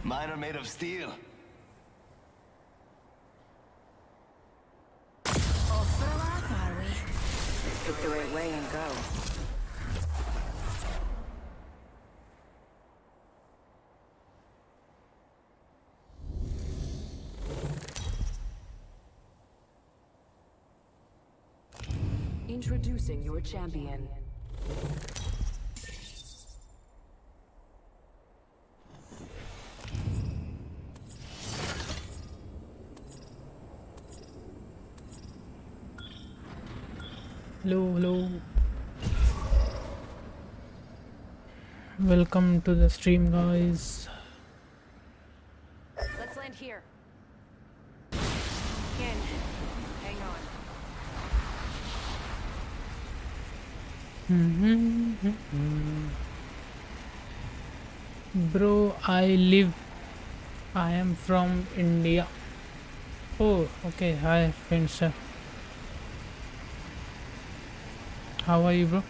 Mine are made of steel. Off for a laugh, are we? Let's pick the right way and go. Introducing your champion. Hello. Welcome to the stream, guys. Let's land here. Ken, hang on. Bro, I am from India. Oh, okay. Hi, friends. How are you, bro?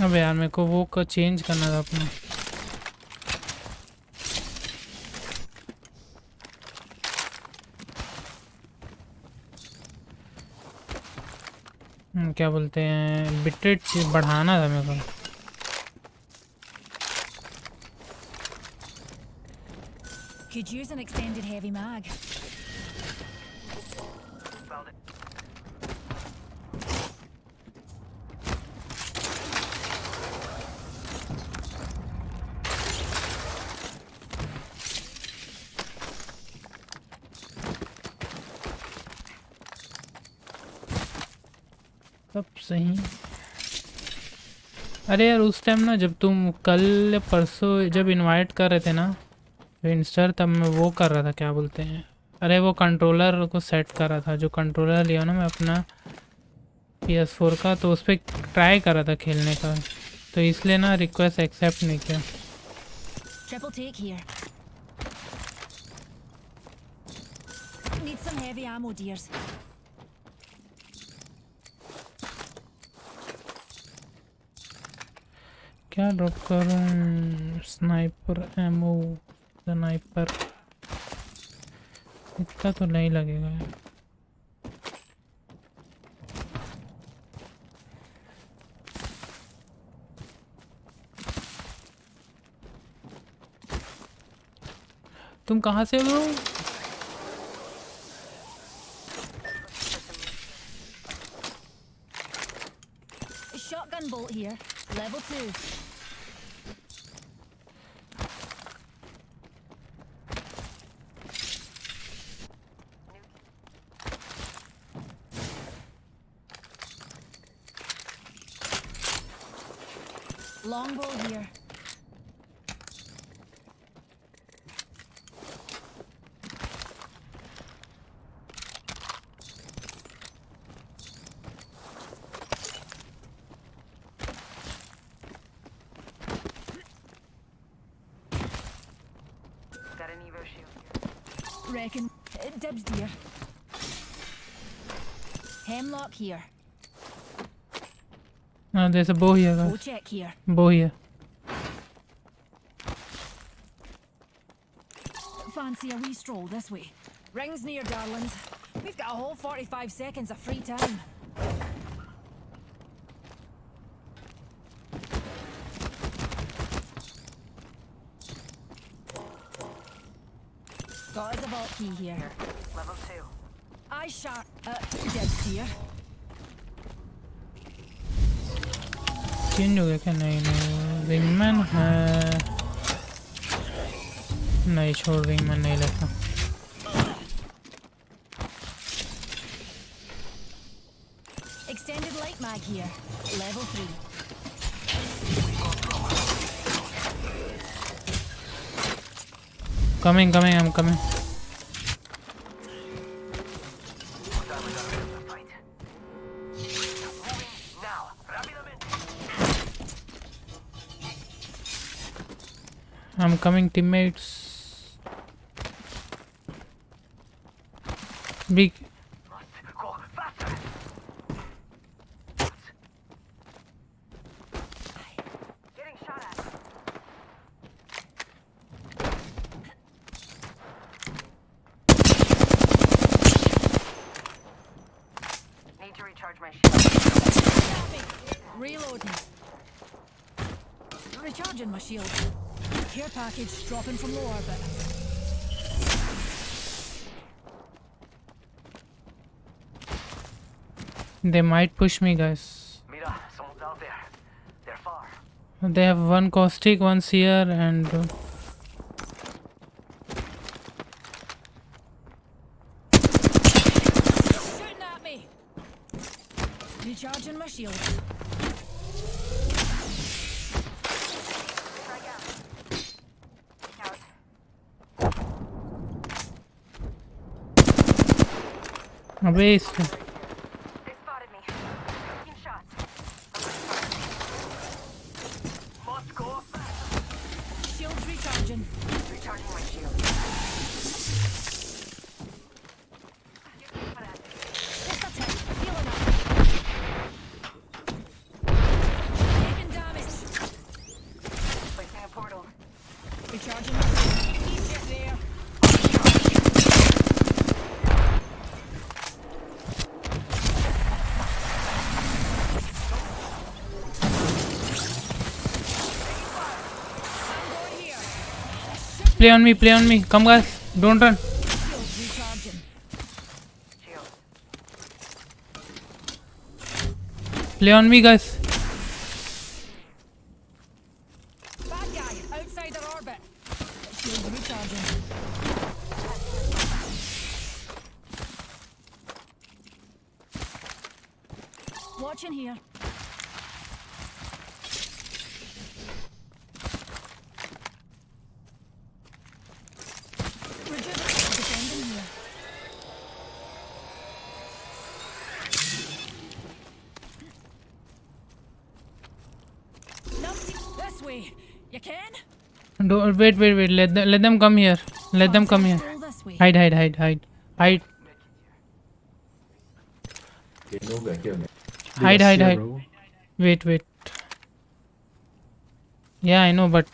अबे यार मेरे को वो change करना था अपना. क्या बोलते हैं, बिटरेट बढ़ाना था मेरे को. Could use an extended heavy mag. सब सही. अरे यार उस टाइम ना, जब तुम कल परसों जब इनवाइट कर रहे थे ना विंस्टर, तब मैं वो कर रहा था, क्या बोलते हैं, अरे वो कंट्रोलर को सेट कर रहा था. जो कंट्रोलर लिया ना मैं अपना PS4 का, तो उस पर ट्राई कर रहा था खेलने का, तो इसलिए ना रिक्वेस्ट एक्सेप्ट नहीं किया. Triple take here. Need some heavy ammo, dears. क्या ड्रॉप करूँ? Sniper ammo. स्नाइपर इतना तो नहीं लगेगा. तुम कहाँ से हो? Shotgun bolt here. Level 2. Longbow here. Got an Evo shield here. Reckon. Dibs, dear. Hemlock here. There's a bow here, Go guys. check here. Bow here. Fancy a wee stroll this way. Rings near, darlings. We've got a whole 45 seconds of free time. Got us a vault key here. Level 2. I sharp. Dibs, dear. Change हो गया क्या? नहीं wingman है. नहीं छोड़, wingman नहीं लेता. Extended light mag here. Level 3. Coming, I'm coming. I'm coming, teammates. Big. Recharging my shield. Care package dropping from low orbit. They might push me, guys. Mira, someone's out there. They're far. They have one caustic, one seer, and Shooting at me. Recharging my shield. अबे इसको They spotted me. Taking shots. Must go up. Shield's recharging. Recharging my shield. Just a tick. Healing up. Taking damage. Placing a portal. Recharging my shield. He's just there. play on me. Come guys, don't run. Shield's recharging. Shield. Play on me, guys. Bad guy outside their orbit. Shield's recharging. Watching here. Defending here. This way. You can? Wait. Let them come here. Let them come here. Stroll this way. Hide. Hide. Wait. Yeah, I know, but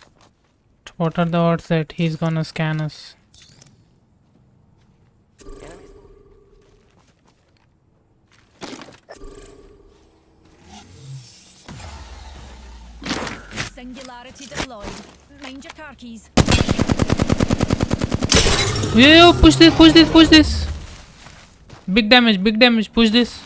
what are the odds that he's gonna scan us? Singularity to Lloyd. Mind your car keys. Yo, push this. Big damage, push this.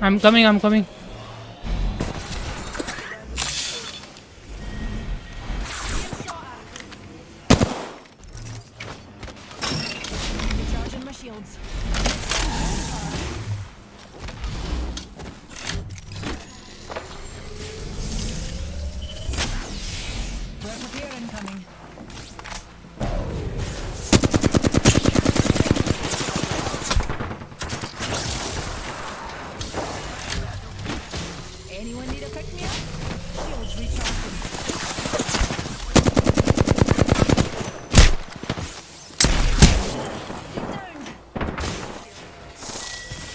I'm coming. Recharging my shields. We're preparing coming. Anyone need a pick-me-up? Shields recharging.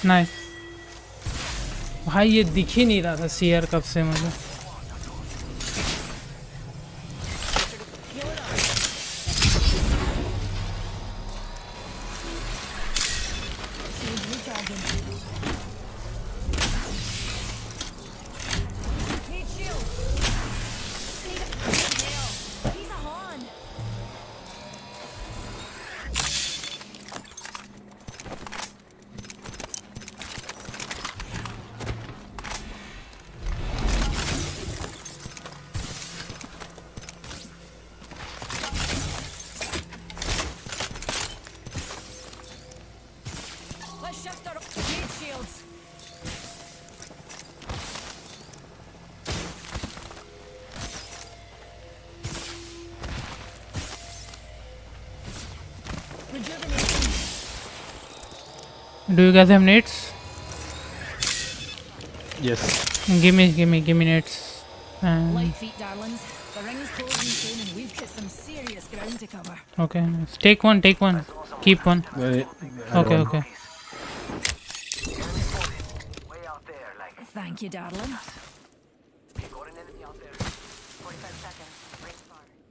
Nice भाई, ये दिख ही नहीं रहा था CR कब से मुझे. Shields recharging. Need shield. Need a He's a Han. Let's shift our need shields. Rejuvenation. Do you guys have nades? Yes. Give me nades. Light feet, darlings. The ring's closing soon and we've got some ground to cover. Okay, nice. Take one. Keep one. Wait, Okay. Enemy spotted. Way out there, like. Thank you, darling. Got an enemy out there. 45 seconds. Ring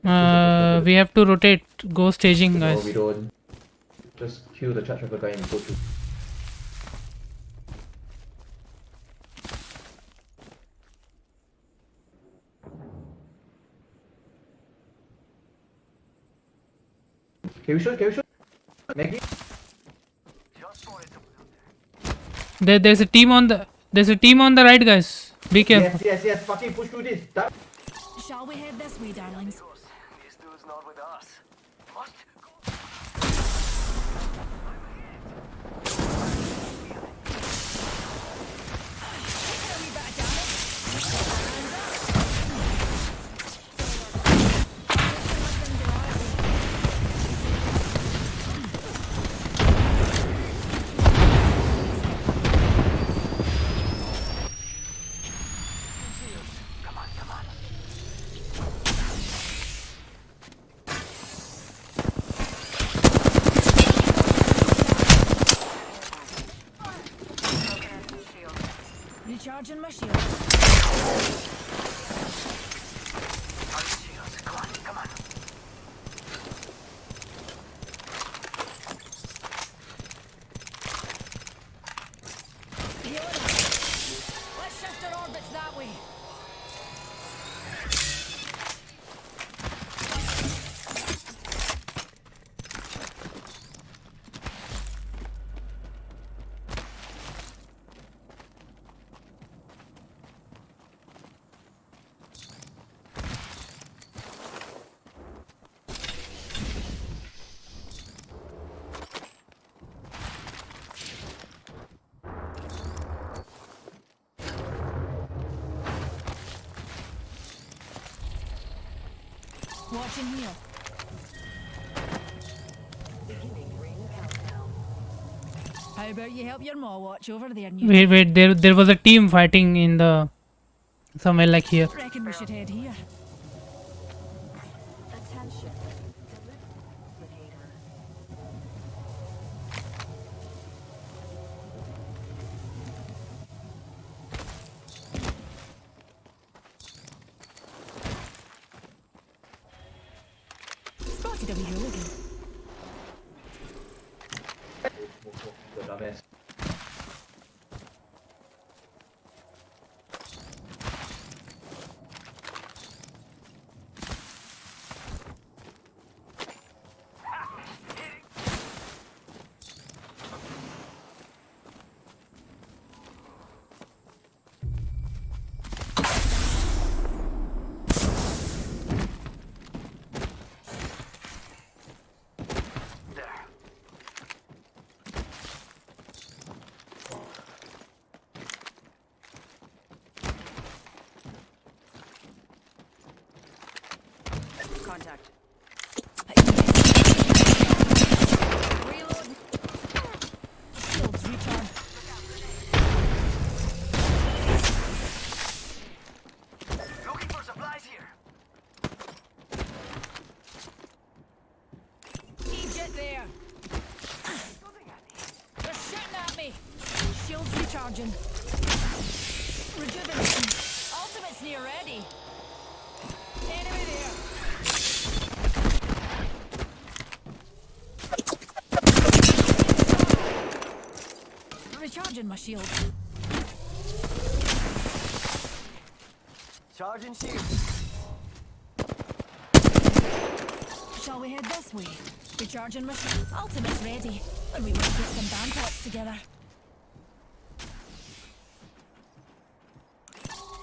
far. We have to rotate. Go staging, No, guys. we don't. Just kill the charge of the guy and go to. Can we shoot? Maggie? Just spotted someone out there. There's a team on the right, guys. Be careful. Yes. Fucking push through this. Shall we head this way, darlings? This dude's not with us. Must go. A wee bit of damage. Come on. Shield. Recharging my shield. Charge shields. Come on. Heal it up. Let's shift our orbits that way. Watching here. How about you help your ma watch over there, Newt? Wait. There was a team fighting in the somewhere like here. Reckon we should head here. Attention. Spotted a wee hooligan. The dumbass. There. Contact. Reload. Shields recharge. Looking for supplies here. Egypt there. They're shooting at me. Shields recharging. Rejuvenating. Ultimate's near ready. Enemy there. Recharging my shield. Charging shield. Shall we head this way? Recharging my shield. Ultimate's ready. And we might get some bandpots together.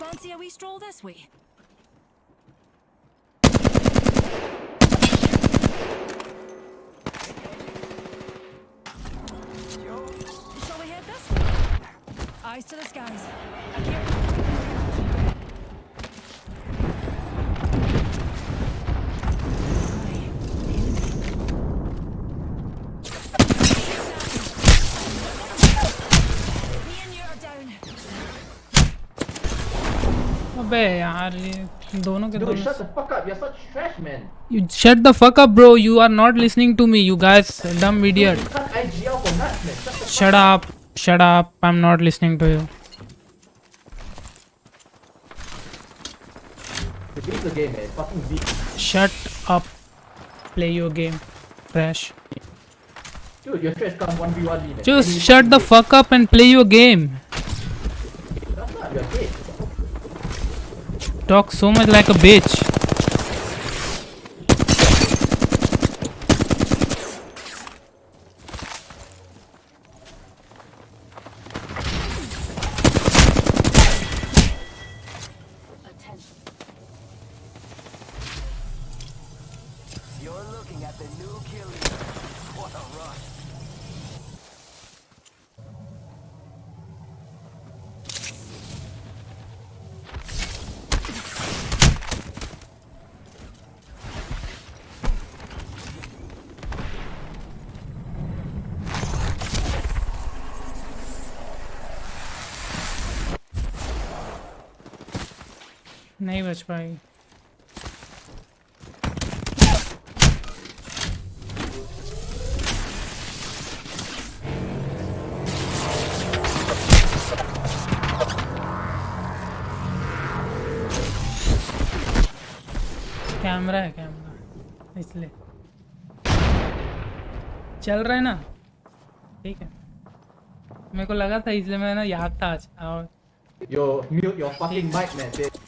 Fancy a wee stroll this way? Shall we head this way? Eyes to the skies. I can't... Aye, enemy. Me and you are down. अबे यार ये दोनों के Dude, दोनों. shut the fuck up. You're such trash, man. You shut the fuck up, bro. You are not listening to me, you guys. Dumb idiot. Dude, you can't IGL for nuts, man. Shut the Shut fuck up. Shut up. I'm not listening to you. Beat the game, man. Fucking beat. Shut up. Play your game. Trash. Dude, your trash can't 1v1 me, man. Just Any shut the fucking fuck up and play your game. game. That's not your game. Talk so much like a bitch. You're looking at the new kill leader. What a rush. नहीं बच पाई. Camera है camera इसलिए चल रहा है ना. ठीक है मेरे को लगा था इसलिए मैं ना याद था आज. और Yo, mute your fucking mic, man. Bitch.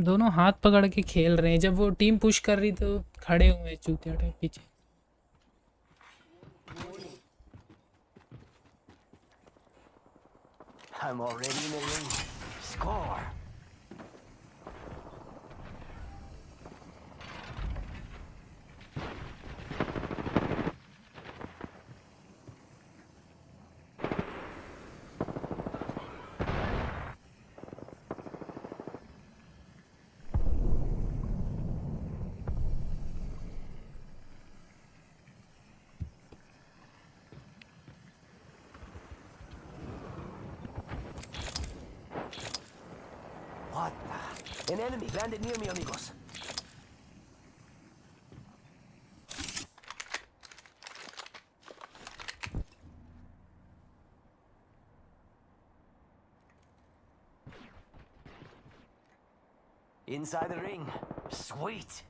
दोनों हाथ पकड़ के खेल रहे हैं. जब वो टीम पुश कर रही तो खड़े हुए चूतिया टाइप पीछे. I'm already in the ring. Score. What the? An enemy landed near me, amigos. Inside the ring. Sweet.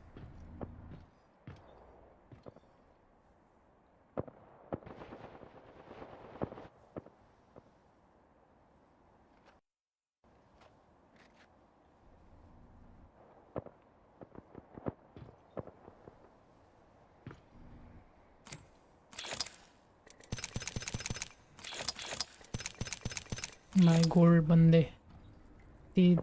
My gold बंदे.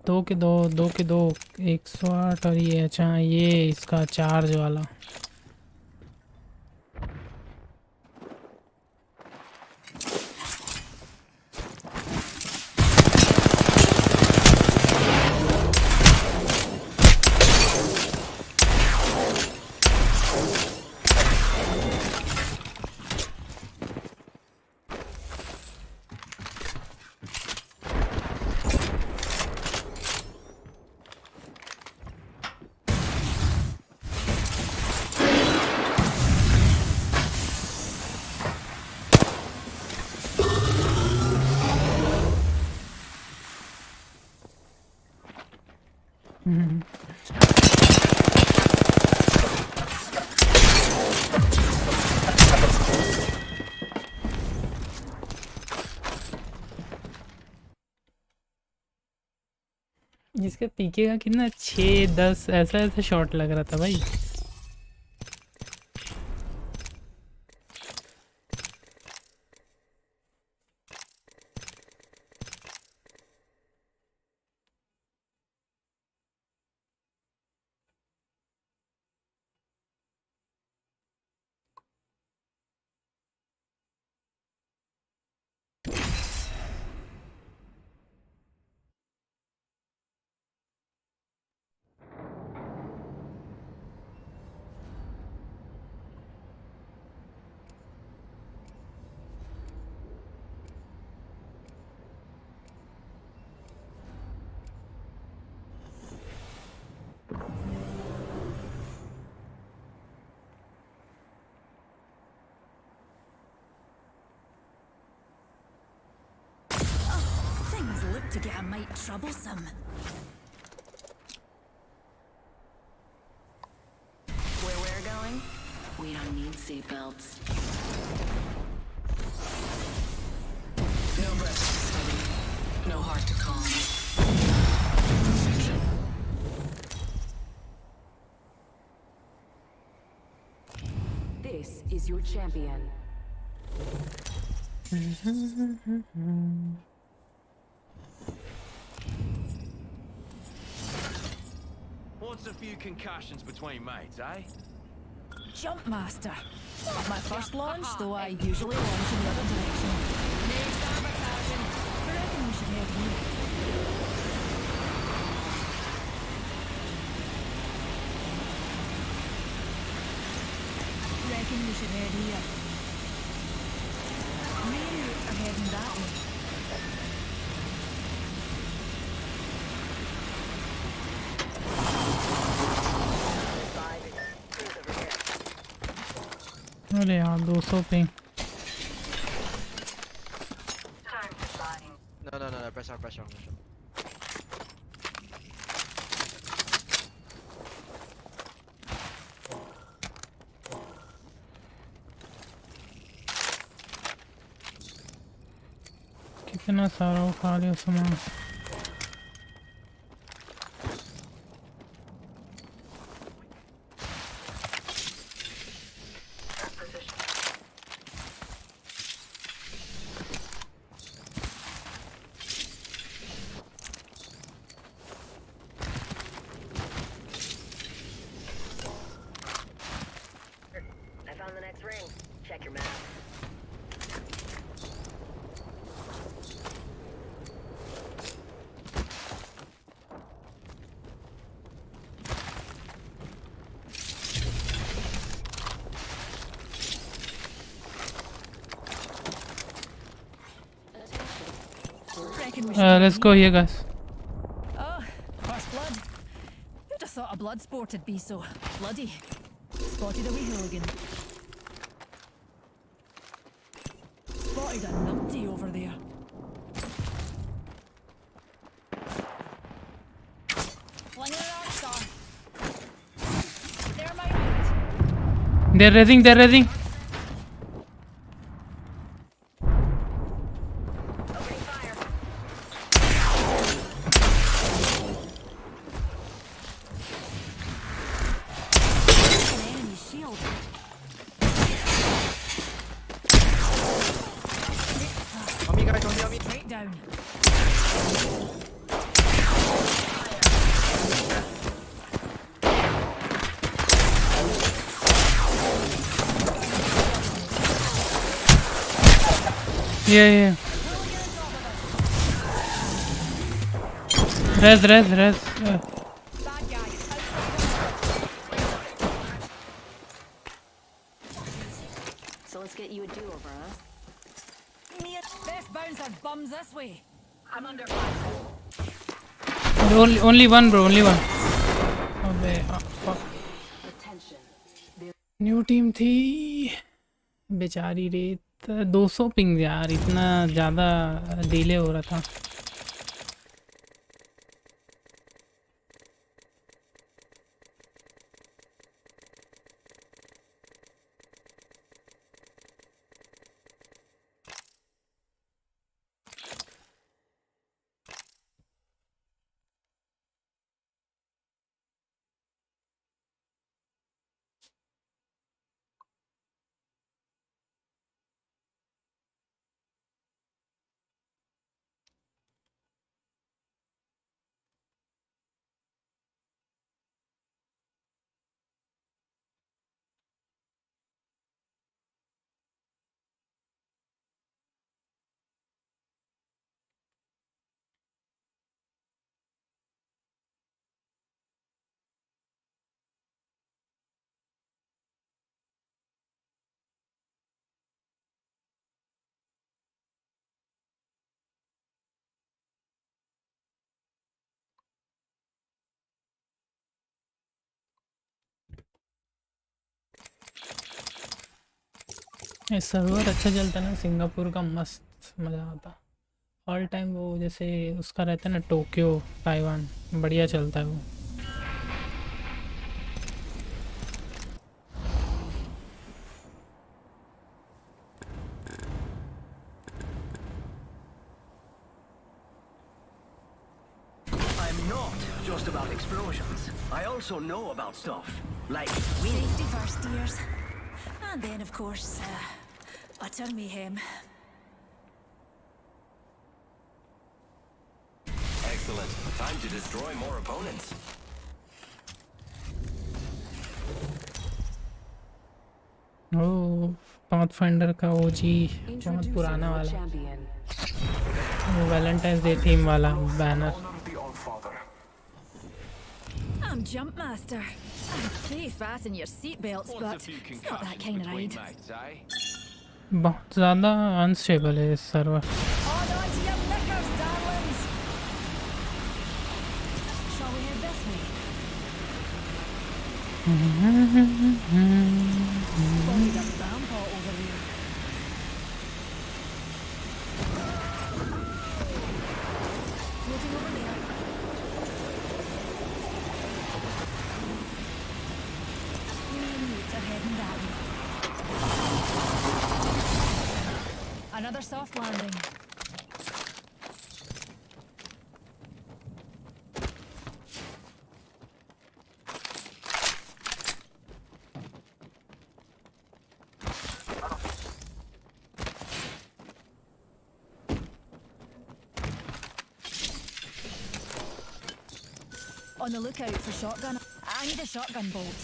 दो के दो 108. और ये अच्छा ये इसका चार्ज वाला. जिसका पीके का कितना 6-10 ऐसा ऐसा शॉट लग रहा था भाई. to get a mite troublesome. Where we're going, we don't need seatbelts. No breath to study, no heart to calm. Perfection. This is your champion. What's a few concussions between mates, eh? Jump master. Not my first launch, though I usually launch in the other direction. No sabotaging. I reckon we should head here. Reckon we should head here. Main routes are heading that way. अरे यार 200 पे No, press on. कितना सारा उठा लिया सामान let's go here guys. Oh, first blood. Who'd have thought a blood sport would be so bloody? Spotted a wee hooligan. Spotted a numpty over there. Flinging an arc star. They're my right. They're raising Yeah. Res. Bad guy. So let's get you a do-over, huh? Me best bouncer bums this way. I'm under fire. only one bro, only one. अबे fuck. New team थी बेचारी रेत 200 ping यार इतना ज़्यादा delay हो रहा था सर्वर अच्छा चलता ना सिंगापुर का मस्त मज़ा आता ऑल टाइम वो जैसे उसका रहता है ना टोक्यो ताइवान, बढ़िया चलता है वो। I'm not just about explosions. I also know about stuff. Like wind. Safety first, dears. And then, of course, utter mayhem. Excellent. Time to destroy more opponents. Oh Pathfinder का OG बहुत Introducing पुराना your वाला, champion. वो Valentine's day theme वाला banner. I'm Jump Master. Say fasten your seatbelts, but it's not that kind of ride. बहुत ज़्यादा unstable है इस server. On to your knickers, darlings! Shall we head this way? Spotted a vampire over there. Floating over there. Are heading that way. Another soft landing. On the lookout for shotgun. I need a shotgun bolt.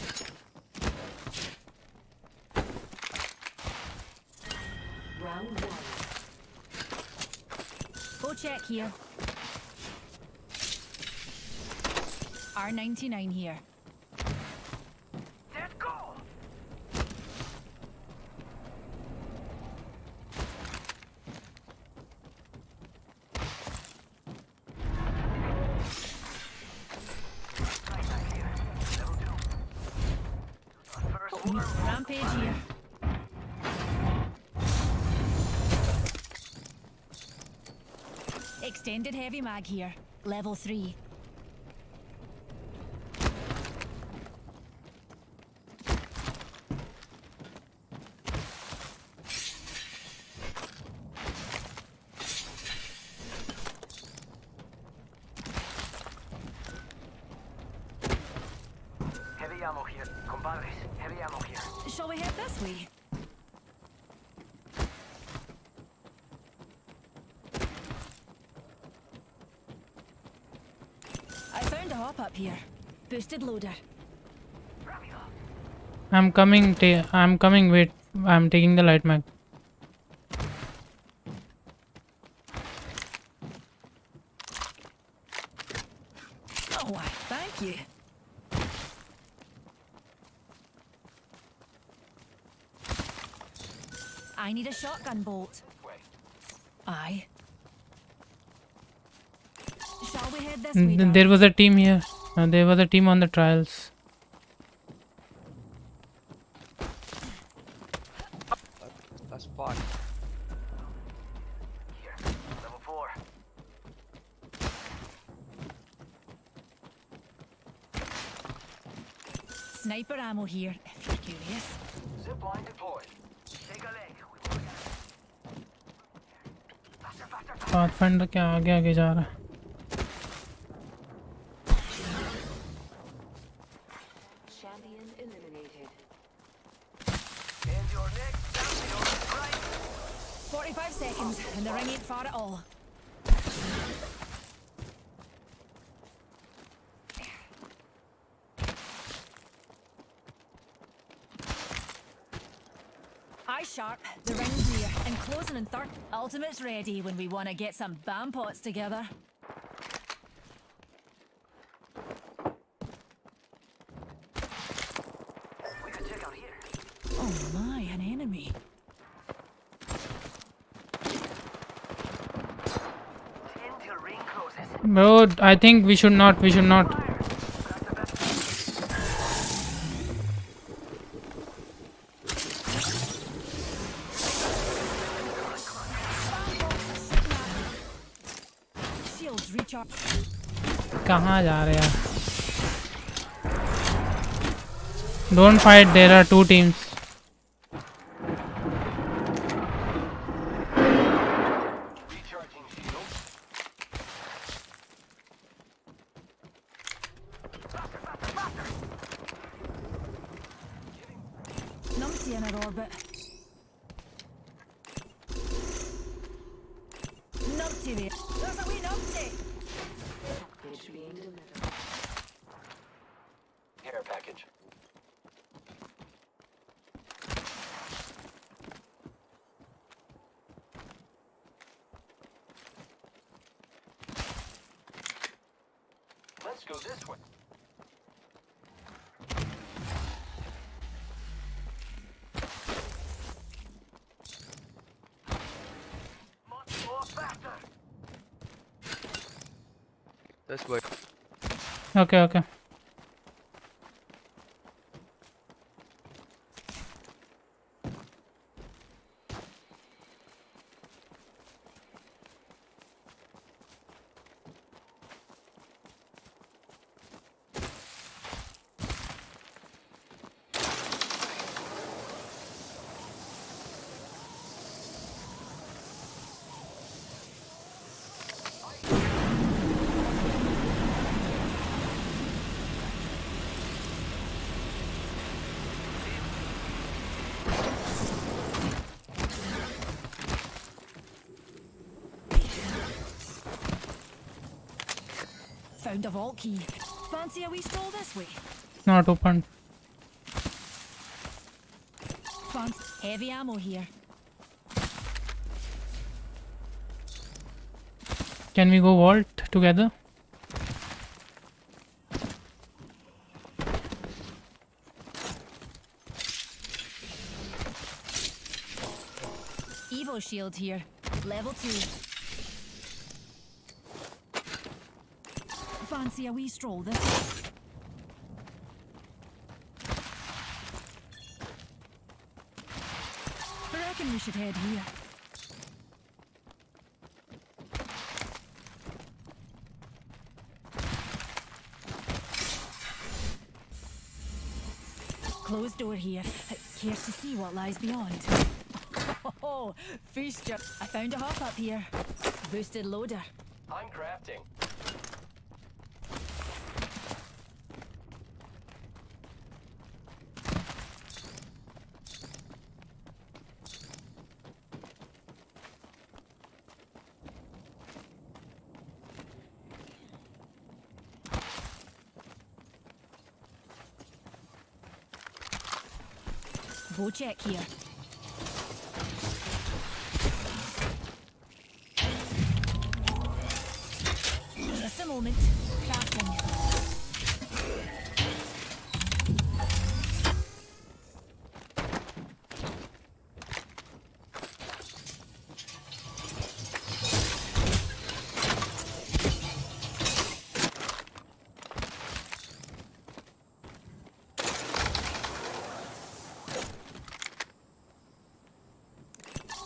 Round one. Go check here. R99 here. Let's go. Rampage here. Extended heavy mag here. Level 3. Heavy ammo here. Compadres, heavy ammo here. Shall we head this way? I found a hop up here. Boosted loader. I'm coming, wait, I'm taking the light mag. Oh, why, thank you. I need a shotgun bolt. Aye. Shall we head this way? There was a team here. There was a team on the trials. That's fine. Here, level 4. Sniper ammo here, if you're curious. Zipline deployed. Take a leg. We will get faster, faster, faster. Pathfinder क्या आगे आगे जा रहा है। Champion eliminated. And your next champion is right. 45 seconds, and the ring ain't far at all. Eye sharp, the ring's near, and closing in third. Ultimate's ready when we want to get some bam pots together. We could check out here. Oh my, an enemy. Until ring closes. Bro, I think we should not. Recharge. कहाँ जा रहे यार? Don't fight. There are two teams. Numpty in our orbit. Numpty there. There's a wee numpty. Package being delivered. Care package. Let's go this way. Much more faster. This way. Okay, okay. Found a vault key. Fancy a wee stroll this way? Not open. Fancy heavy ammo here. Can we go vault together? Evo shield here. Level 2. Fancy a wee stroll this way? I reckon we should head here. Closed door here. Care to see what lies beyond? Oh, feast your... I found a hop up here. Boosted loader. I'm crafting. Go check here. Just a moment. Crafting.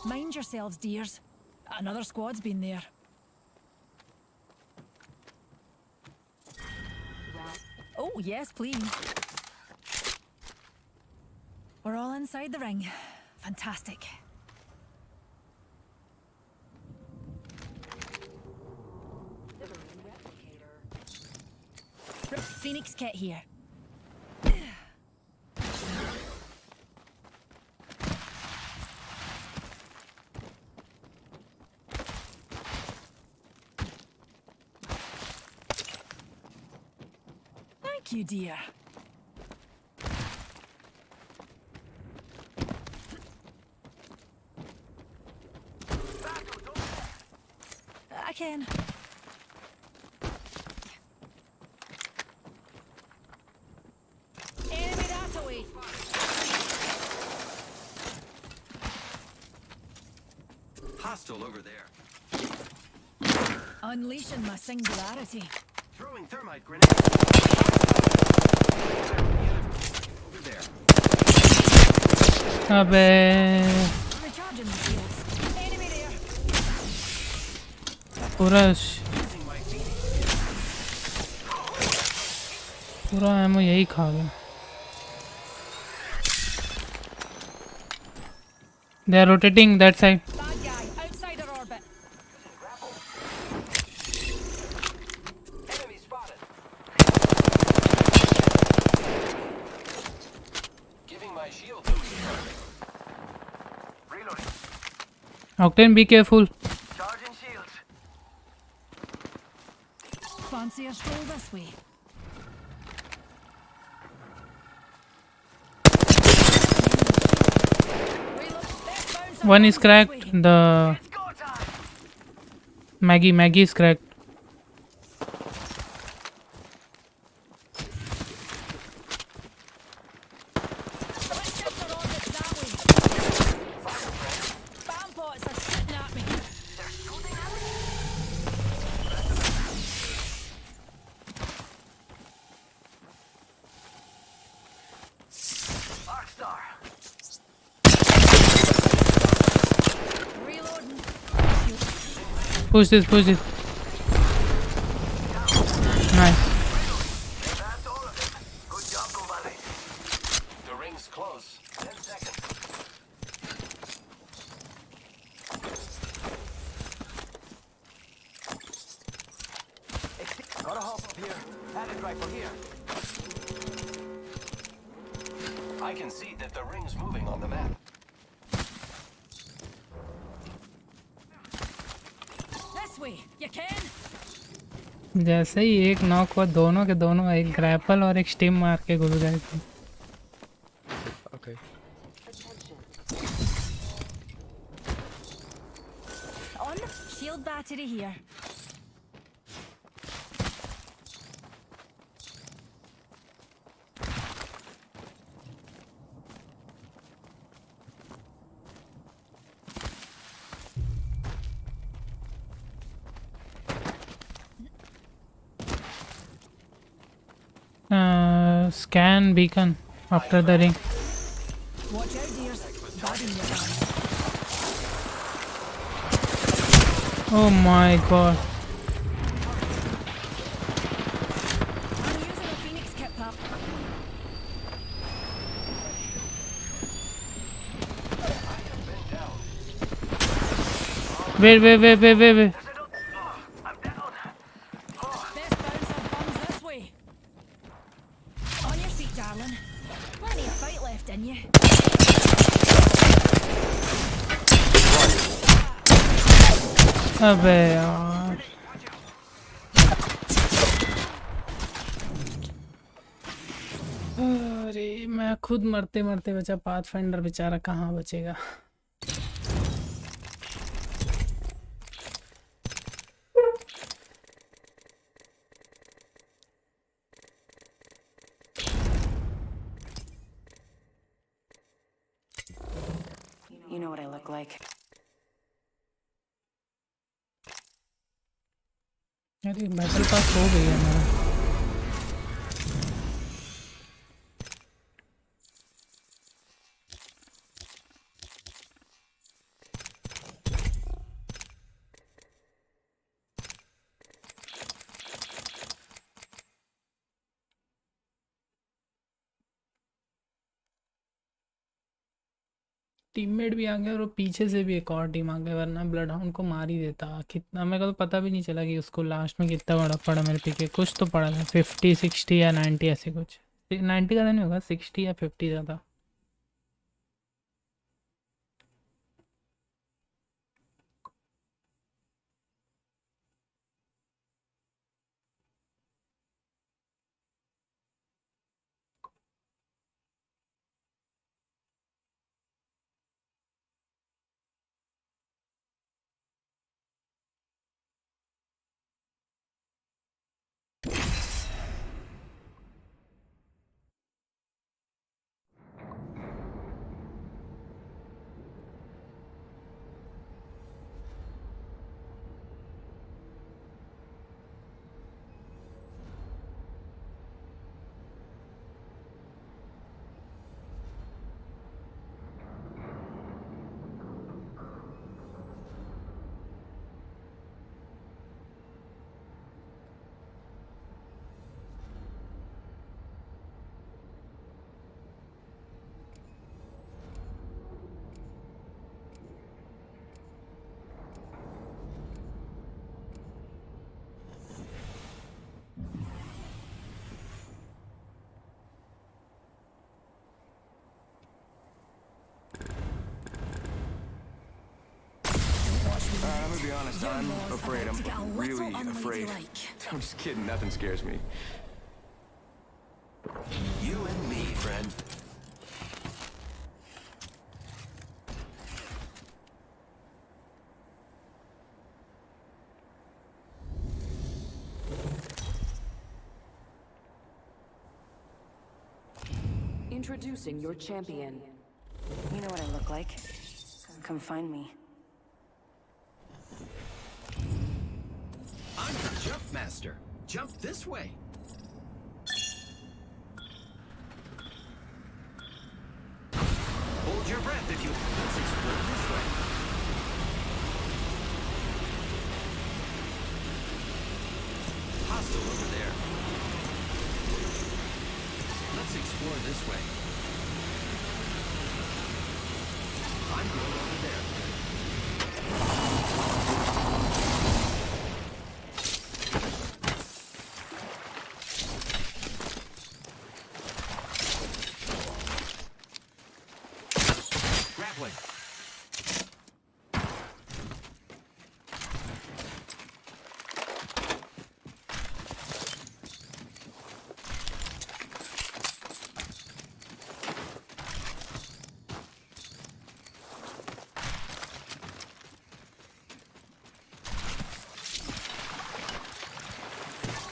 Mind yourselves, dears. Another squad's been there. Oh, yes, please. We're all inside the ring. Fantastic. Phoenix kit here. Thank you, dear. I can. Enemy that away. Hostile over there. Unleashing my singularity. Throwing thermite grenade. Over there. अबे Recharging the shields. Enemy there. पूरा Using my Phoenix पूरा ammo यही खा गया. They are rotating that side. Bad guy, outside our orbit. Enemy spotted. Giving my shield boost. Reloading. Octane, be careful. Charging shields. Fancy a stroll this way. Reload. Best bouncer One is comes this cracked. way. The It's go time. Maggie is cracked. Let's shift our orbit that way. Spam bots are shooting at me. They're shooting at me. Arcstar. Reloading. Push this. Nice. That's all of them. Good job, compadre. The ring's close. 10 seconds. Got a hop up here. Added rifle here. I can see that the ring's moving on the map. This way. You can. जैसे ही एक knock हुआ दोनों के दोनों एक grapple और एक steam मार के घुस गए थे. Okay. On. Shield battery here. Scan beacon after the ring. Watch out, dears. Guarding your man. Oh my god. I'm using a Phoenix kit, pal. Wait. I'm down. Best bouncer bums this way. On your feet, darling. Plenty of fight left in you. अबे यार. अरे मैं खुद मरते मरते बचा. Pathfinder बेचारा कहाँ बचेगा. You know what I look like. अरे बैटल पास हो गई है मेरा. टीममेट भी आ गए और वो पीछे से भी एक और टीम आ गई, वरना ब्लड हाउंड को मार ही देता. कितना मेरे को तो पता भी नहीं चला कि उसको लास्ट में कितना बड़ा पड़ा मेरे पीछे. कुछ तो पड़ा था 50 60 या 90 ऐसे कुछ. 90 ज़्यादा नहीं होगा, 60 या 50 ज़्यादा. I'm gonna be honest, Your I'm laws afraid. about to get a I'm little really afraid. unladylike. I'm just kidding, nothing scares me. You and me, friend. Introducing your champion. You know what I look like. Come find me. I'm the jump master. Jump this way. Hold your breath if you... Let's explore this way. Hostile over there. Let's explore this way. I'm going over there. Grappling.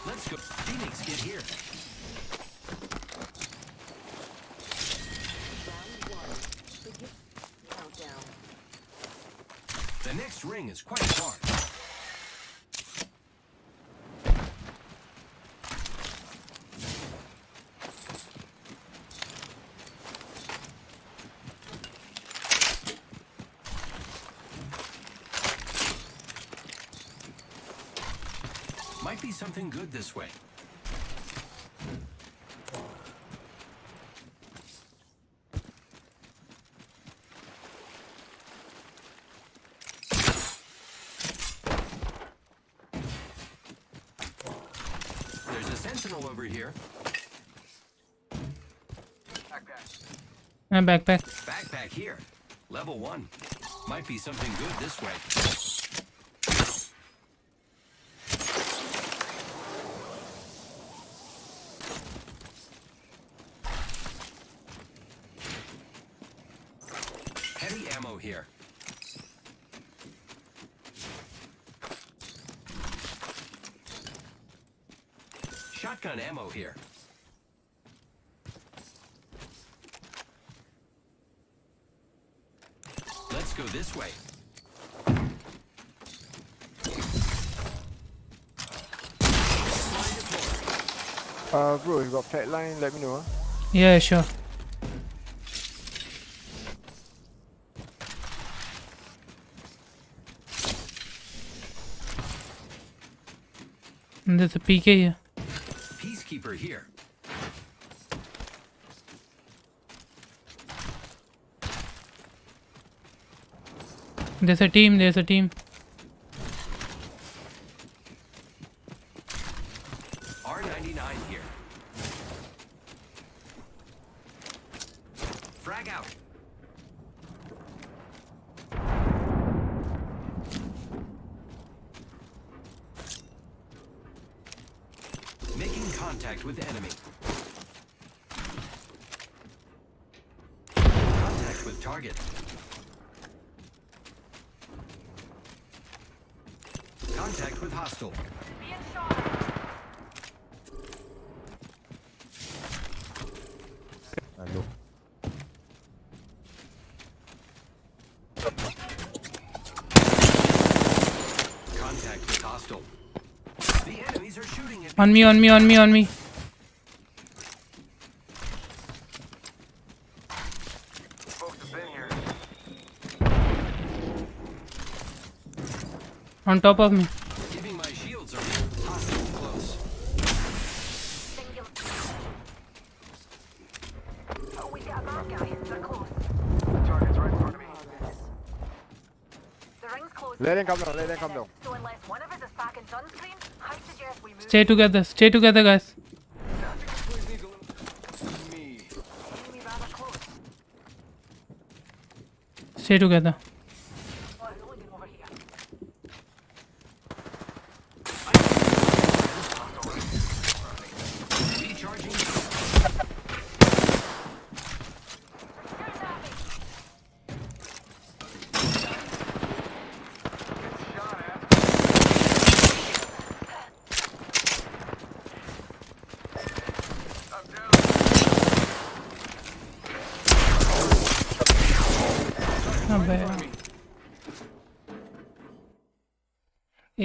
Let's go. Phoenix, get here. Countdown. The next ring is quite far. Might be something good this way. There's a sentinel over here. Backpack. Backpack here. Level 1. Might be something good this way. Heavy ammo here. Shotgun ammo here. Let's go this way. Bro, you got flat line, let me know. Yeah, sure. There's a PK here. Peacekeeper here. There's a team. There's a team. R99 here. Frag out. Making contact with enemy. Contact with target. Contact with hostile. Hello. Contact with hostile. The enemies are shooting at On me. On me. On me. On me. Folks have been here. On top of me. Giving my shields are hostile close. Oh, we got a bad guy. They're close. Target's right in front of me. The ring's closed. Let them come down, let them come down. So unless one of us is back in sunscreen, I suggest we move. Stay together. Stay together, guys. Please need to leave me. Enemy rather close. Stay together. Oh, looking over here. अबे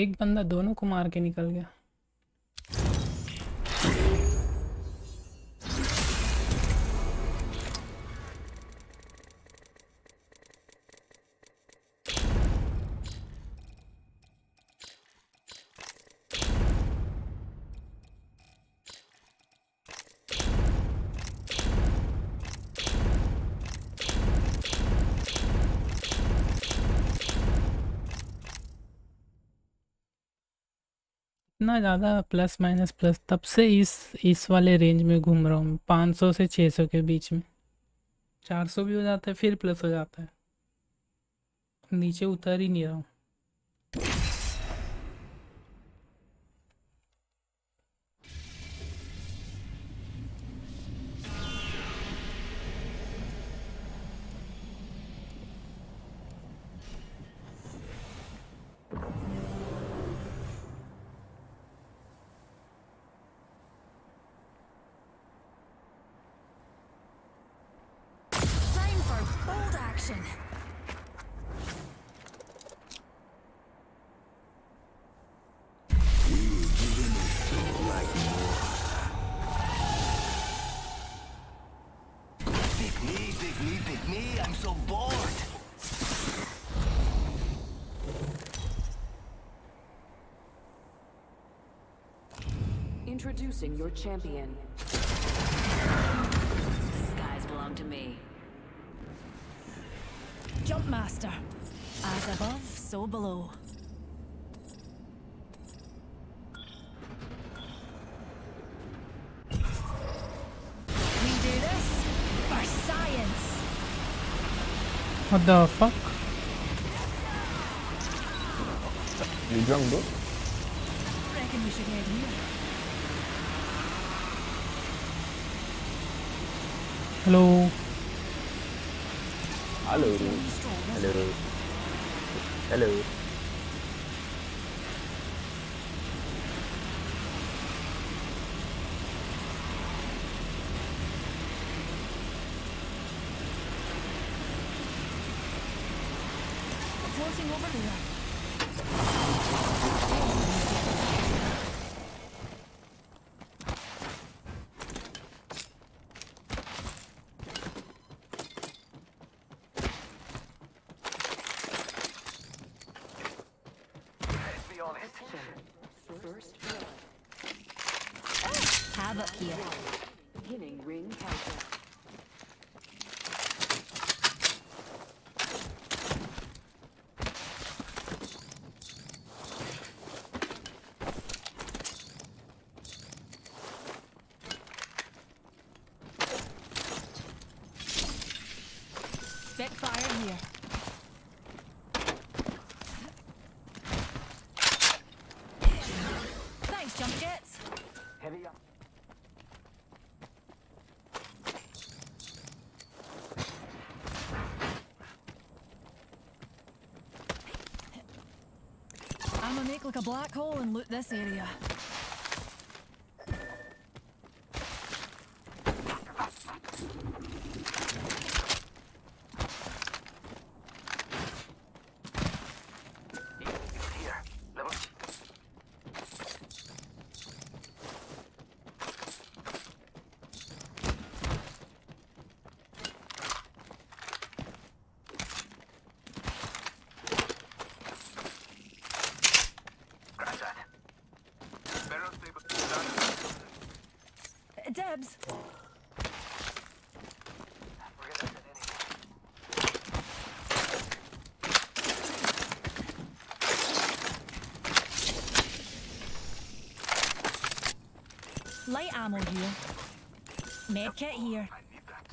एक बंदा दोनों को मार के निकल गया। इतना ज़्यादा प्लस माइनस प्लस तब से इस वाले रेंज में घूम रहा हूँ, 500 से 600 के बीच में। 400 भी हो जाता है फिर प्लस हो जाता है, नीचे उतर ही नहीं रहा हूँ। Time for bold action. Pick me, I'm so bored. Introducing your champion. Skies belong to me. Jump master. As above, so below. We do this for science. What the fuck? You drunk, bro? Reckon we should head here. Hello. Hello. Hello. Hello. Floating over there. Let's be honest. First blood. Havoc here. Beginning ring counter. Spec fire here. Thanks, jump jets. Heavy up. I'm gonna make like a black hole and loot this area. Here. Level. Scratch that. Barrel stable. Done. Debs. Forget I said anything. Light ammo here. Medkit here. I need that.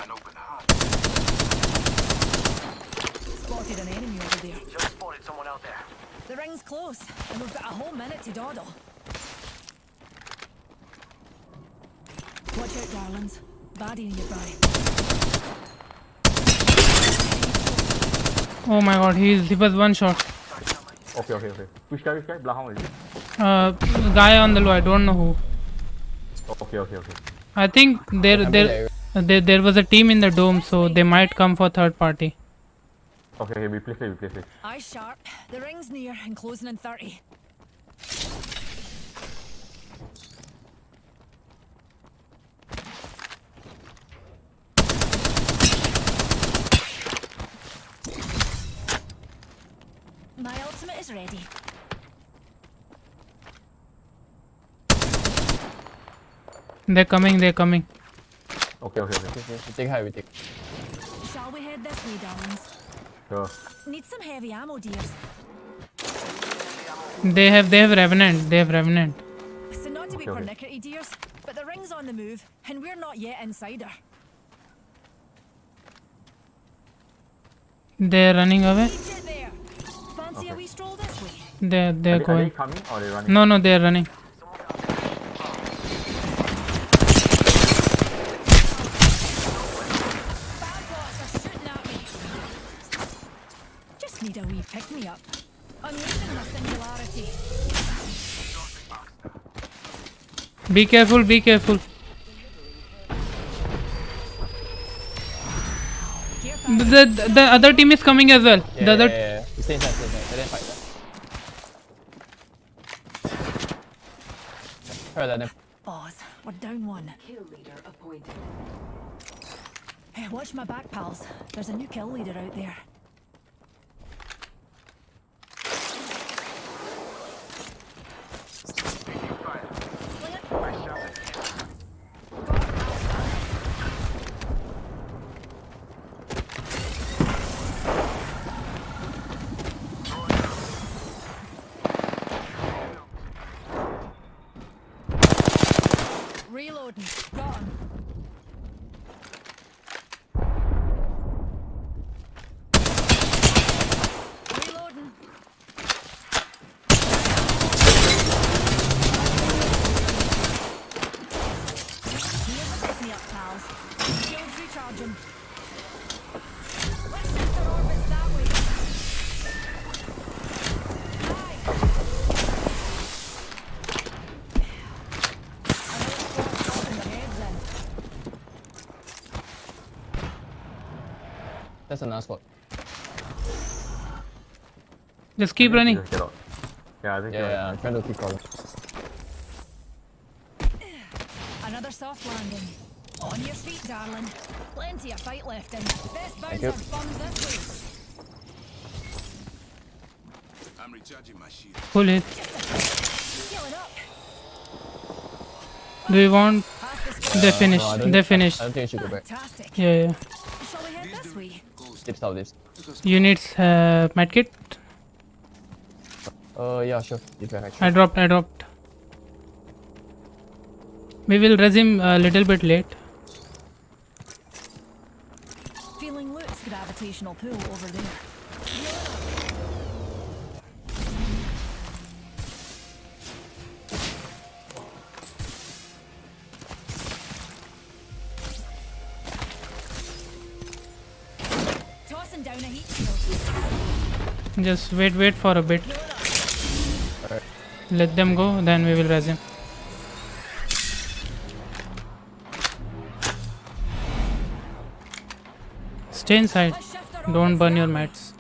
An open heart. Spotted an enemy over there. Just spotted someone out there. The ring's close, and we've got a whole minute to dawdle. What Watch out, darlings. Baddie nearby. Oh my god, he was one shot. Okay. Which guy? Blaham is it? Guy on the low, I don't know who. Okay. I think there was a team in the dome, so they might come for third party. Okay, we place it. Eyes sharp. The ring's near and closing in 30. My ultimate is ready. They're coming. Okay. We take high, we take. Shall we head this way, darlings? Sure. Need some heavy ammo, dears. They have Revenant. So not to be Okay. pernickety, dears, but the ring's on the move, and we're not yet inside her. They're running away. Meet you there. Fancy a wee stroll this way? They're Are they going. coming or they running? No, they're running. Bad bots are shooting at me. Just need a wee pick-me-up. Unleashing my singularity. Be careful. The other team is coming as well. The other. Yeah. Stay inside. Let them fight. Heard them. Boss, we're down one. Kill leader appointed. Hey, watch my back, pals. There's a new kill leader out there. Reloading. Got him. Reloading. Here's a pick-me-up, pals. Shields recharging. Let's shift our orbits that way. That's another spot. Just keep running. Just get out. Yeah, I think. Yeah, I'm trying to keep calling. Another soft landing. On your feet, darling. Plenty of fight left in. Best you. bouncer bums this way. I'm recharging my shield. Pull it. Healing up. Do you want? Past the square. They finished. No, I don't- They finished. I don't think you should go back. Fantastic. Yeah. Shall we head this way? Dips out this. You need medkit? Yeah, sure. If I I dropped. We will resume a little bit late. Feeling Luke's gravitational pull over there. Tossing down a heat shield. Just wait for a bit. Let them go, then we will resume. Stay inside. Let's shift our Don't orbits burn that your way. mats.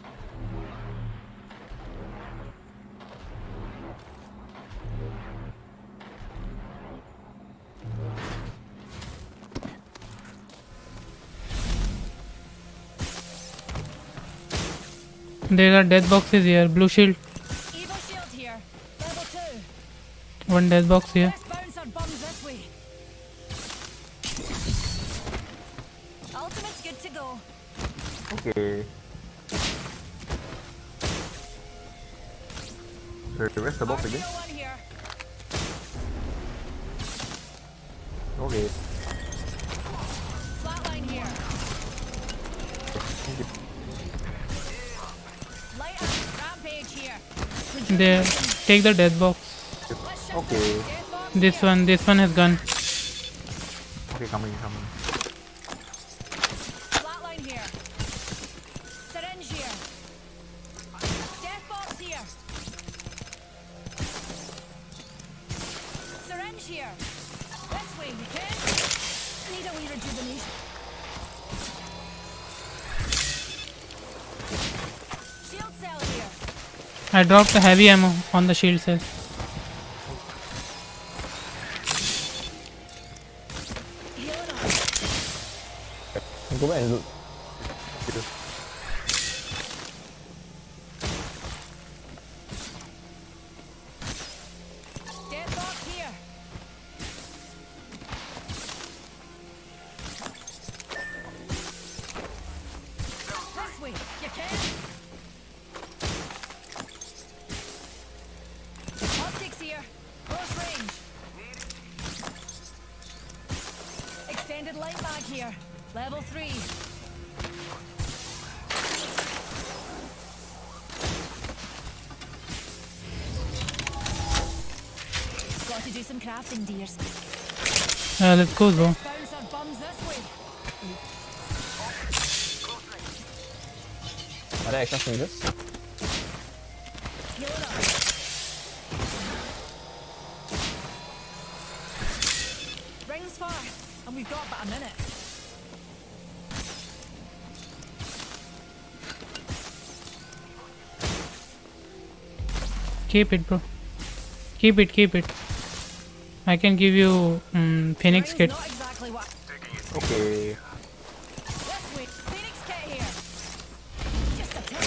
There are death boxes here. Blue shield. Evo shield here. Level 2. One death box here. Best bouncer bums this way. Ultimate's good to go. Okay. Where's the box again? RDO one here. Okay. Flatline here. Light up. Rampage here. There. Take the death box. Let's shift Okay. our death box This one has gun. Okay. Okay, coming. Flatline here. Syringe here. Death box here. Syringe here. This way, you can. Need a wee rejuvenation. Shield cell here. I dropped a heavy ammo on the shield cell. Healing up. Go back and loot. Death box here. This way, you can. Optics here. Close range. Extended light mag here. Level 3. Got to do some crafting, dears. Let's go, bro. Bounce our bums this way. Are there extra soldiers? Healing up. Rings far, and we've got but a minute. Keep it, bro. Keep it. I can give you Phoenix Rings kit. not exactly what. Okay. This way, Phoenix kit here. Just a tip.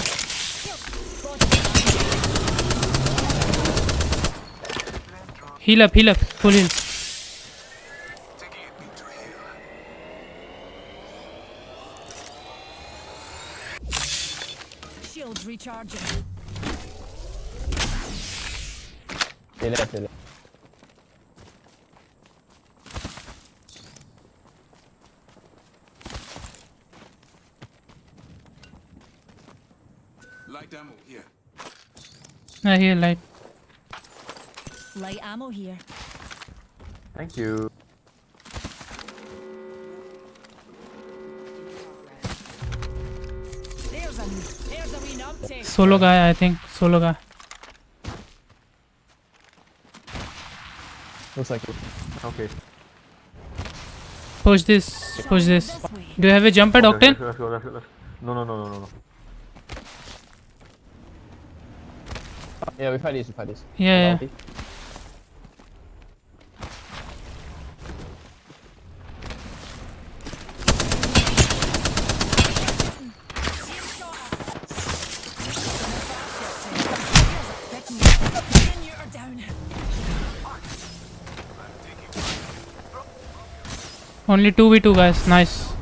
Heal up. Full heal. Taking a beat to heal. Shields recharging. They left. Light ammo here. I hear light. Light ammo here. Thank you. There's a wee numpty. Solo guy, I think. Solo guy. Looks like it. Okay. Push this. This way. Do you have a jump at Octane? Let's go. No. Yeah, we fight this. Yeah. Okay. Only 2v2 guys. Nice.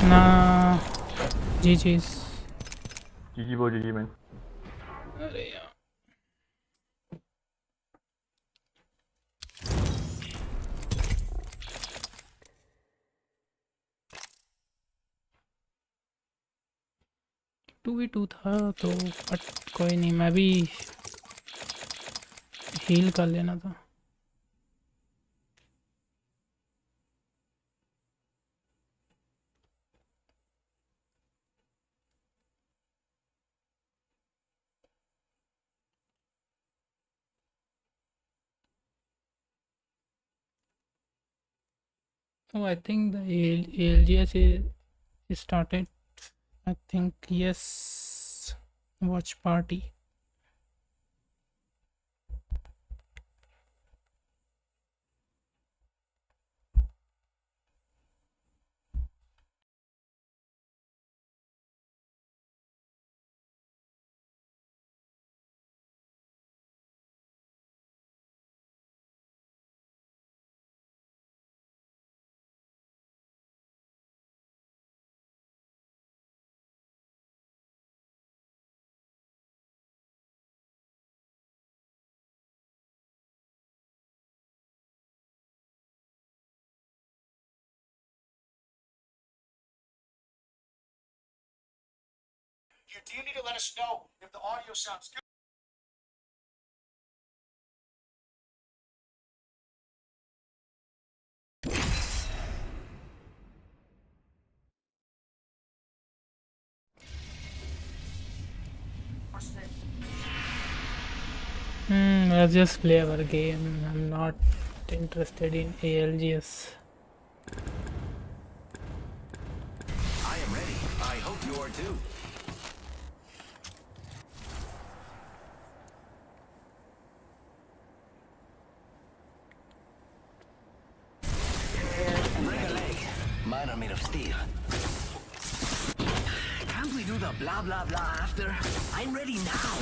Nah. GG's. GG bro, GG man. अरे यार. To we to था तो but कोई नहीं, मैं भी heal कर लेना था. Oh, I think the ALGS is started. I think yes. Watch party. You do need to let us know if the audio sounds good. Let's just play our game. I'm not interested in ALGS. I am ready. I hope you are too. Break a leg. Mine are made of steel. Can't we do the blah blah blah after? I'm ready now.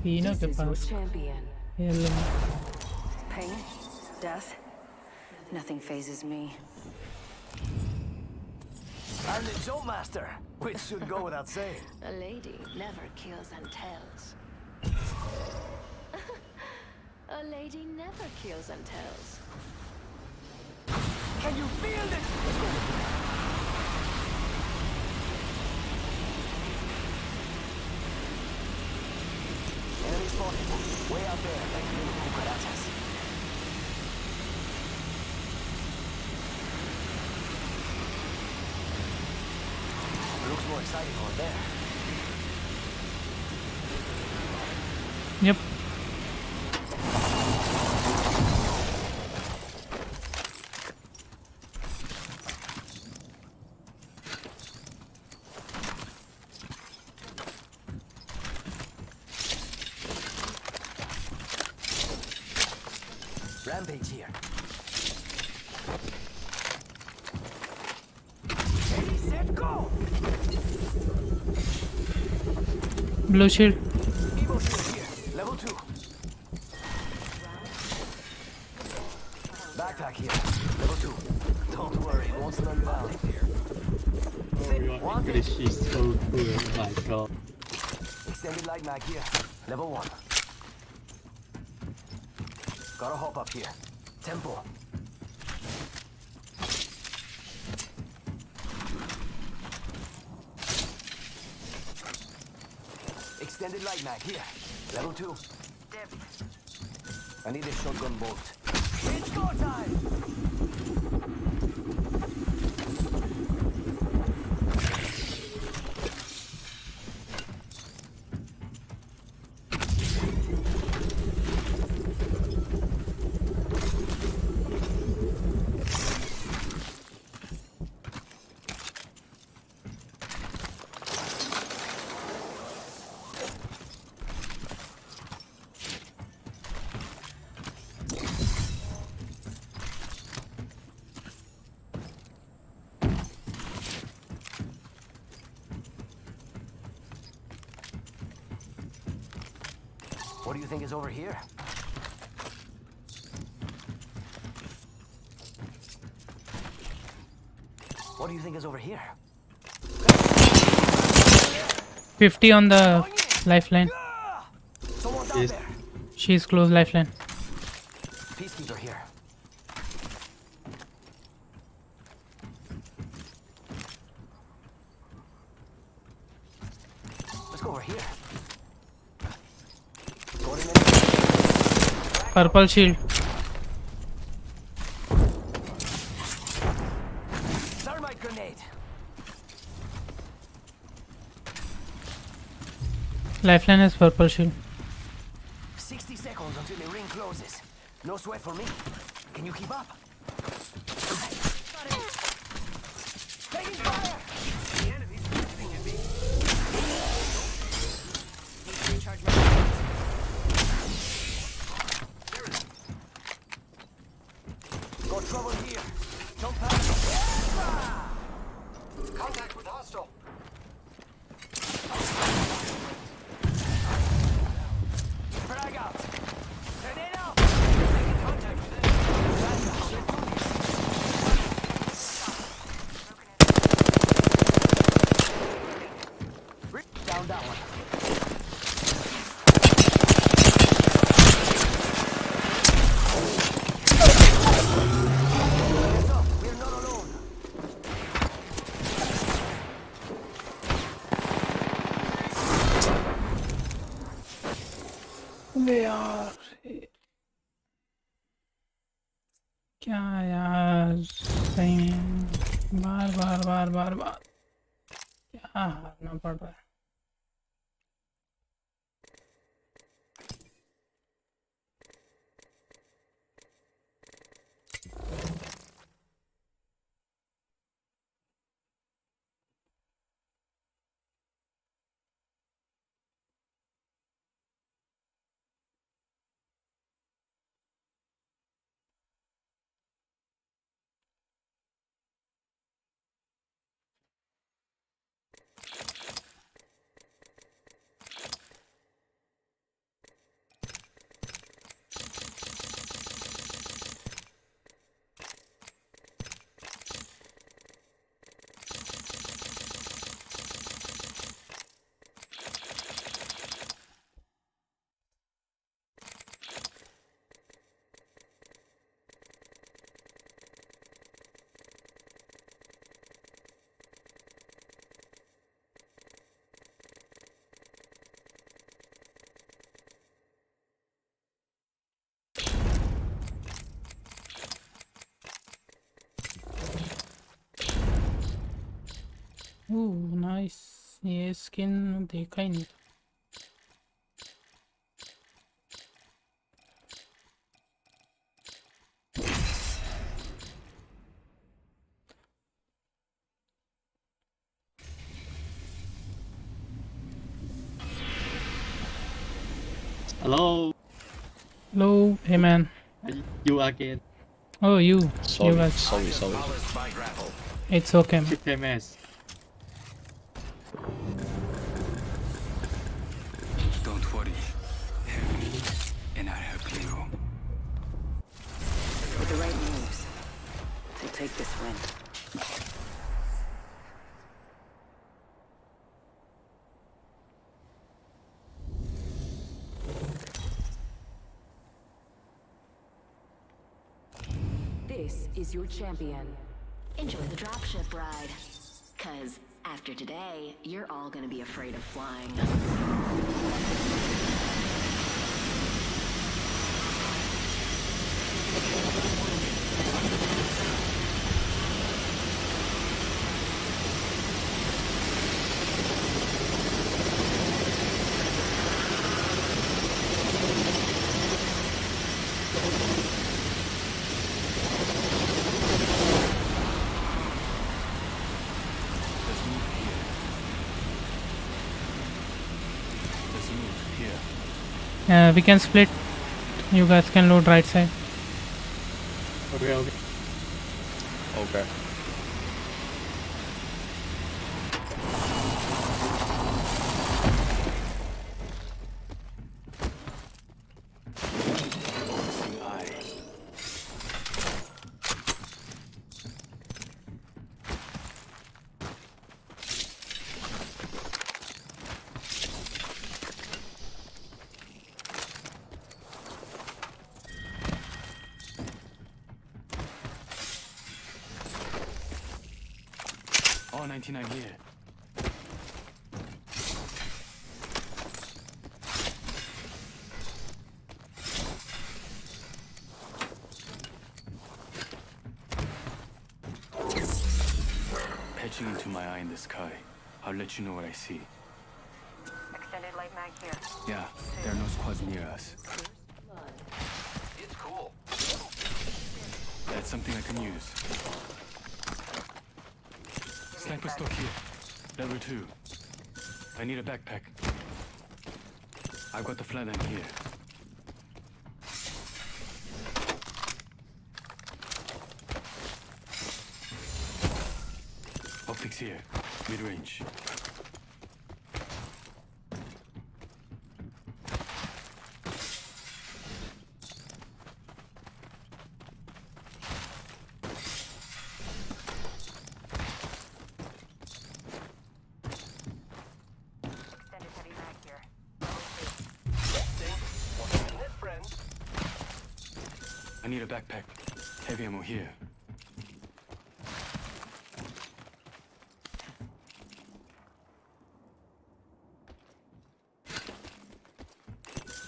तीनों This के is your pass champion. ये लो। Pain, death, nothing phases me. I'm the Jump Master, which should go without saying. A lady never kills and tells. A lady never kills and tells. Can you feel this? Let's go. Enemy spotted. Way out there. Thank you, cucarachas. It looks more exciting over there. Yep. Rampage here. Ready, set, go! Blue shield. Evo shield here. Level 2. Backpack here. Level 2. Don't worry, it won't slow you down. English is so good, my god. Extended light mag here. Level 1. Gotta hop up here. Tempo. Extended light mag here. Level 2. I need a shotgun bolt. It's go time! What do you think is over here? What do you think is over here? 50 on the lifeline. Someone's out there. She's close lifeline. Peacekeeper here. Let's go over here. Purple shield. Thermite grenade. Lifeline is purple shield. 60 seconds until the ring closes. No sweat for me. Can you keep up? Taking fire! The enemy's shooting at me. Need to recharge my shields. Got trouble here. Jump past. Contact with hostile. Frag out. Grenade out. Making contact with them. Down that one. We're not alone. अबे यार क्या यार सही में बार बार बार बार बार क्या हारना पड़ रहा है. नाइस. ये स्किन देखा ही नहीं. Hello. Hello, hey man. You again. Oh, you. Sorry, You guys. sorry. It's okay. Man. PMS. Don't worry. Help me, and I'll help you. With the right moves, we'll take this win. This is your champion. Enjoy the dropship ride. Cause after today, you're all gonna be afraid of flying. We can split. You guys can load right side. Okay. Okay. All 99 here. Patching into my eye in the sky. I'll let you know what I see. Extended light mag here. Yeah, there are no squads near us. It's cool. That's something I can use. Sniper stock here. Level 2. I need a backpack. I've got the flatline here. Optics here. Mid-range. I need a backpack. Heavy ammo here.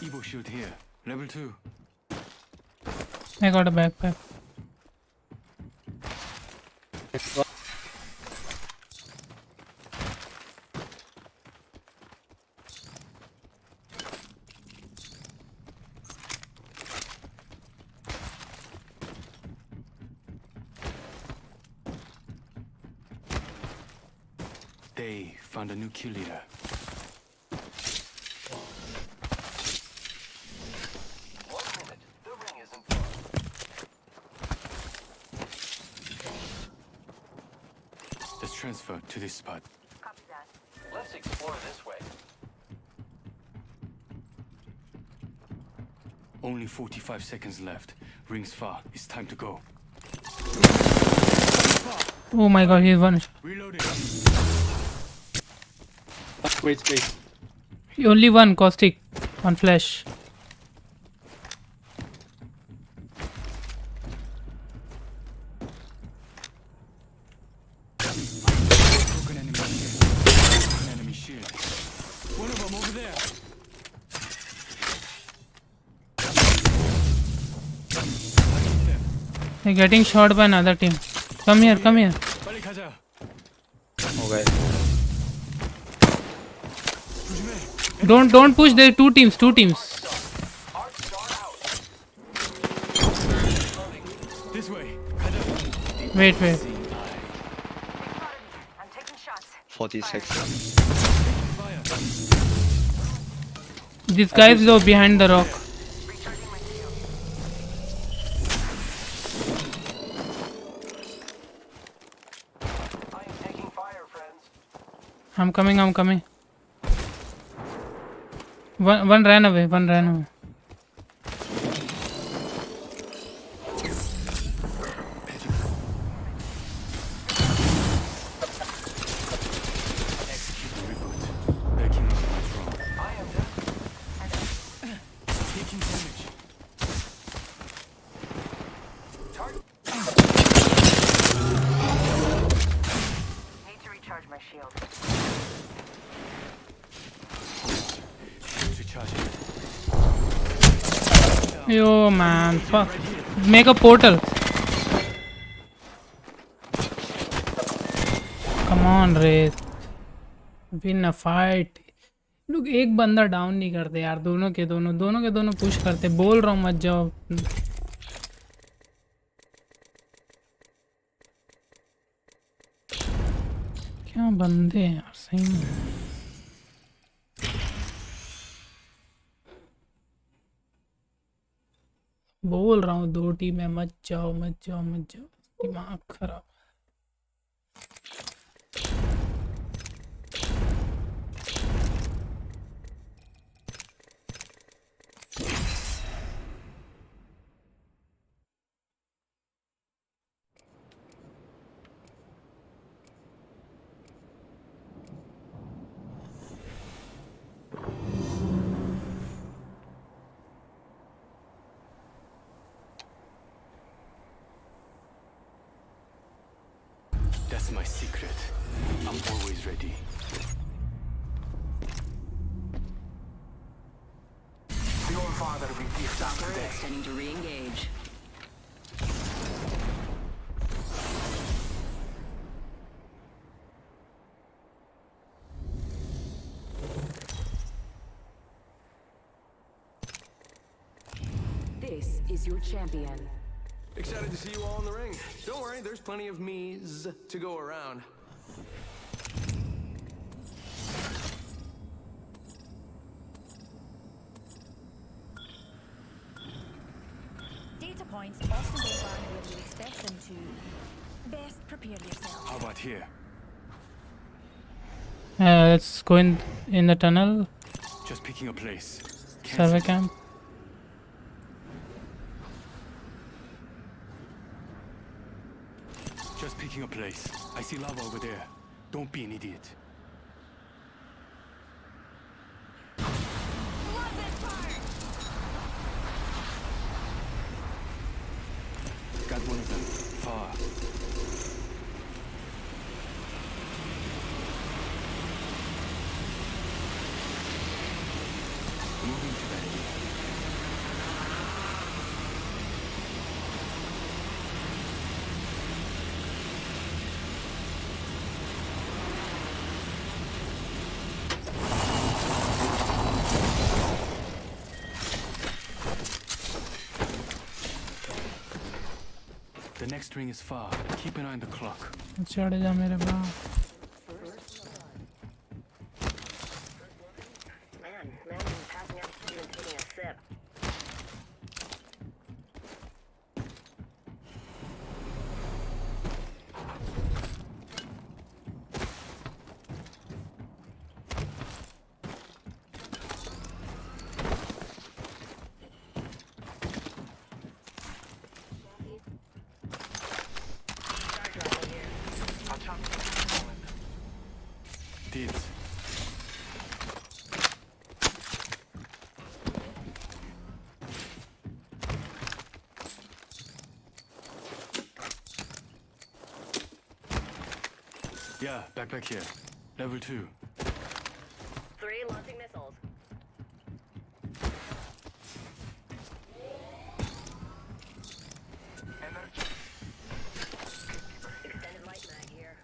Evo shield here. Level 2. I got a backpack. They found a new kill leader. Let's transfer to this spot. Copy that. Let's explore this way. Only 45 seconds left. Rings far. It's time to go. Oh my god, he's one. Reloading. Wait. Only one caustic on flash. Broken enemy shield. Broken enemy shield. One of them over there. They're getting shot by another team. Come here. 빨리 가자. Okay. Don't push. There are two teams. This way. 가자. Wait. I'm taking shots. 46. Fire. This guy is low behind the rock. Recharging my shield. I am taking fire, friends. I'm coming. One ran away. Execute the reboot. Backing up my drone. I am Taking damage. Need to recharge my shield. Recharging. Yo man, fuck. Make a portal. Come on Wraith. Win a fight. लोग एक बंदा down नहीं करते यार. दोनों के दोनों push करते. बोल रहा हूँ मत जाओ. क्या बंदे हैं यार सही में. बोल रहा हूँ दो टीम में मत जाओ. दिमाग खराब. That's my secret. I'm always ready. your father will be suffering. Extending to re-engage. This is your champion. Excited to see you all in the ring. Don't worry, there's plenty of me's to go around. Data points often don't land where you expect them to. Best prepare yourself. How about here? Let's go in the tunnel. Just picking a place. Survey camp. Just picking a place. I see lava over there. Don't be an idiot. Got one of them. Far. Moving to that area. The next ring is far. Keep an eye on the clock. चढ़ जा मेरे बाप. Yeah, backpack here. Level 2. 3 launching missiles. Extended light mag here.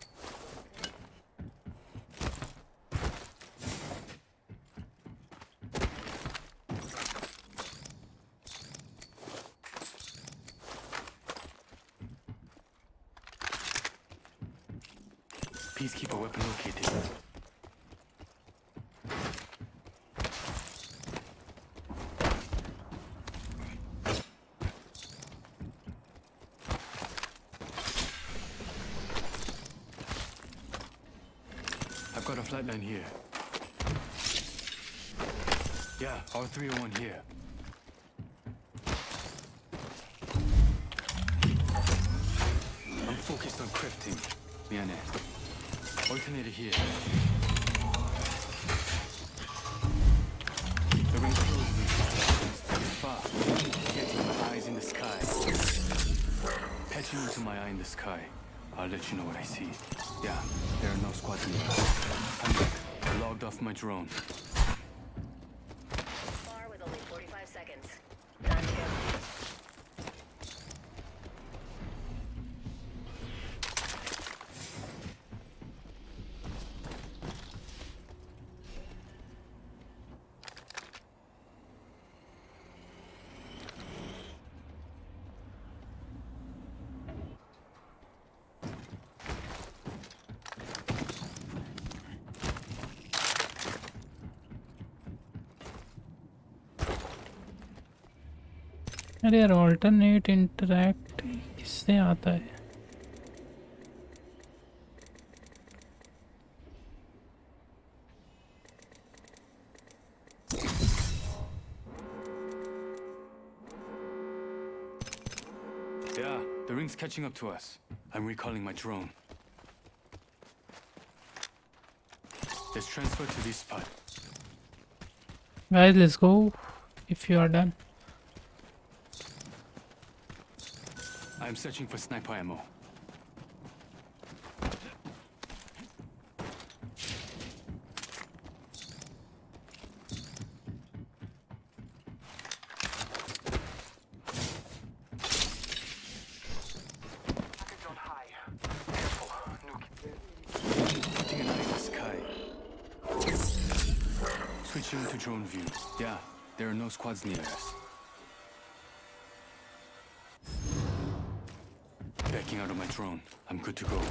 Peacekeeper weapon located. I've got a flatline here. Yeah, R301 here. I'm focused on crafting. 미안해. Alternator here. The ring closes me far. Getting my eyes in the sky. Patching into my eye in the sky. I'll let you know what I see. Yeah, there are no squads near. I'm back. I logged off my drone. Far with only 45 seconds. Time to go. अरे यार alternate interact किससे आता है? Yeah, the ring's catching up to us. I'm recalling my drone. Let's transfer to this spot. Guys, let's go if you are done. I'm searching for sniper ammo. Putting an eye in the sky. Switching to drone view. Yeah, there are no squads near us. Backing out of my drone. I'm good to go.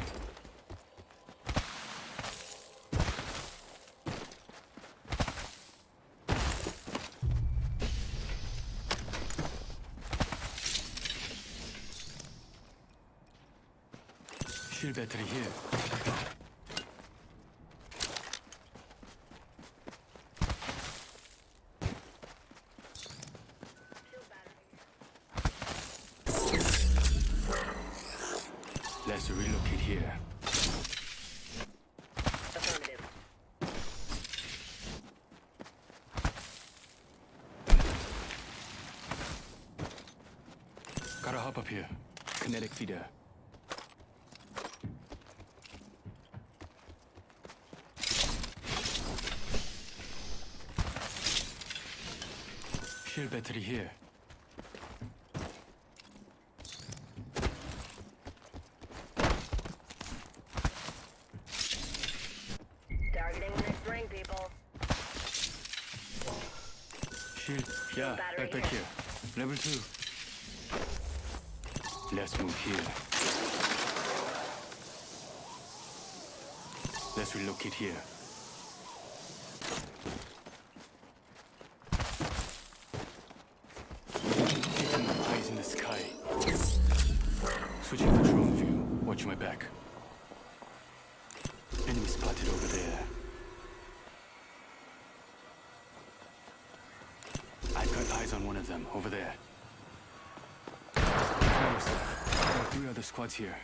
Shield battery here. Let's relocate here. Affirmative. Gotta hop up here. Kinetic feeder. Shield battery here. Targeting the next ring, people. Shield. Yeah, battery backpack here. here. Level 2. Let's move here. Let's relocate here. Keeping my eyes in the sky. Switching to drone view. Watch my back. Enemy spotted over there. I've got eyes on one of them over there. There are 3 other squads here.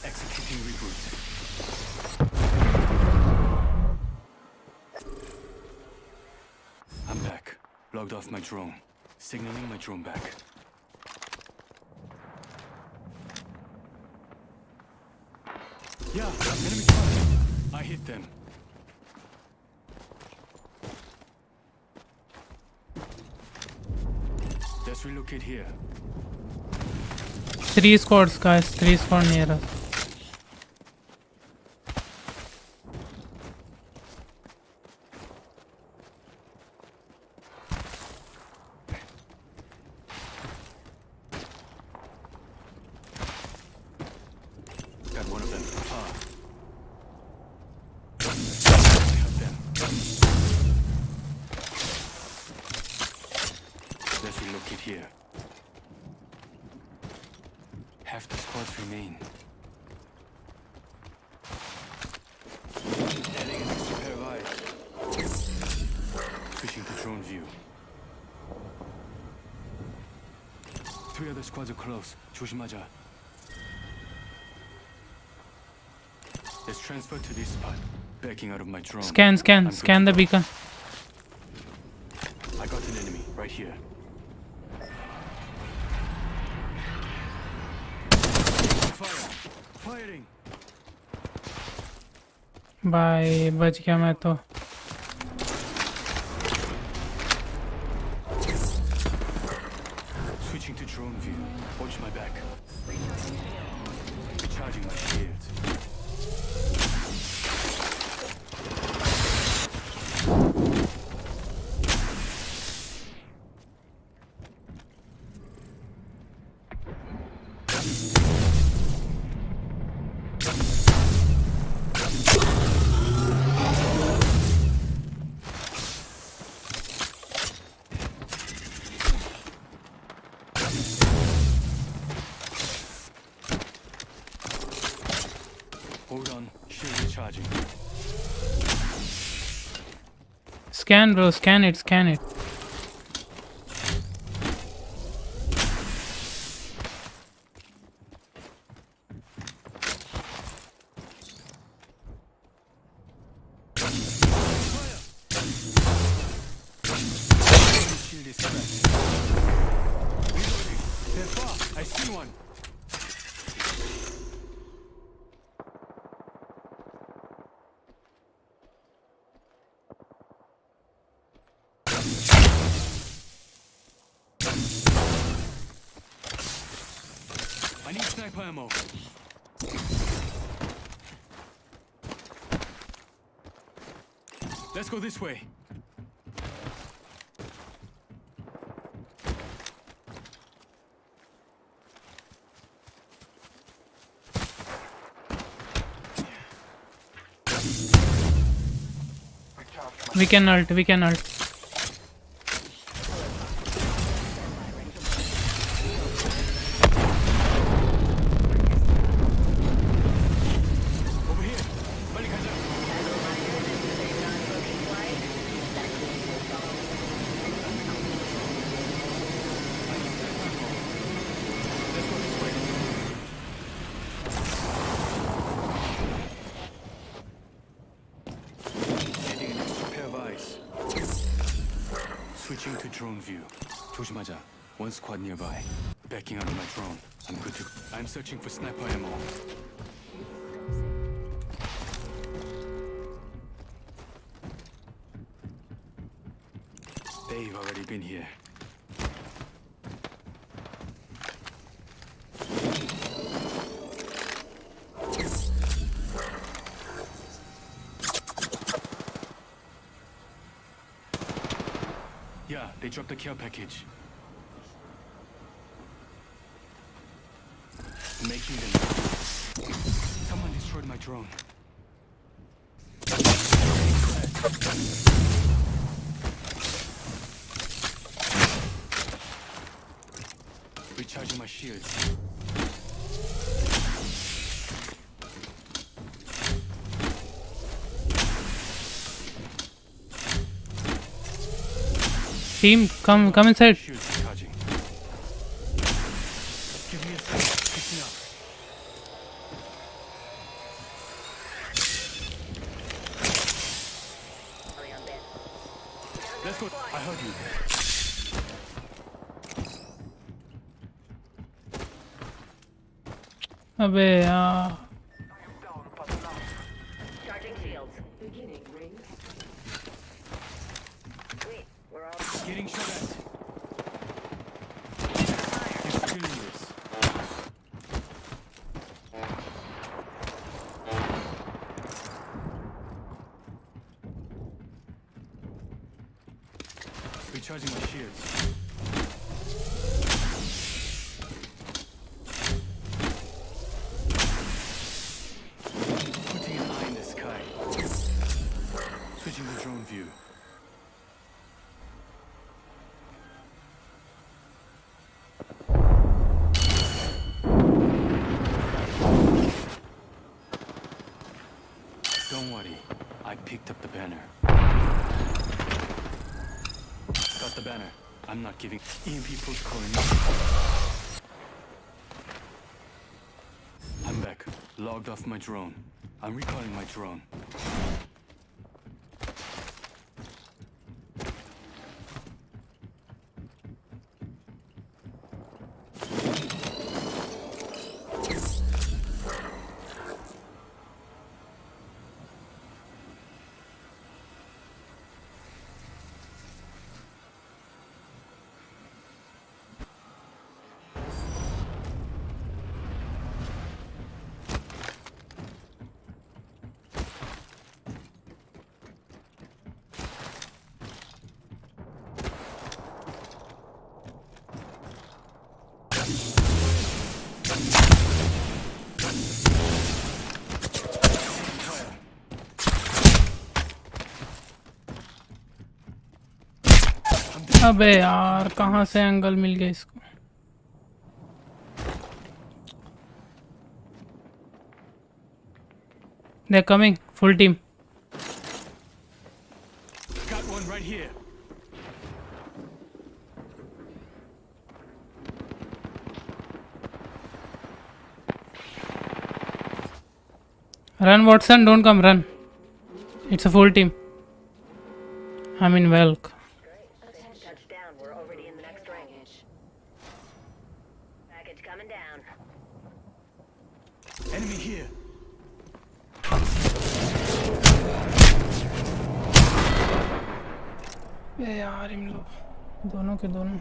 Executing reboot. I'm back. Logged off my drone. Signaling my drone back. Yeah, enemy spotted. I hit them. Let's relocate here. 3 squads, guys. 3 squad near us. Got one of them. Let's relocate here. Half the squads remain. Adding an extra pair of eyes. Switching to drone view. 3 other squads are close. 조심하자. Let's transfer to this spot. Backing out of my drone. Scan the beacon. I got an enemy right here. Fire! Firing! भाई बच गया मैं तो. Switching to drone view. Watch my back. Recharging my shields. Hold on, shield recharging. Scan, bro. Scan it. Shield is cracked. Reloading. They're far. I see one. I need sniper ammo. Let's go this way. We can ult. Over here. 빨리 가자. Let's go this way. Adding an extra pair of eyes. Switching to drone view. 조심하자. One squad nearby. Backing out of my drone. I'm good to. I'm searching for sniper ammo. They've already been here. Yeah, they dropped the care package. Making them. Someone destroyed my drone. Recharging my shields. Team, come inside. Shields recharging. Give me a second. Fixing up. Let's go. I heard you. अबे यार Beginning ring. Wait, we're all Getting shot at. It's killing this. Recharging my shields. Putting an eye in the sky. Switching the drone view. Don't worry, I picked up the banner. Got the banner. I'm not giving EMP protocol enough. I'm back. Logged off my drone. I'm recalling my drone. अबे यार कहाँ से angle मिल गया इसको They're coming, full team. Got one right here. Run Watson, don't come, run. It's a full team. I'm in Welk. touchdown. We're already in the next ring. Package coming down. Enemy here. ये यार इन लोग दोनों के दोनों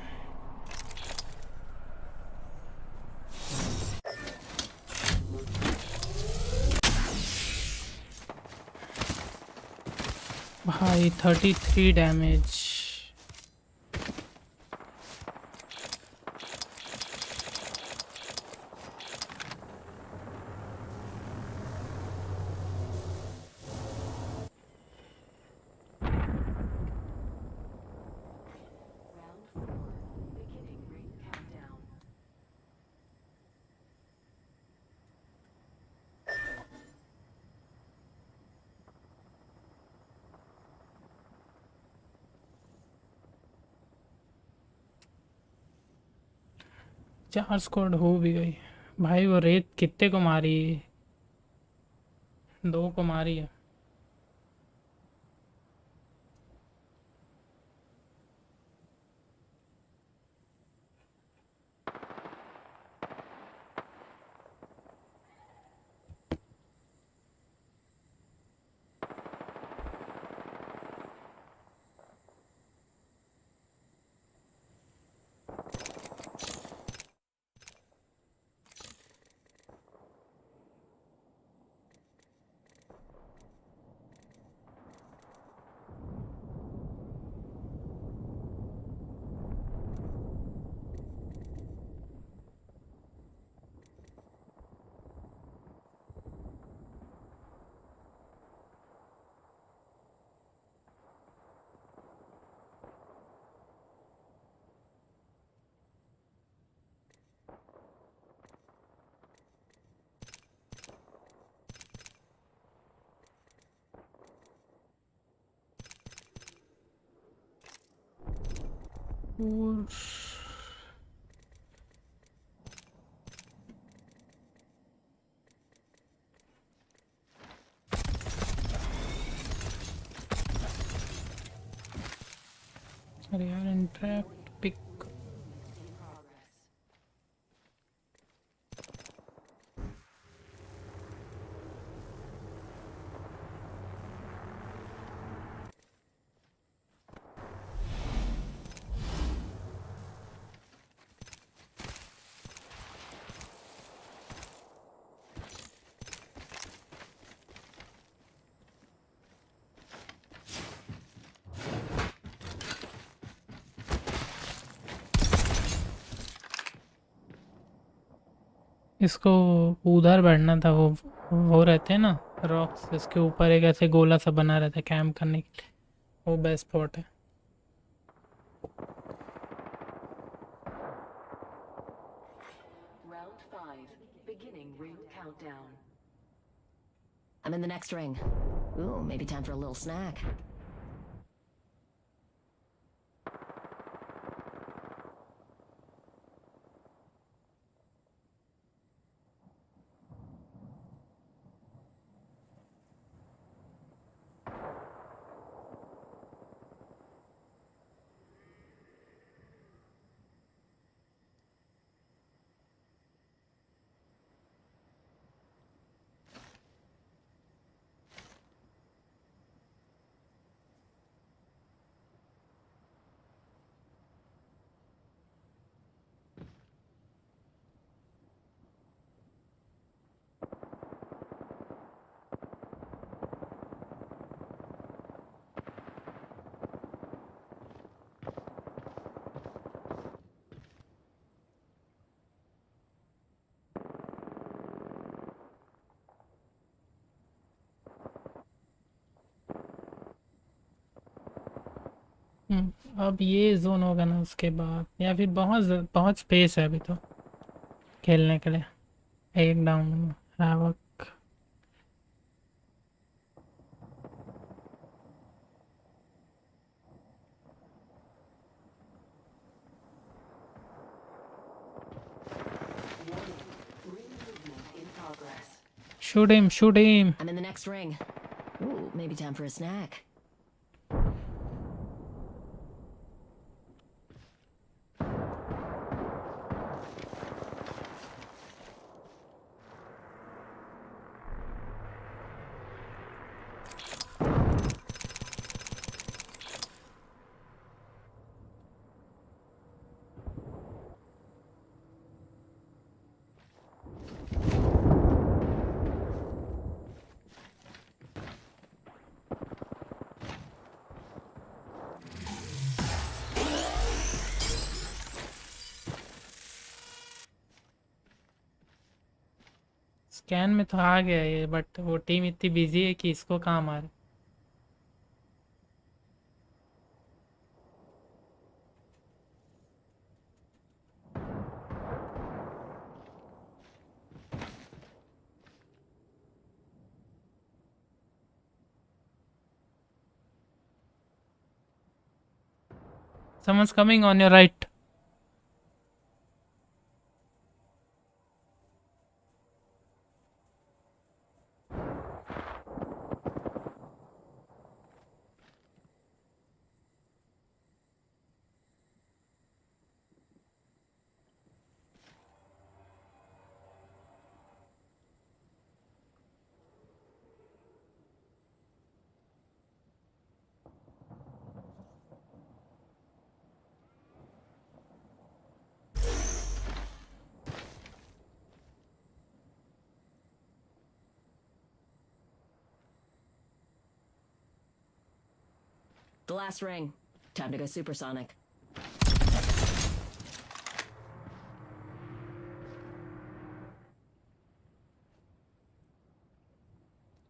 भाई 33 damage चार squad हो भी गई भाई वो रेत कितने को मारी 2 को मारी है और अरे यार इंट्रैक्ट पिक इसको उधर बैठना था, वो रहते हैं ना रॉक्स, इसके ऊपर एक ऐसे गोला सा बना रहता है कैंप करने के लिए, वो बेस्ट स्पॉट है। Round 5, beginning ring countdown. I'm in the next ring. Ooh, maybe time for a little snack. अब ये जोन होगा ना उसके बाद, या फिर बहुत बहुत स्पेस है अभी तो खेलने के लिए। एक down havoc. Shoot him, shoot him. I'm in the next ring. Ooh, maybe time for a snack. Scan में तो आ गया ये, बट वो टीम इतनी बिजी है कि इसको कहाँ मारे। Someone's coming on your right. The last ring. Time to go supersonic.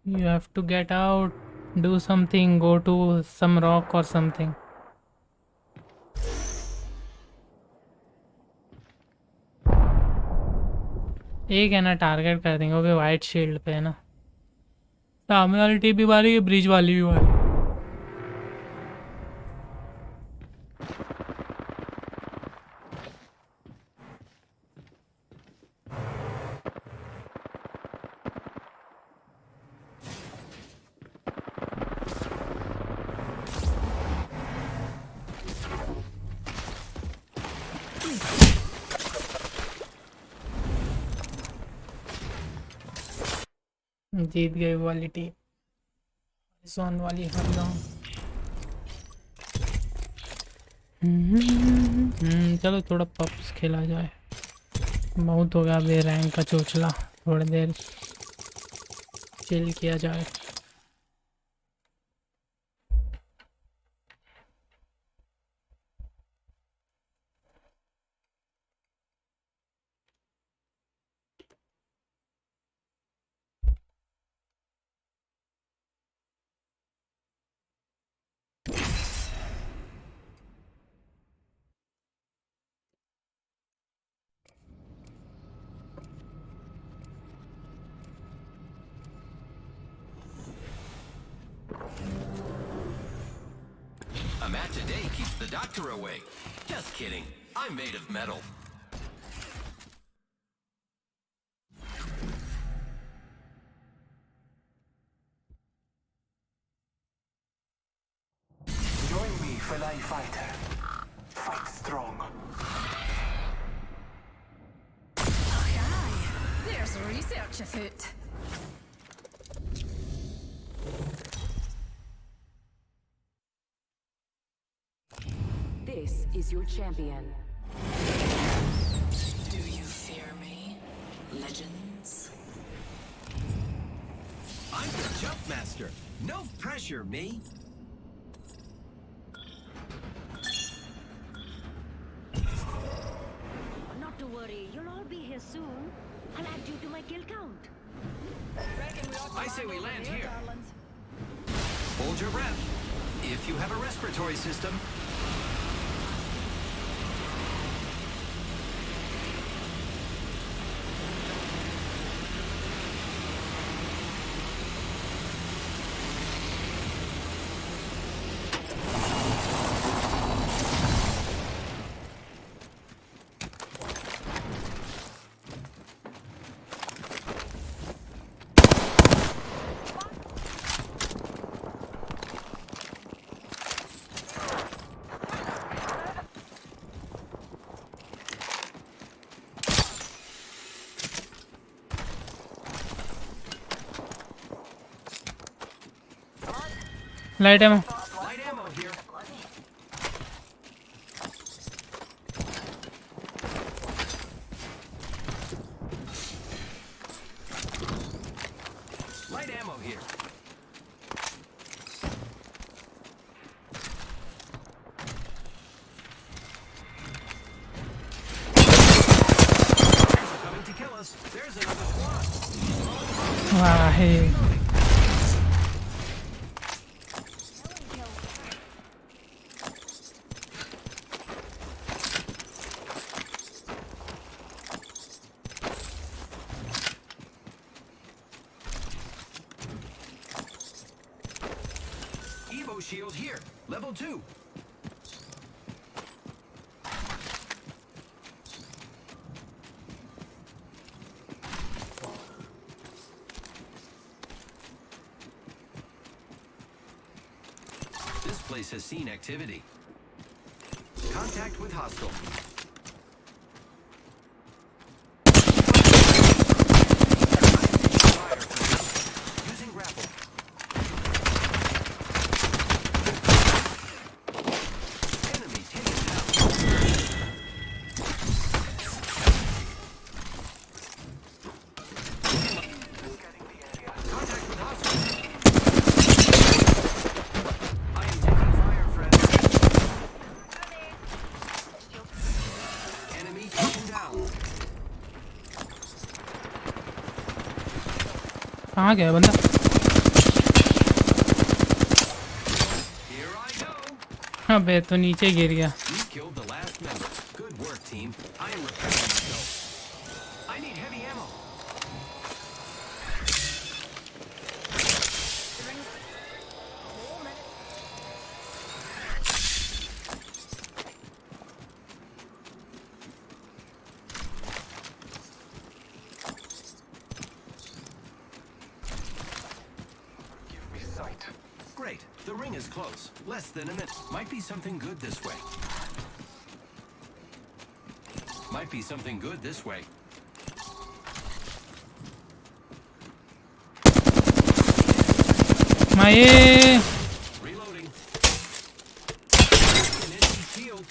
You have to get out, do something, go to some rock or something. एक है ना टारगेट कर देंगे, वो भी वाइट शील्ड पे है ना। सामने वाली टीम भी मारी है, ब्रिज वाली भी मारी। जीत गई वाली टीम, जोन वाली हर जोन। चलो थोड़ा पब्स खेला जाए, बहुत हो गया अभी रैंक का चोचला, थोड़ी देर चिल किया जाए। mat today keeps the doctor away. Just kidding. I'm made of metal. Join me, fellow fighter. Fight strong. Aye, there's research afoot. This is your champion. Do you fear me, legends? I'm the jump master. No pressure, me. Not to worry, you'll all be here soon. I'll add you to my kill count. I say we land here. Hold your breath. If you have a respiratory system. Light ammo. Light ammo here. Light ammo here. They're coming to kill us. There's another squad. Wow, hey. Evo shield here. Level 2. This place has seen activity. Contact with hostile. Using grapple. Enemy taken down. Contact with hostile. I am taking fire, friend. Enemy taken down. कहाँ गया बंदा? Here I go. अबे तो नीचे गिर गया. We killed the last member. Good work, team. I am repairing myself. I need heavy ammo. Give me sight. Great. The ring is close. Less than a minute. Might be something good this way. Might be something good this way. माये. Reloading. An enemy shield.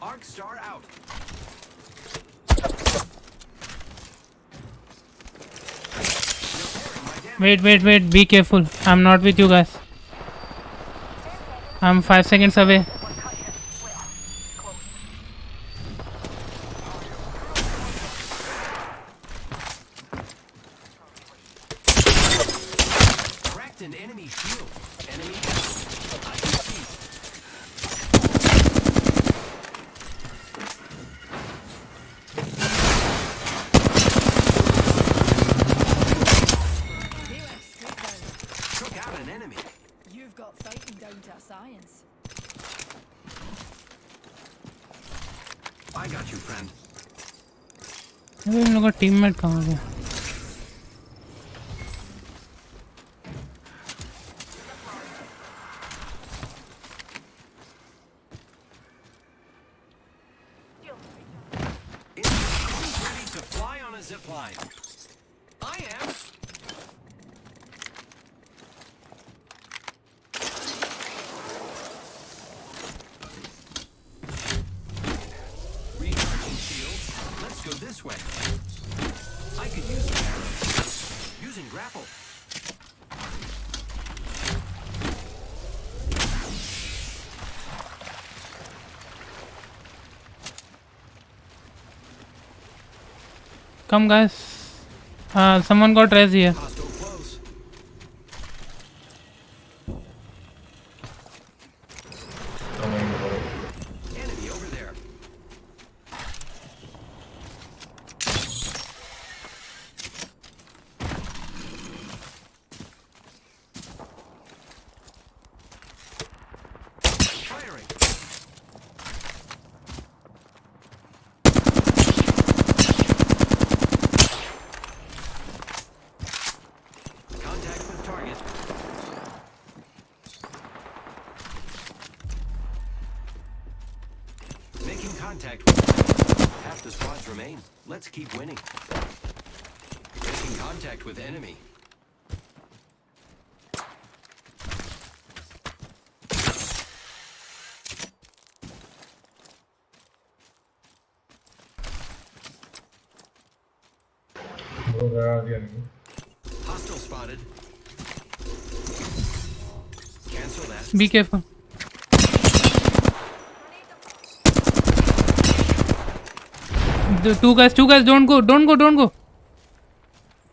Arc star out. Wait. Be careful. I'm not with you guys. I'm 5 seconds away. Cracked an enemy shield. Enemy down. I can see. Took out an enemy. got fighting down to a science. I got you, friend. अबे इन लोगों का teammate कहाँ गया? Who's ready to fly on a zip line? I am. Recharging shields. Let's go this way. I could use an arrow. Using grapple. Come guys. Someone got res here. Hostile close. Enemy over there. Firing. Contact with target. Making contact with half the squads remain. Let's keep winning. Making contact with enemy. Hostile spotted. Cancel that. Be careful. The two guys, don't go.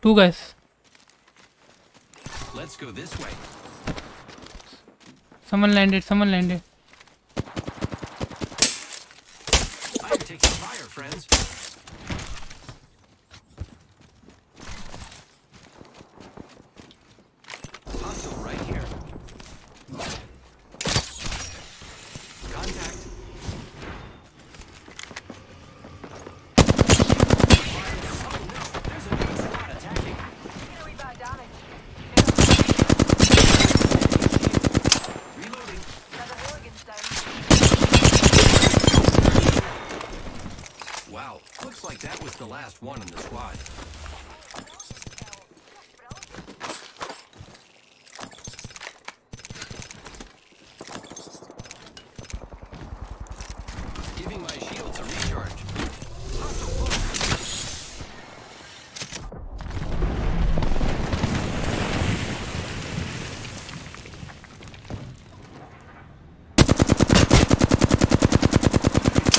Two guys. Let's go this way. Someone landed. I am taking fire, friends. Hostile right here. Contact. Oh no, there's a new squad attacking. Reloading. Wow, looks like that was the last one in the squad. Giving my shields a recharge. Hostile close.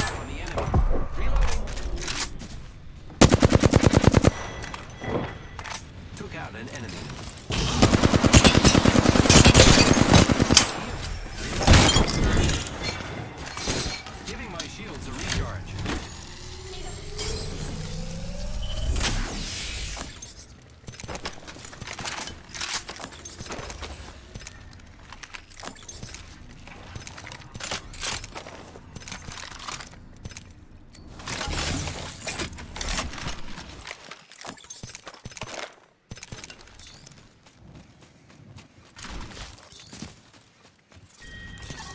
On the enemy. Reloading. Took out an enemy. Giving my shields a recharge.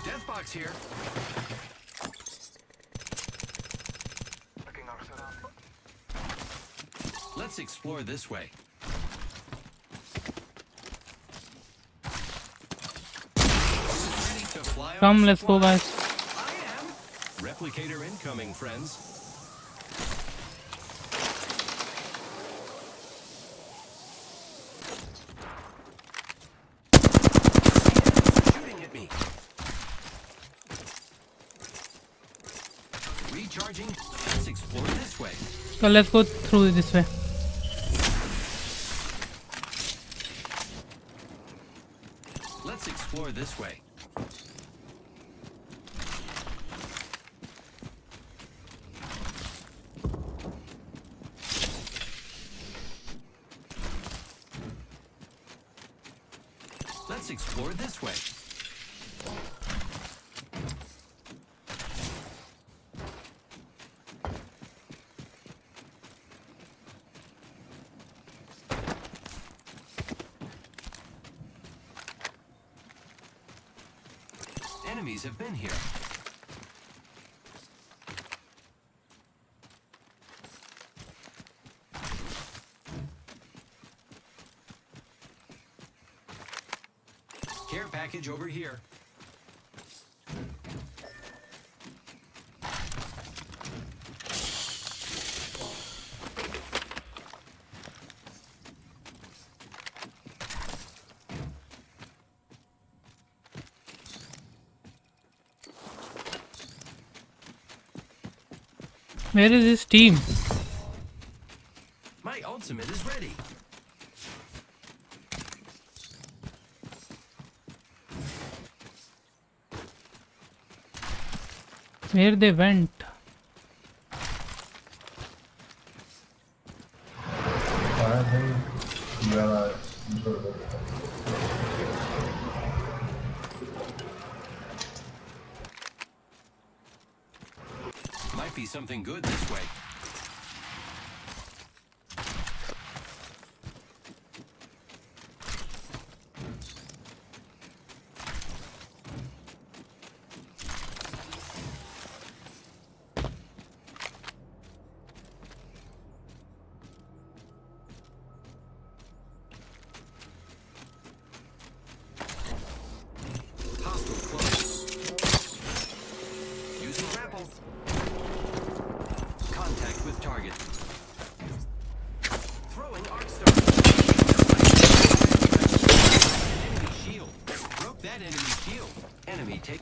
Death box here. Let's explore this way. Ready to fly on Come, a let's go, supply? guys. I am. Replicator incoming, friends. Shooting at me. Recharging. Let's explore this way. So let's go through this way. Let's explore this way. Let's explore this way. Enemies have been here. Care package over here. Where is his team? My ultimate is ready. Where they went? I think you are Might be something good this way. Hostile close. Using grapple. Contact with target. Throwing arc star. Enemy shield. Broke that enemy shield. Enemy take.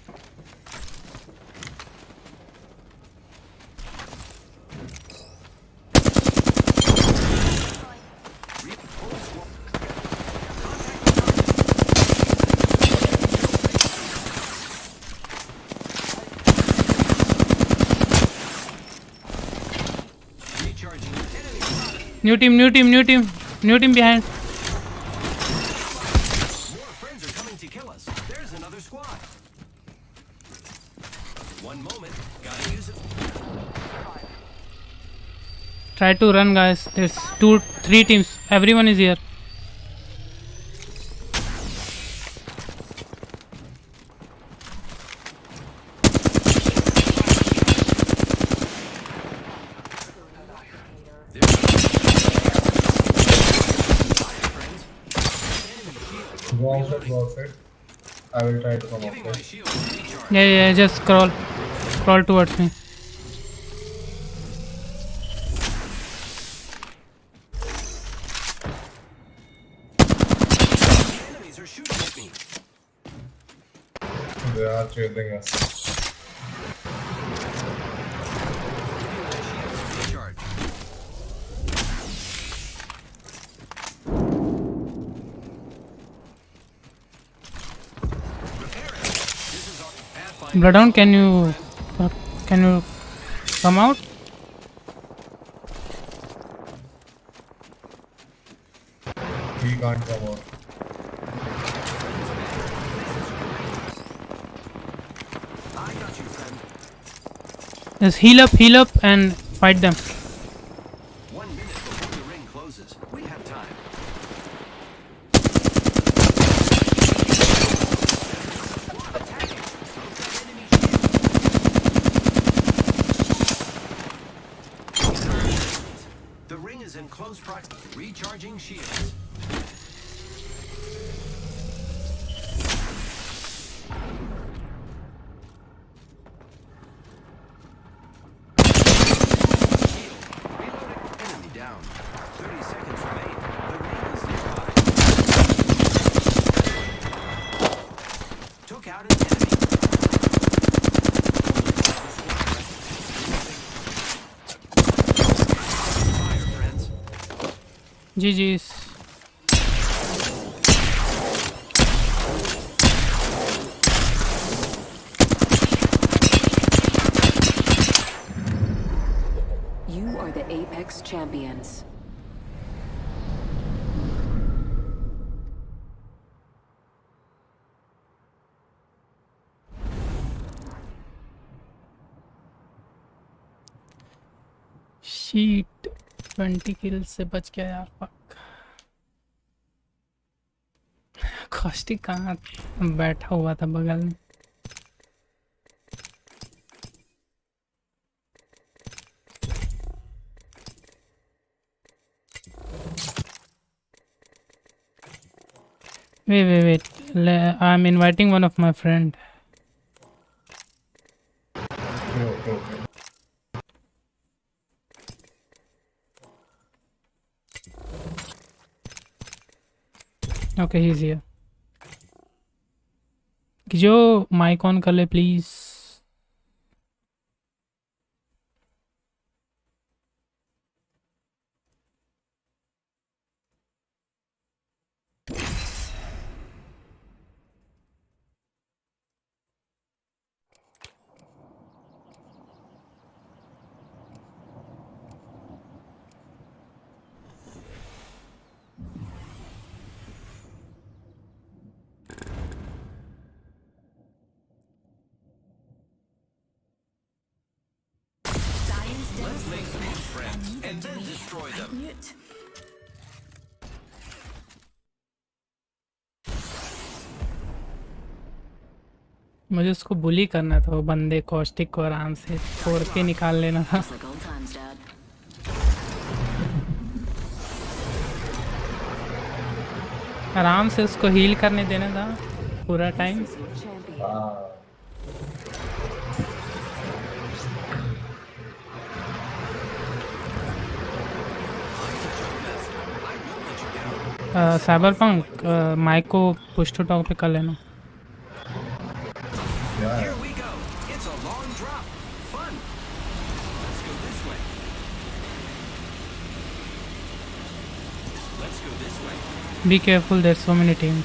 Recharging. Enemy. New team, new team, new team, new team behind. More friends are coming to kill us. There's another squad. One moment. Gotta use it. Try to run, guys. There's 3 teams. Everyone is here. go outside. I will try to come Giving my outside. shield a recharge. Yeah, just crawl towards me. Enemies are shooting at me. They are chasing us. Giving my shield a recharge. Repair it. This is our Pathfinder. Bloodhound, can you come out? We can't come out. I got you, friend. Just heal up and fight them. 1 minute before the ring closes. We have time. Attacking. Broke that enemy shield. The ring is in close proximity. Recharging shields. Reloading. Enemy down. 30 seconds remain. The ring is nearby. Took out an enemy. Fire, friends. GG's. You are the Apex Champions. Sheet 20 किल से बच गया यार। Fuck caustic कहाँ बैठा हुआ था बगल में। Wait. I'm inviting one of my friend. Okay, he's here. जो माइक ऑन कर ले please. Let's make some new friends and then destroy them. Mute. मुझे उसको बुली करना था, वो बंदे कॉस्टिक को आराम से छोड़ के निकाल लेना था. Just like old times, Dad. आराम से उसको हील करने देना था पूरा time. This is your champion. Cyberpunk mic को पुश टू टॉक पे कर लेना. Here we go. It's a long drop. Fun. Let's go this way. Let's go this way. Be careful, there's so many teams.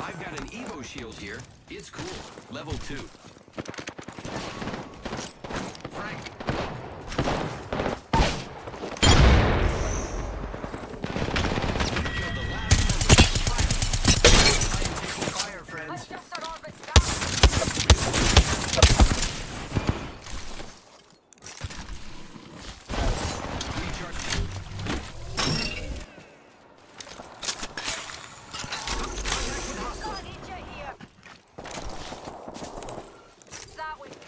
I've got an Evo shield here. It's cool. Level 2. Frank. You killed the last member. Fire. I am taking fire, friends.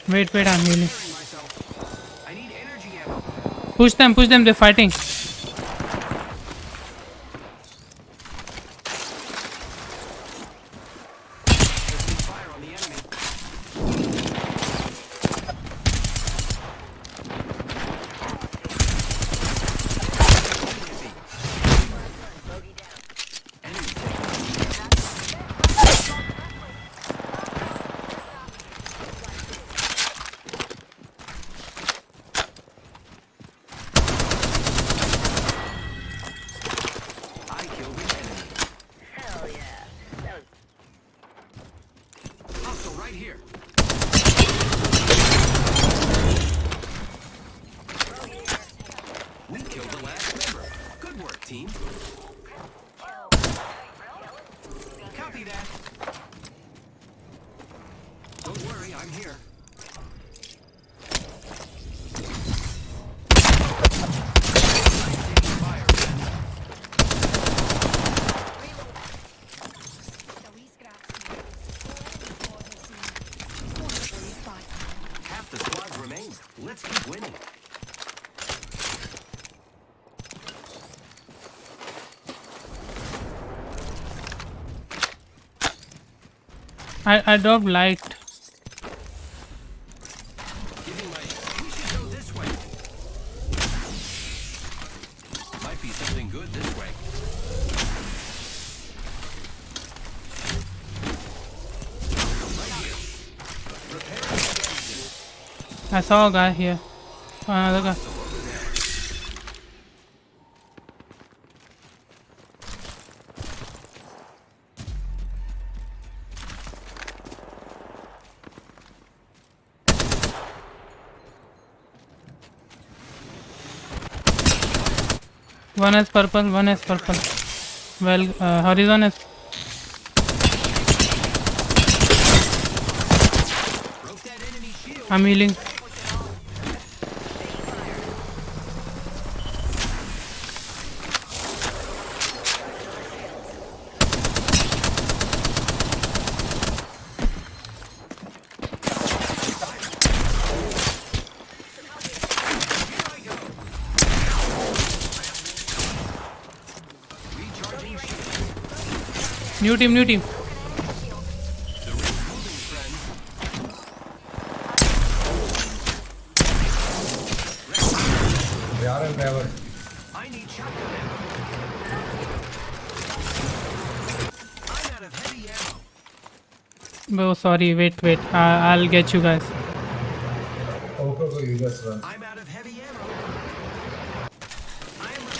Wait, I'm healing. I need energy ammo. Push them, they're fighting. Taking fire on the enemy. I killed an enemy. Hell yeah. That was Hostile right here. We killed the last member. Good work, team. Copy that. Don't worry, I'm here. Taking fire. Half the squad remains. Let's keep winning. I dropped light. Giving my... We should go this way. Might be something good this way. Right here. Repairing the engine. I saw a guy here. Another guy. Hostile over there. One is purple, one is purple. Well, horizon is I'm healing. New team, new team. I need shotgun ammo. I'm out of heavy ammo. Oh, sorry. Wait. I'll get you guys. Go, you just run. I'm out of heavy ammo. I am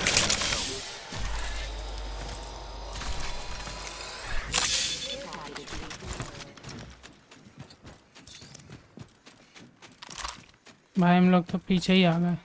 भाई हम लोग तो पीछे ही आ गए.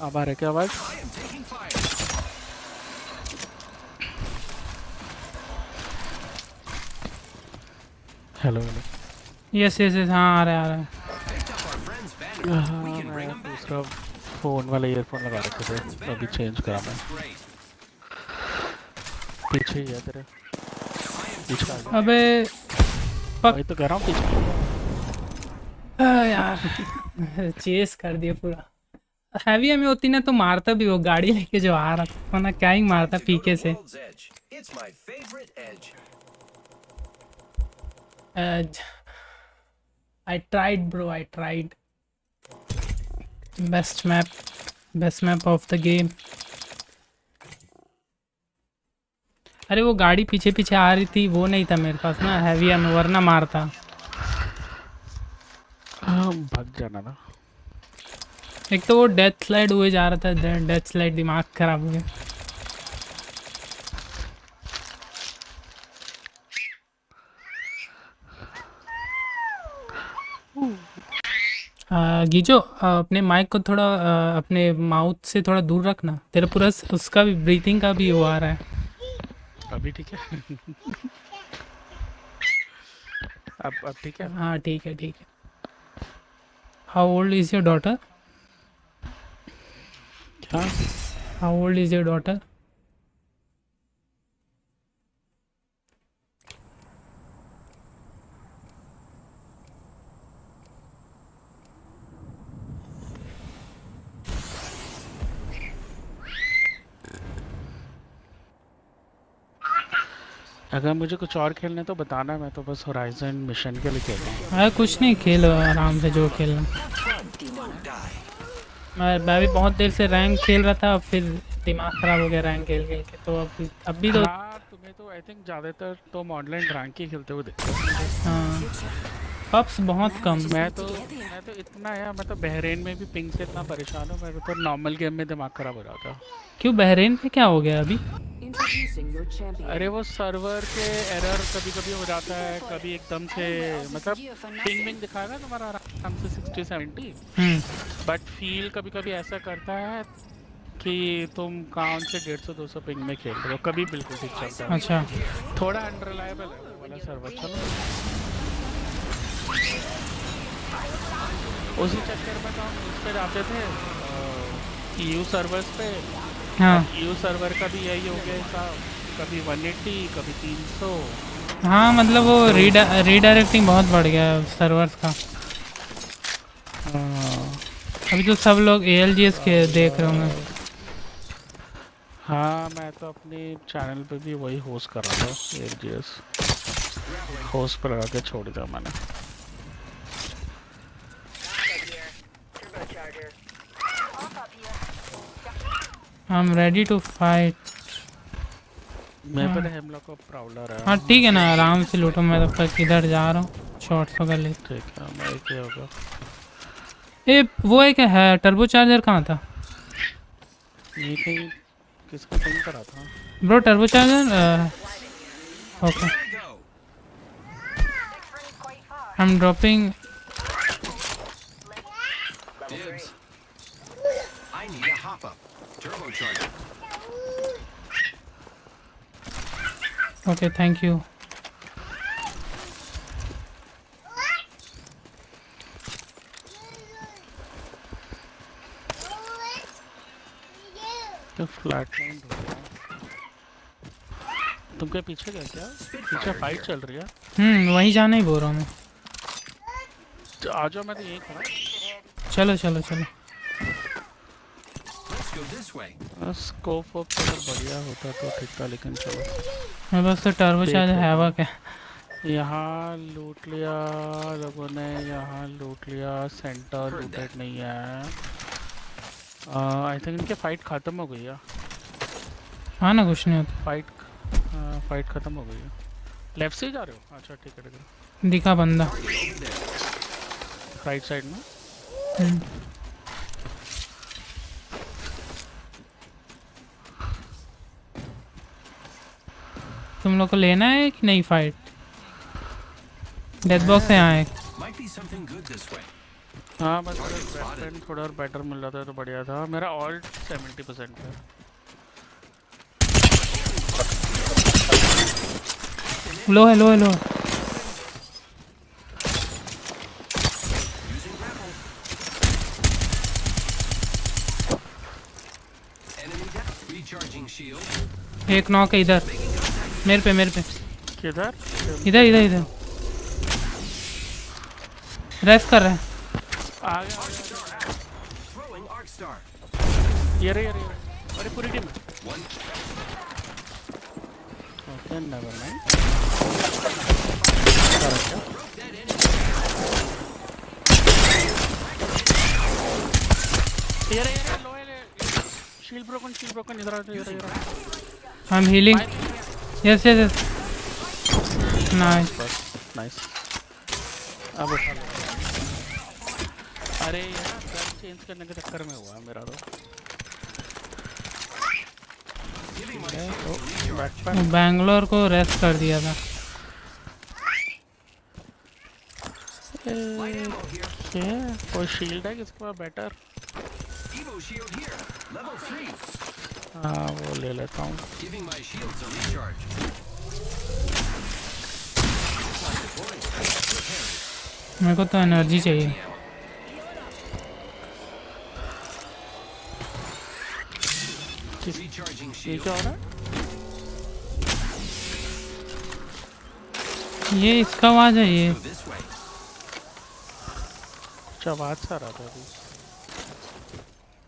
अब आ रहा क्या आवाज? I am taking fire. Hello yes हाँ आ रहा है. Picked up our friend's banner. We can bring him back. दूसरा फोन वाला ईयरफोन लगा रखे थे, अभी चेंज करा मैं. Great. पीछे ही है तेरे, पीछे आ गया. अबे वही तो कह रहा हूँ पीछे. यार चेस कर दिया पूरा. हैवी हमें होती ना तो मारता भी वो गाड़ी लेके जो आ रहा था, वरना क्या ही मारता पीके से. World's edge. It's my favorite edge. I tried bro, I tried. Best map of the game. अरे वो गाड़ी पीछे पीछे आ रही थी, वो नहीं था मेरे पास ना हैवी हमें, वरना मारता. भाग जाना ना. एक तो वो डेथ स्लाइड हुए जा रहा था, डेथ स्लाइड दिमाग खराब हो गया. गीजो अपने माइक को थोड़ा अपने माउथ से थोड़ा दूर रखना, तेरा पूरा उसका भी ब्रीथिंग का भी वो आ रहा है. अभी ठीक है? अब ठीक है? हाँ ठीक है. How old is your daughter? हाँ. How old is your daughter? अगर मुझे कुछ और खेलना है तो बताना, मैं तो बस होराइजन मिशन के लिए खेल रहा हूँ. अरे कुछ नहीं, खेलो आराम से जो खेलना. मैं भी बहुत देर से रैंक खेल रहा था, फिर दिमाग खराब हो गया रैंक खेल के, तो अभी तो. हाँ, तुम्हें तो आई थिंक ज़्यादातर तुम ऑनलाइन रैंक ही खेलते हुए दिखते हो. हाँ पब्स बहुत कम. मैं तो इतना है, मैं तो बहरीन में भी पिंग से इतना परेशान हूँ, मेरे तो नॉर्मल गेम में दिमाग खराब हो जाता है. क्यों बहरीन में क्या हो गया अभी? अरे वो सर्वर के एरर कभी कभी हो जाता है, कभी एकदम से मतलब पिंग दिखाएगा तुम्हारा आराम से 60-70, बट फील कभी कभी ऐसा करता है कि तुम कौन से 150-200 पिंग में खेल रहे हो, कभी बिल्कुल ठीक चलता है. अच्छा थोड़ा अनरिलायबल है वो वाला सर्वर. चलो उसी चक्कर में तो हम उस पे जाते थे EU सर्वर्स पे. हाँ EU सर्वर का भी यही हो गया साहब, कभी 180 कभी 300. हाँ मतलब वो रीडायरेक्टिंग बहुत बढ़ गया है सर्वर्स का. अभी तो सब लोग ALGS के देख रहे होंगे. हाँ मैं तो अपने चैनल पे भी वही होस्ट कर रहा था, ALGS होस्ट पर लगा के छोड़ दिया मैंने. I'm ready to fight. मेरे पे हेमलॉक का प्राउलर है। हाँ ठीक है ना, आराम से लूटो, मैं तब तक इधर जा रहा हूँ शॉर्ट्स वगैरह ले। ठीक है, मैं क्या होगा। ए वो एक है टर्बो चार्जर, कहाँ था? ये कहीं किसका कहीं करा था bro turbo charger? Okay I am dropping. Dibs. I need a hop up. Turbocharger. Okay thank you. तो फ्लैट लाइन तुम क्या पीछे गए क्या? पीछे फाइट चल रही है। वहीं जाना ही बोल रहा हूँ मैं। आ जाओ, मैं तो यहीं खड़ा। चलो चलो चलो। Let's go this way. Scope of अगर बढ़िया होता तो ठीक था, लेकिन चलो। मेरे पास तो टर्बो चार्जर है वो क्या। यहाँ लूट लिया लोगों ने, यहाँ लूट लिया। सेंटर लूटेड नहीं है। आई थिंक इनके फाइट खत्म हो गई है। हाँ ना, कुछ नहीं होता। फाइट खत्म हो गई है। लेफ्ट से जा रहे हो? अच्छा ठीक है ठीक है। दिखा बंदा राइट साइड में। तुम लोग को लेना है कि नहीं फाइट? डेथ बॉक्स है यहाँ एक। Might be something good this way. हाँ बस वेपन थोड़ा और बेटर मिल रहा था तो बढ़िया था। मेरा ऑल्ट 70% है। लो है लो है लो है। Recharging shield. एक नॉक है इधर, मेरे पे मेरे पे। किधर? इधर इधर इधर रेस्ट कर रहे हैं। आ गया। Throwing arc star. ये रही अरे पूरी टीम। Okay never mind. ये रही लो है। शील्ड ब्रोकन इधर आ। I am healing. Yes yes yes nice nice. अब उठा लो। अरे यार गन चेंज करने के चक्कर में हुआ मेरा तो। बैंगलोर को रेस्ट कर दिया था। कोई शील्ड है किसके पास better? Evo shield here. Level 3. हाँ वो ले लेता हूँ। Giving my shields a recharge. मेरे को तो एनर्जी चाहिए। Recharging ये shield. क्या हो रहा है? ये इसका आवाज है ये। Go this way. कुछ आवाज सा रहा था अभी।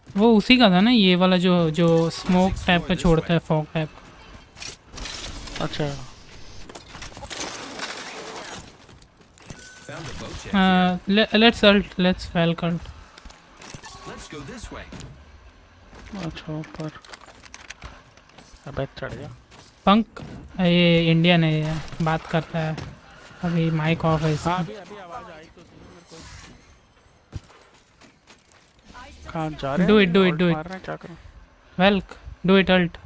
वो उसी का था ना ये वाला जो स्मोक टाइप का छोड़ता है, फॉग टाइप का। अच्छा Found a boat check. Let's welcome. Let's go this way. अच्छा ऊपर। अबे चढ़ गया। पंक ये इंडियन है, ये बात करता है। अभी माइक ऑफ है इसका। हाँ अभी आवाज आई तो थी मेरे को। कहाँ जा रहे हैं? Do it, do it, Alt do it. मार रहे हैं, क्या करूँ? We'll do it ult.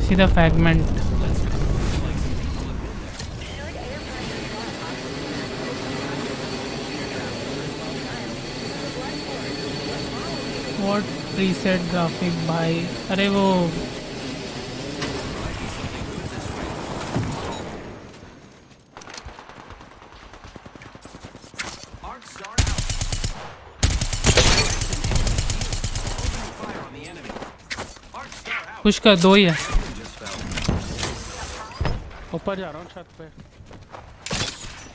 सीधा फ्रैगमेंट। व्हाट प्रीसेट ग्राफिक भाई? अरे वो Arc star out. Fire on the enemy. Arc star out. कुछ का दो ही है। Just fell. ऊपर जा रहा हूँ छत पे।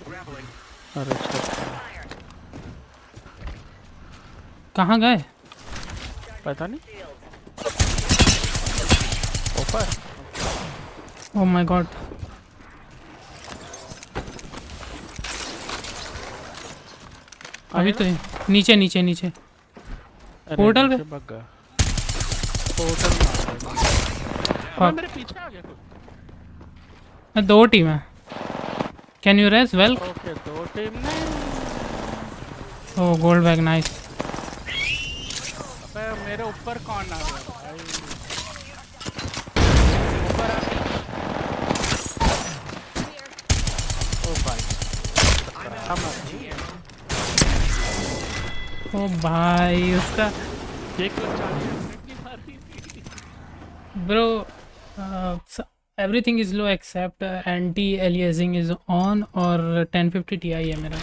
Grappling. अरे छत कहाँ गए? पता नहीं। ऊपर। Oh my God. अभी तो नीचे नीचे नीचे। पोर्टल पे भाग गया। पोर्टल में मेरे पीछे आ गया कुछ। 2 टीम है। Can you res well? Okay 2 team में। Oh gold bag nice. अबे मेरे ऊपर कौन आ गया भाई? ऊपर आ गया। ओ भाई ओ भाई उसका ये कुछ नहीं मार रही थी। Bro everything is low except anti aliasing is on और 1050 Ti है मेरा।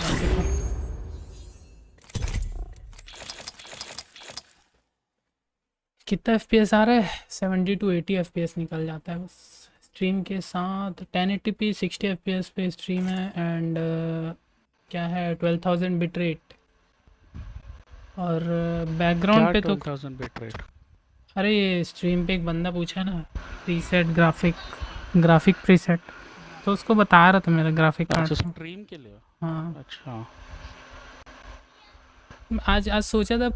कितना FPS आ रहा है? 70 to 80 FPS निकल जाता है बस। स्ट्रीम के साथ 1080p 60 FPS पे स्ट्रीम है एंड क्या है 12,000 बिट रेट और बैकग्राउंड पे तो 12,000 बिट रेट। अरे ये स्ट्रीम पे एक बंदा पूछा ना प्रीसेट ग्राफिक प्रीसेट तो उसको बता रहा था मेरा ग्राफिक कार्ड स्ट्रीम के लिए। हाँ अच्छा आज सोचा था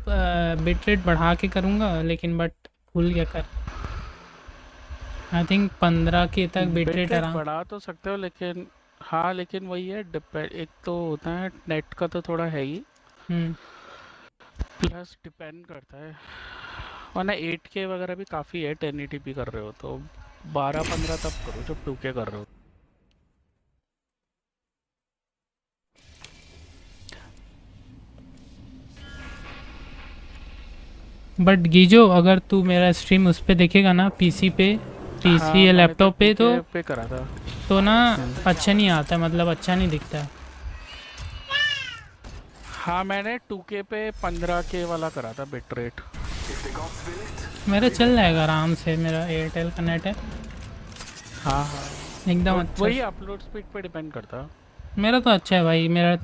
बिट रेट बढ़ा के करूँगा लेकिन बट भूल गया कर। आई थिंक 15 के तक बिट रेट आराम बढ़ा तो सकते हो लेकिन हाँ लेकिन वही है एक तो होता है नेट का तो थोड़ा है ही प्लस डिपेंड करता है वरना 8K वगैरह भी काफ़ी है 1080p कर रहे हो तो 12-15 तब करो जब 2K कर रहे हो। बट गीजो अगर तू मेरा स्ट्रीम उस पे देखेगा ना पीसी या लैपटॉप पे तो करा था तो ना अच्छा नहीं आता मतलब अच्छा नहीं दिखता है। हाँ मैंने 2K पे 15K वाला करा था बिट रेट। मेरा चल जाएगा आराम से मेरा एयरटेल का नेट है। हाँ एकदम अच्छा वही अपलोड स्पीड पे डिपेंड करता है। मेरा तो अच्छा है भाई। मेरा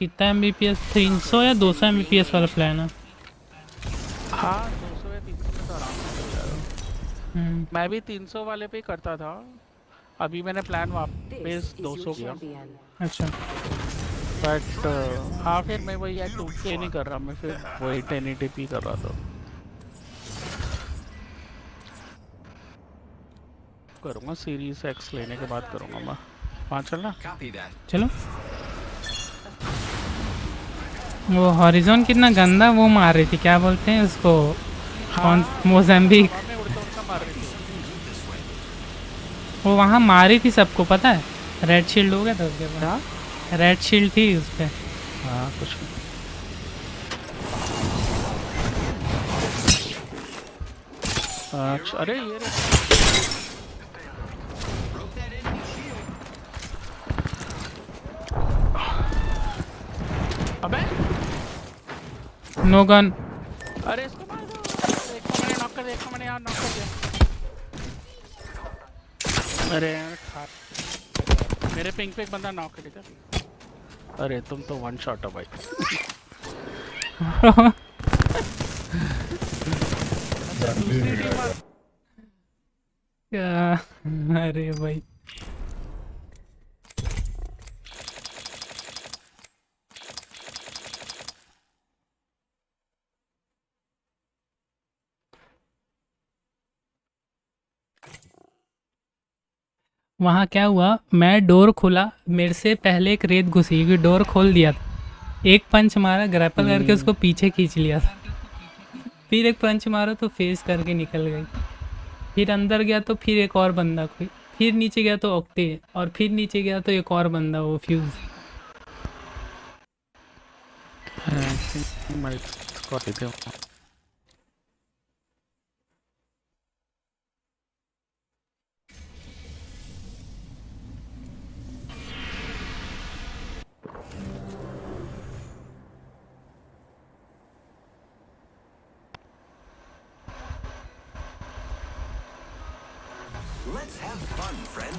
कितना Mbps 300 या 200 Mbps वाला प्लान है। हाँ 200 या 300 में तो आराम से चल जाएगा। मैं भी 300 वाले पे ही करता था अभी मैंने प्लान वापस 200 किया। अच्छा बट हाँ फिर मैं वही 2K नहीं कर रहा मैं फिर वही 1080p कर रहा था। करूँगा सीरीज X लेने के बाद करूँगा मैं। वहाँ चलना चलो। वो हॉरिजॉन कितना गंदा वो मार रही थी क्या बोलते हैं उसको कौन मोज़ेम्बिक वो वहाँ मारी थी सबको पता है। रेड शील्ड हो गया था उसके बाद। रेड शील्ड थी उस पर। हाँ कुछ अच्छा अरे ये अबे नो गन। अरे इसको मार दो। एक को मैंने नॉक कर दिया एक को मैंने यहाँ नॉक कर दिया। अरे यार मेरे पिंग पे एक बंदा नॉक कर दिया। अरे तुम तो वन शॉट हो भाई। अरे भाई वहाँ क्या हुआ मैं डोर खोला मेरे से पहले एक रेत घुसी क्योंकि डोर खोल दिया था। एक पंच मारा ग्रैपल करके उसको पीछे खींच लिया था। फिर एक पंच मारा तो फेस करके निकल गई। फिर अंदर गया तो फिर एक और बंदा कोई फिर नीचे गया तो ऑक्टे और फिर नीचे गया तो एक और बंदा वो fuse. Let's have fun, friend.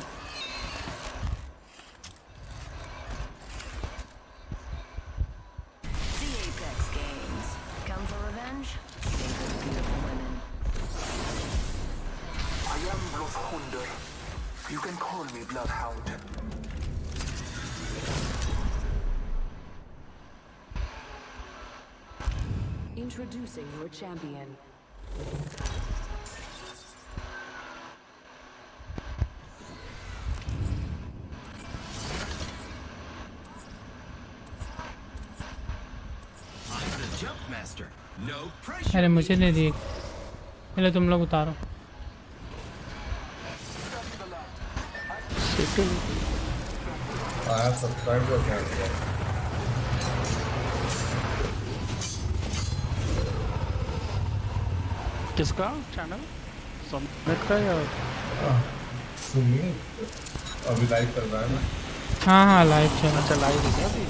The Apex Games. Come for revenge? Stay for the beautiful women. I am Bloodhunder. You can call me Bloodhound. Introducing your champion. I'm the jump master. No pressure. अरे मुझे दे दिए, चलो तुम लोग उतारो। I have subscribed your channel. किसका channel? Sumit का या सुमीत अभी लाइव कर रहा है ना? हाँ हाँ लाइव चल रहा। अच्छा लाइव है क्या अभी?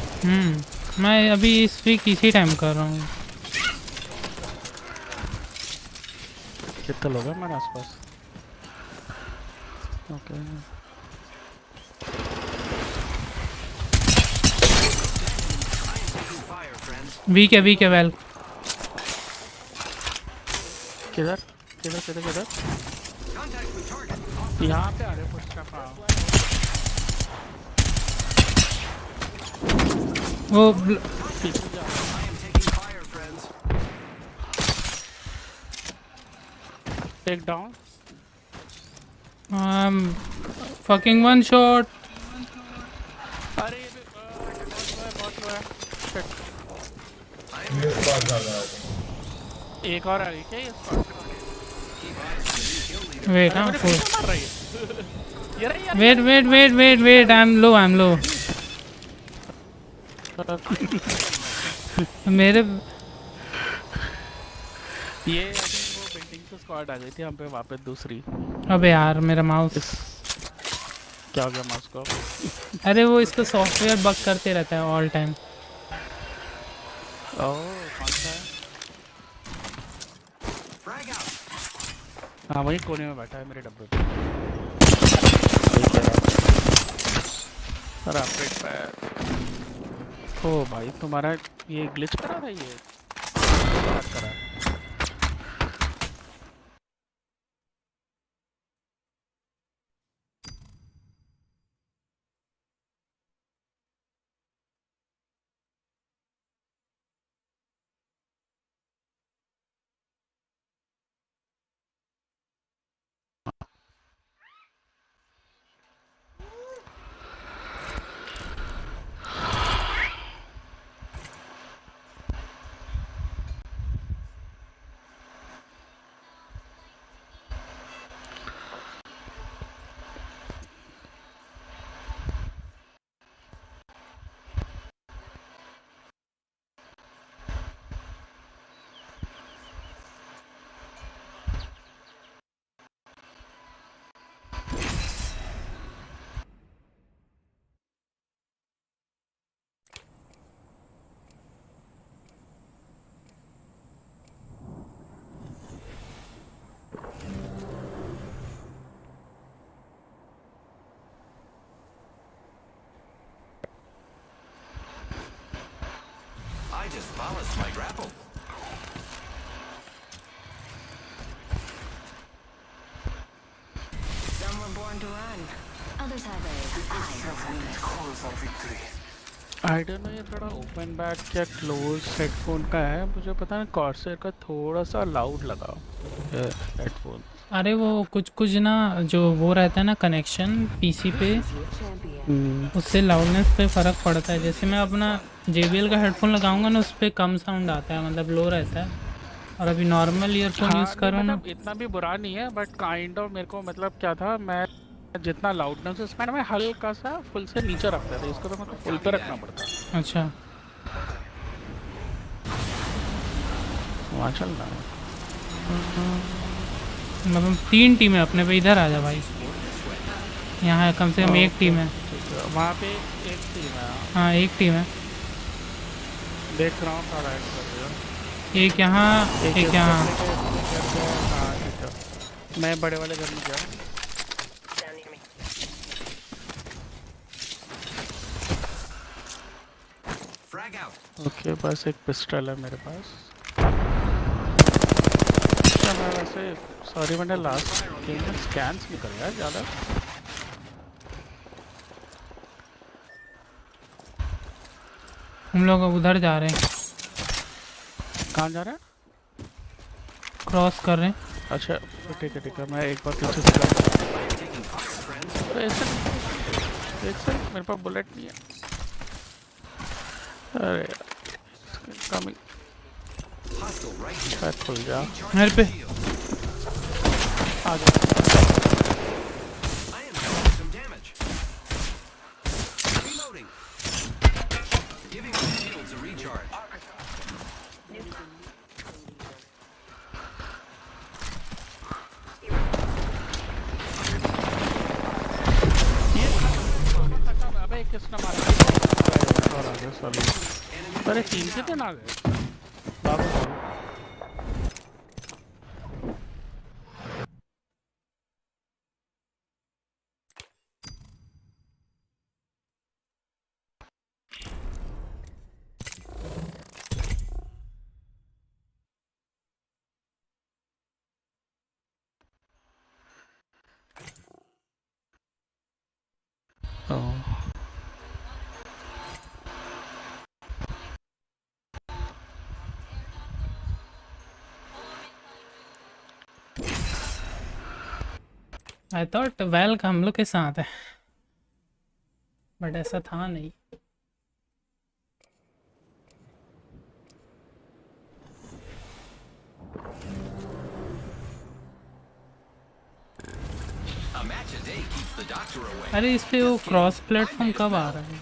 मैं अभी इस वीक इसी टाइम कर रहा हूँ। कितना लोग हैं हमारे आसपास? ओके वीक है वेल। किधर किधर किधर किधर? यहाँ पे आ रहे पुश का पाव। वो पीछे जा। Take down. fucking one shot. अरे ये बहुत हुआ है। ये स्क्वाड जा रहा है। एक और आ रही क्या ये स्क्वाड? वेट हाँ मार रही है। वेट I'm low मेरे ये वो बिल्डिंग से स्क्वाड आ गई थी हम पे वापस दूसरी। अबे यार मेरा माउस क्या हो गया माउस को? अरे वो इसको सॉफ्टवेयर बग करते रहता है ऑल टाइम। कौन सा है? हाँ वही कोने में बैठा है मेरे डब्बे पे। सर अपडेट पे। ओ भाई तुम्हारा ये ग्लिच करा था ये? करा। I just polished my grapple. Some were born to run. Others have a higher purpose. I don't know ये थोड़ा ओपन बैक या क्लोज हेडफोन का है, मुझे पता नहीं। कॉर्सेर का थोड़ा सा लाउड लगा हेडफोन। अरे वो कुछ ना जो वो रहता है ना कनेक्शन पीसी पे, उससे लाउडनेस पे फ़र्क पड़ता है। जैसे मैं अपना JBL का हेडफोन लगाऊंगा ना, उस पर कम साउंड आता है, मतलब लो रहता है। और अभी नॉर्मल ईयरफोन यूज़ करूँ ना, इतना भी बुरा नहीं है, बट काइंड ऑफ मेरे को मतलब क्या था, मैं जितना लाउडनेस उसमें मैं हल्का सा फुल से नीचे रखता था, इसको तो मेरे को फुल पे रखना पड़ता। अच्छा वहाँ चल रहा है। मतलब 3 टीम है अपने पे। इधर आ जा भाई, यहाँ कम से कम एक टीम है। वहाँ पे एक टीम है। हाँ एक टीम है, देख रहा हूँ। एक यहाँ एक यहाँ। मैं बड़े वाले घर में गया। ओके बस एक पिस्टल है मेरे पास। मैं वैसे सॉरी मैंने लास्ट गेम में स्कैन्स नहीं कर यार ज़्यादा। हम लोग उधर जा रहे हैं। कहाँ जा रहे हैं? क्रॉस कर रहे हैं। अच्छा ठीक है मैं एक बार पीछे से एक सेकंड मेरे पास बुलेट नहीं है। अरे कमिंग शायद खुल जा मेरे पे आ गया। किसने मारा? अरे टीम के दिन आ गए। आई थॉट वेल हम लोग के साथ है बट ऐसा था नहीं। अरे इस पे वो क्रॉस प्लेटफॉर्म कब आ रहा है?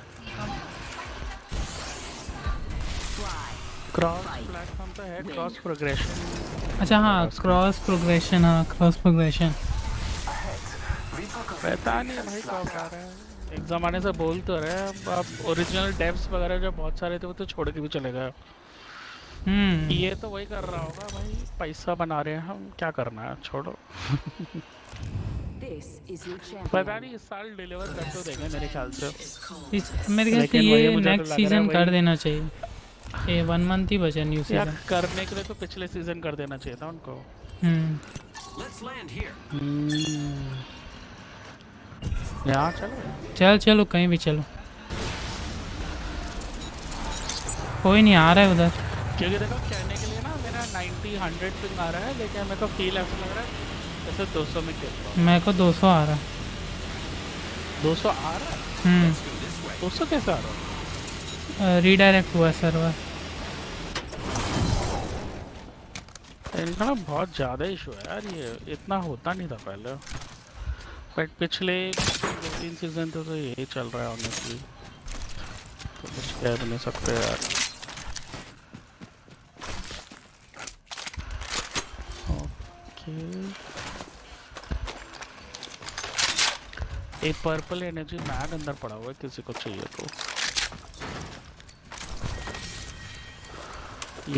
क्रॉस प्लेटफॉर्म तो है क्रॉस प्रोग्रेशन। अच्छा हाँ क्रॉस प्रोग्रेशन, हाँ क्रॉस प्रोग्रेशन पता नहीं भाई कब आ रहा है। एक ज़माने से बोल तो रहे हैं अब ओरिजिनल डेव्स वगैरह जो बहुत सारे थे वो तो छोड़ के भी चले गए। ये तो वही कर रहा होगा भाई, पैसा बना रहे हैं हम, क्या करना है छोड़ो। पता नहीं इस साल डिलीवर कर तो देंगे मेरे ख्याल से। मेरे ख्याल से ये नेक्स्ट सीजन कर देना चाहिए। ये 1 मंथ ही बचा न्यू सीजन करने के लिए तो पिछले सीजन कर देना चाहिए था उनको। यहाँ चलो चलो कहीं भी चलो, कोई नहीं आ रहा है उधर। क्योंकि देखो कहने के लिए ना मेरा 90-100 पिंग आ रहा है लेकिन मेरे को फील ऐसा लग रहा है जैसे 200 में खेल रहा हूँ। मेरे को 200 आ रहा है। 200 आ रहा है? 200 कैसे आ रहा है? रीडायरेक्ट हुआ सर्वर। इनका ना बहुत ज़्यादा इशू है यार, ये इतना होता नहीं था पहले बट पिछले 2-3 सीजन तो यही चल रहा है ऑनेस्टली, तो कुछ कह भी नहीं सकते यार। ओके एक पर्पल एनर्जी मैग अंदर पड़ा हुआ है, किसी को चाहिए तो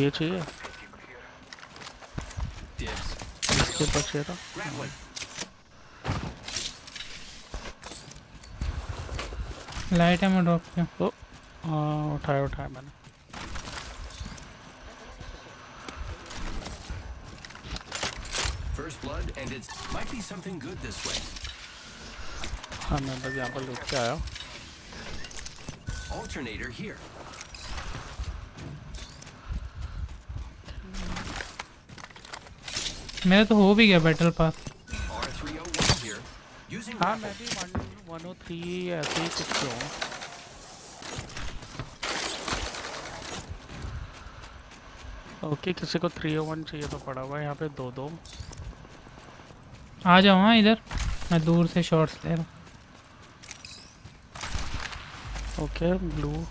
ये चाहिए, इसके बचे था। लाइट है मैं ड्रॉप किया। तो उठाया मैंने। First blood and it might be something good this way. हाँ मैं बस यहाँ पर लूट के आया। Alternator here. मेरा तो हो भी गया बैटल पास। हाँ मैं भी 103 ऐसे ही कुछ हूँ। ओके किसी को 301 चाहिए तो पड़ा हुआ है यहाँ पे 2-2। आ जाओ हाँ इधर, मैं दूर से शॉट्स ले रहा हूँ। ओके ब्लू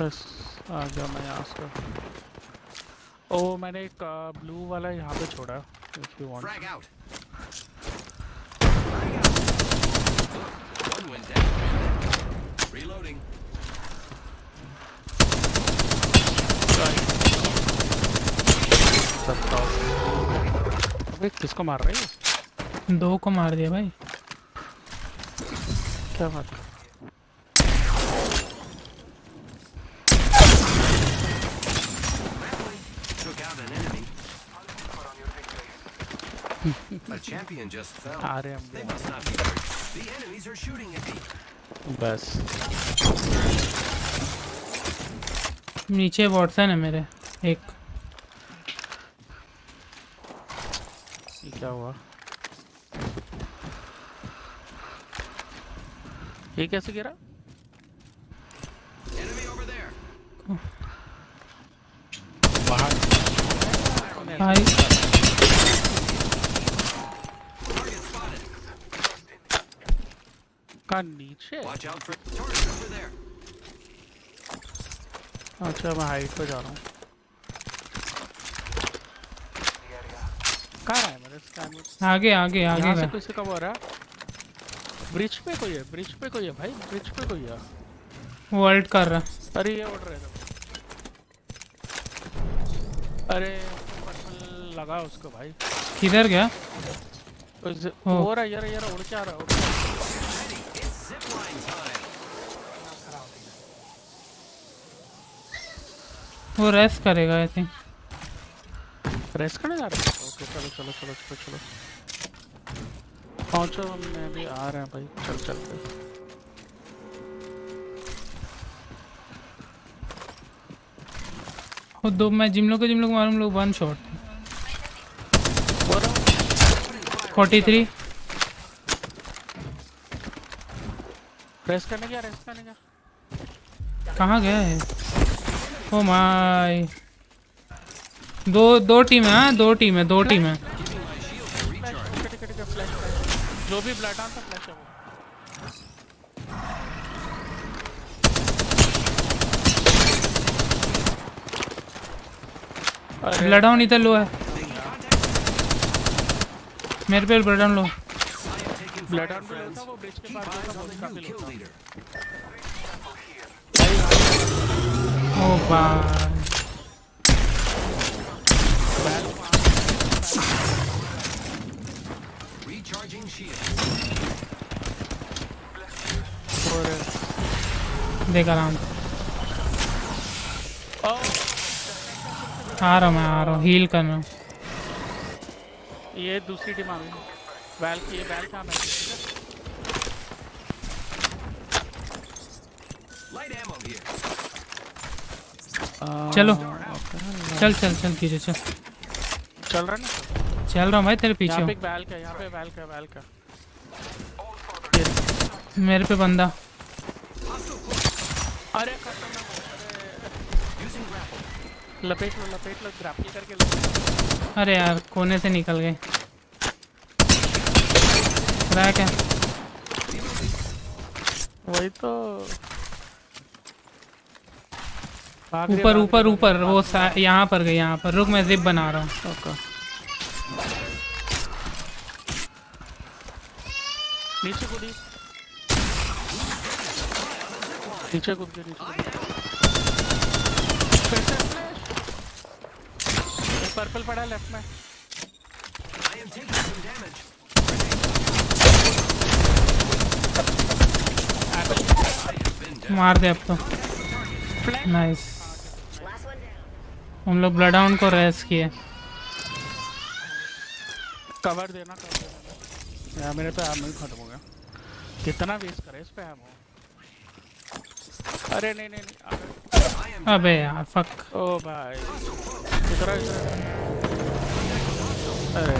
बस आ गया मैं यहाँ से। ओ मैंने एक ब्लू वाला यहाँ पे छोड़ा if you want। अबे किसको मार रही है? 2 को मार दिया भाई। क्या बात है? A champion just fell. आ रहे हम। They must not be hurt. The enemies are shooting at me. बस नीचे वॉटसन है मेरे एक। ये क्या हुआ? ये कैसे गिरा? भाई का नीचे? अच्छा मैं हाइट पे जा रहा हूँ। कहाँ है मेरे स्कैन में? आगे आगे आगे यहाँ से का। किसी का वो आ रहा है? ब्रिज पे कोई है, ब्रिज पे कोई है भाई, ब्रिज पे कोई है। वर्ल्ड कर रहा। अरे ये उड़ रहे थे। अरे लगा उसको भाई। किधर गया? हो रहा यार, यार उड़ के आ रहा है। वो रेस्ट करेगा आई थिंक। रेस्ट करने जा रहे हैं? ओके चलो चलो चलो चलो चलो पहुंचो, मैं भी आ रहे हैं भाई, चल चलते। वो दो मैं जिम लोग मारूं, लोग वन शॉट 43। रेस्ट करने गया, रेस्ट करने गया। कहाँ गया है? ओ माय, दो टीम है। हाँ दो टीम है। जो भी ब्लड ऑन था फ्लैश है वो। ब्लड ऑन इधर लो है मेरे पे। Blood on low. Blood on भी लो था, वो ब्रिज के पास था, वो भी काफी लो था। ओ भाई देख आराम। आ रहा हूँ हील कर रहा हूँ। ये दूसरी टीम आ गई। वैल की वैल कहाँ है? चलो चल कीजिए चल। चल रहा है ना? चल रहा हूँ भाई तेरे पीछे। यहाँ पे एक वैल का, यहाँ पे वैल का। मेरे पे बंदा। अरे लपेट लो ग्रैपल करके लो। अरे यार कोने से निकल गए। रहा क्या? वही तो ऊपर वो यहाँ पर गई। यहाँ पर रुक, मैं जिप बना रहा हूँ। ओके नीचे कूदी, नीचे कूद के पर्पल पड़ा लेफ्ट में। मार दे अब तो। नाइस। हम लोग ब्लड डाउन को रेस किए। कवर देना यार, मेरे पे आर्मर खत्म हो गया। कितना वेस्ट करे इस पे आर्मर। अरे नहीं अबे यार फक। ओ भाई इधर अरे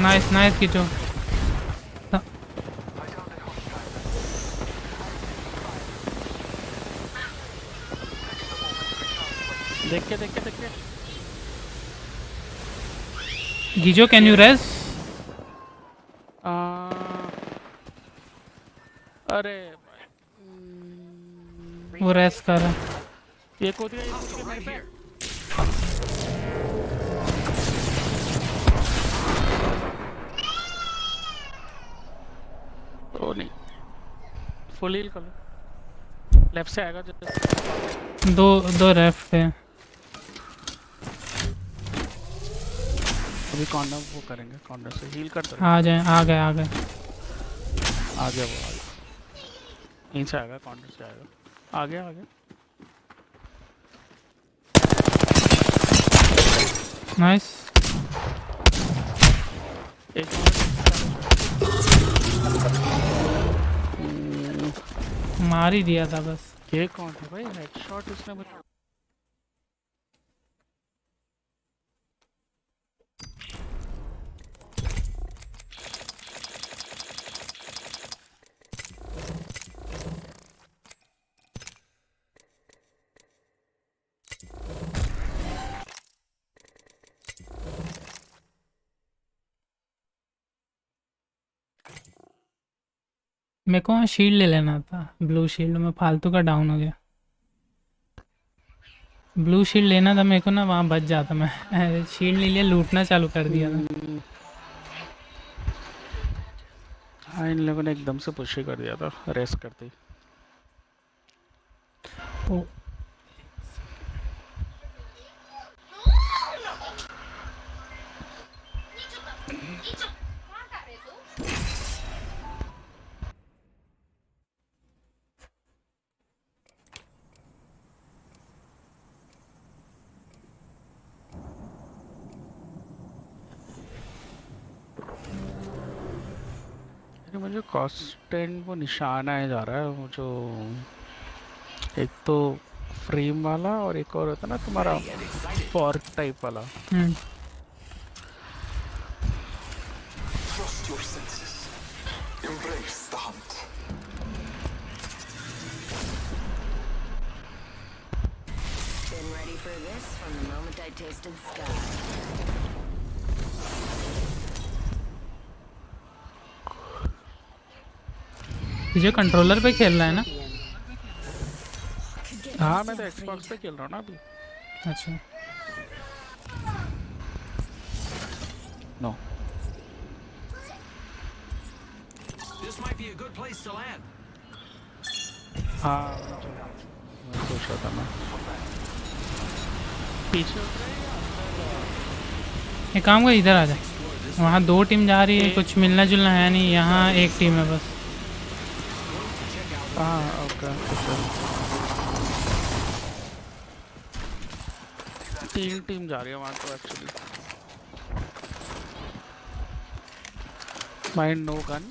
नाइस खींचो। देख के गीजो कैन यू रेस? अरे वो रेस कर रहा। ये कूद गया मेरे पे। ओ नहीं, फुल हील कर लो। लेफ्ट से आएगा जो दो लेफ्ट है। अभी कॉर्नर वो करेंगे, कॉर्नर से हील करते आ गए आ गया वो यहीं से आएगा, कॉर्नर से आएगा। आ गया नाइस। एक मार ही दिया था बस। ये कौन था भाई? हेडशॉट इसने मुझे। मेरे को शील्ड ले लेना था, ब्लू शील्ड में फालतू का डाउन हो गया। ब्लू शील्ड लेना था मेरे को ना, वहाँ बच जाता मैं। शील्ड ले लिया, लूटना चालू कर दिया था। हाँ, इन लोगों ने एकदम से पुश ही कर दिया था रेस करते ही। ओ, मुझे कॉन्स्टेंट वो निशान आया जा रहा है, वो जो एक तो फ्रेम वाला और एक और होता है ना तुम्हारा फॉर्क टाइप वाला। Trust your senses. Embrace the hunt. Been ready for this from the moment I tasted Sky. तुझे कंट्रोलर पे खेल रहा है ना? हाँ, मैं तो एक्सबॉक्स पे खेल रहा हूँ ना अभी। अच्छा। No. This might be a good place to land. हाँ, मैं सोच रहा था मैं पीछे। एक काम कर, इधर आ जा। वहाँ 2 टीम जा रही है, कुछ मिलना जुलना है नहीं, यहाँ एक टीम है बस। हाँ, ओके। 3 टीम जा रही है वहाँ तो एक्चुअली। Mind no gun.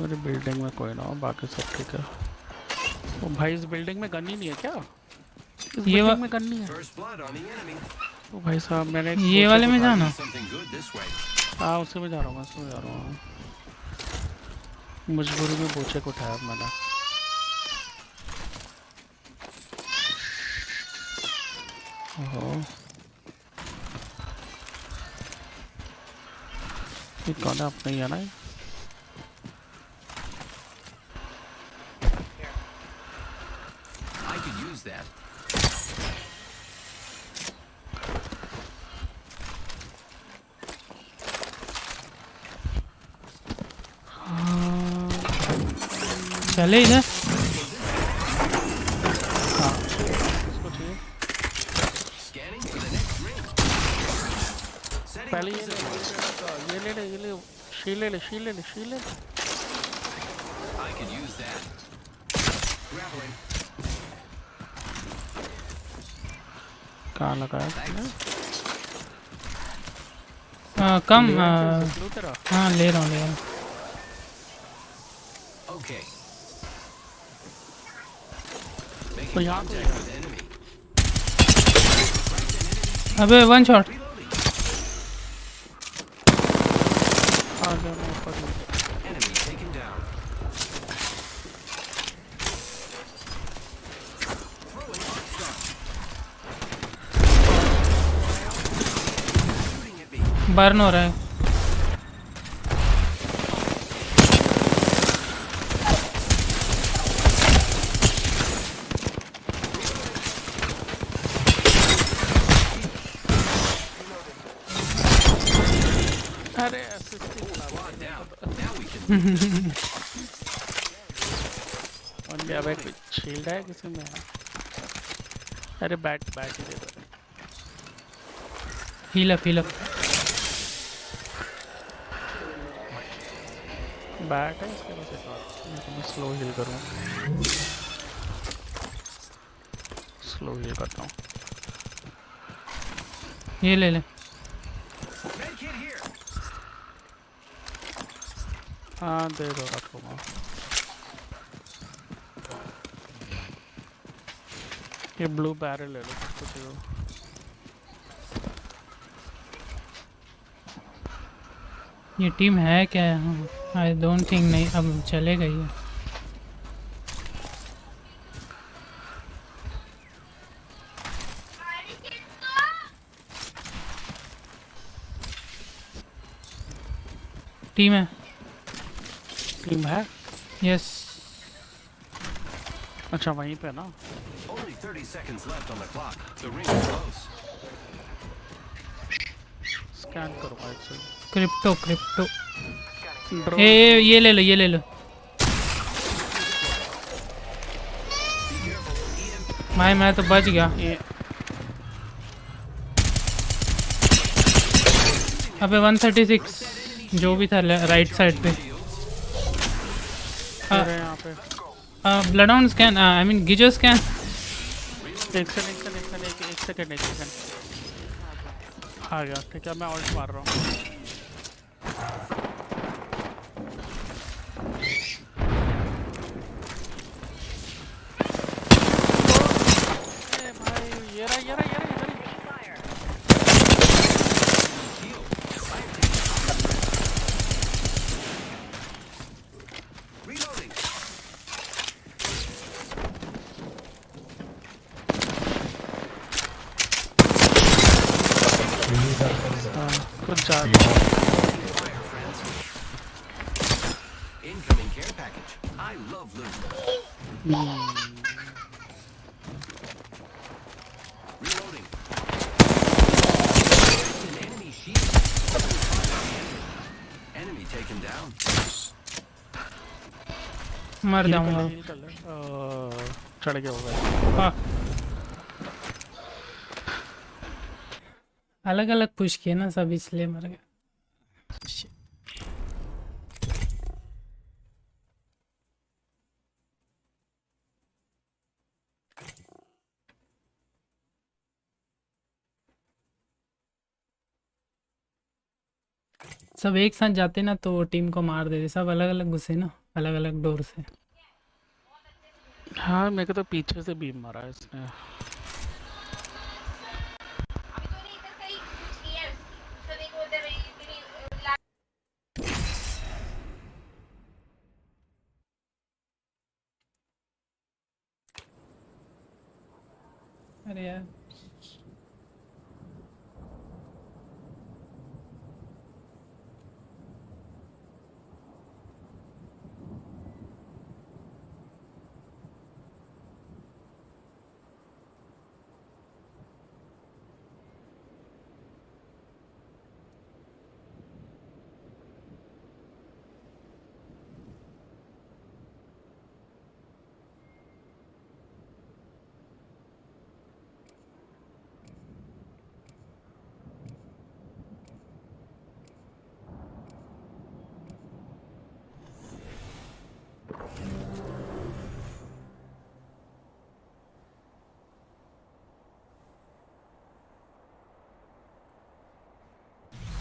मेरी बिल्डिंग में कोई ना हो, बाकी सब ठीक है। ओ भाई, इस बिल्डिंग में गन ही नहीं है क्या? इस बिल्डिंग में गन नहीं है। ओ भाई साहब, मैंने ये वाले में जाना। हाँ, उसी में जा रहा हूँ, उसमें जा रहा हूँ। मजबूरी में बोचे को उठाया मैंने। ओहो, ये कौन है? अपना ही है ना? I could use that. चले इधर। हाँ, इसको चाहिए। पहले ये ले, शील ले ले। I could use that. Grappling. कहाँ लगाया तुमने? कम। तेरा? हाँ, ले रहा हूँ। Okay. तो यहाँ पे अबे 1 shot. Enemy taken down. Burn हो रहा है। अरे शील्ड है किसी में? अरे बैट ही दे दो। Heal up. बैट है इसके पास? मैं स्लो हील करूँ। स्लो हील करता हूँ। ये ले ले। हाँ दे दो रखूँगा। ये ब्लू बैरल ले लो कुछ दे दो। ये टीम है क्या यहाँ? आई डोंट थिंक, नहीं अब चले गई है। टीम है। टीम है? यस। अच्छा वहीं पे ना। Only 30 seconds left on the clock. The ring is close. Scan करो भाई से। क्रिप्टो। ए ये ले लो, ये ले लो। मैं तो बच गया। अबे 136 जो भी था राइट साइड पे। यहाँ पे blood on scan, I mean गिजो स्कैन। एक सेकंड आ गया। ठीक है मैं ऑल्ट मार रहा हूँ। भाई ये रहा Incoming care package. I love loot. Reloading. Enemy shield. Enemy taken down. मर जाऊंगा। चढ़ गया होगा। अलग अलग पुश किए ना सब, इसलिए मर गया। सब एक साथ जाते ना तो टीम को मार देते। सब अलग अलग घुसे ना, अलग अलग डोर से। हाँ मेरे को तो पीछे से बीम मारा है इसने। अरे यार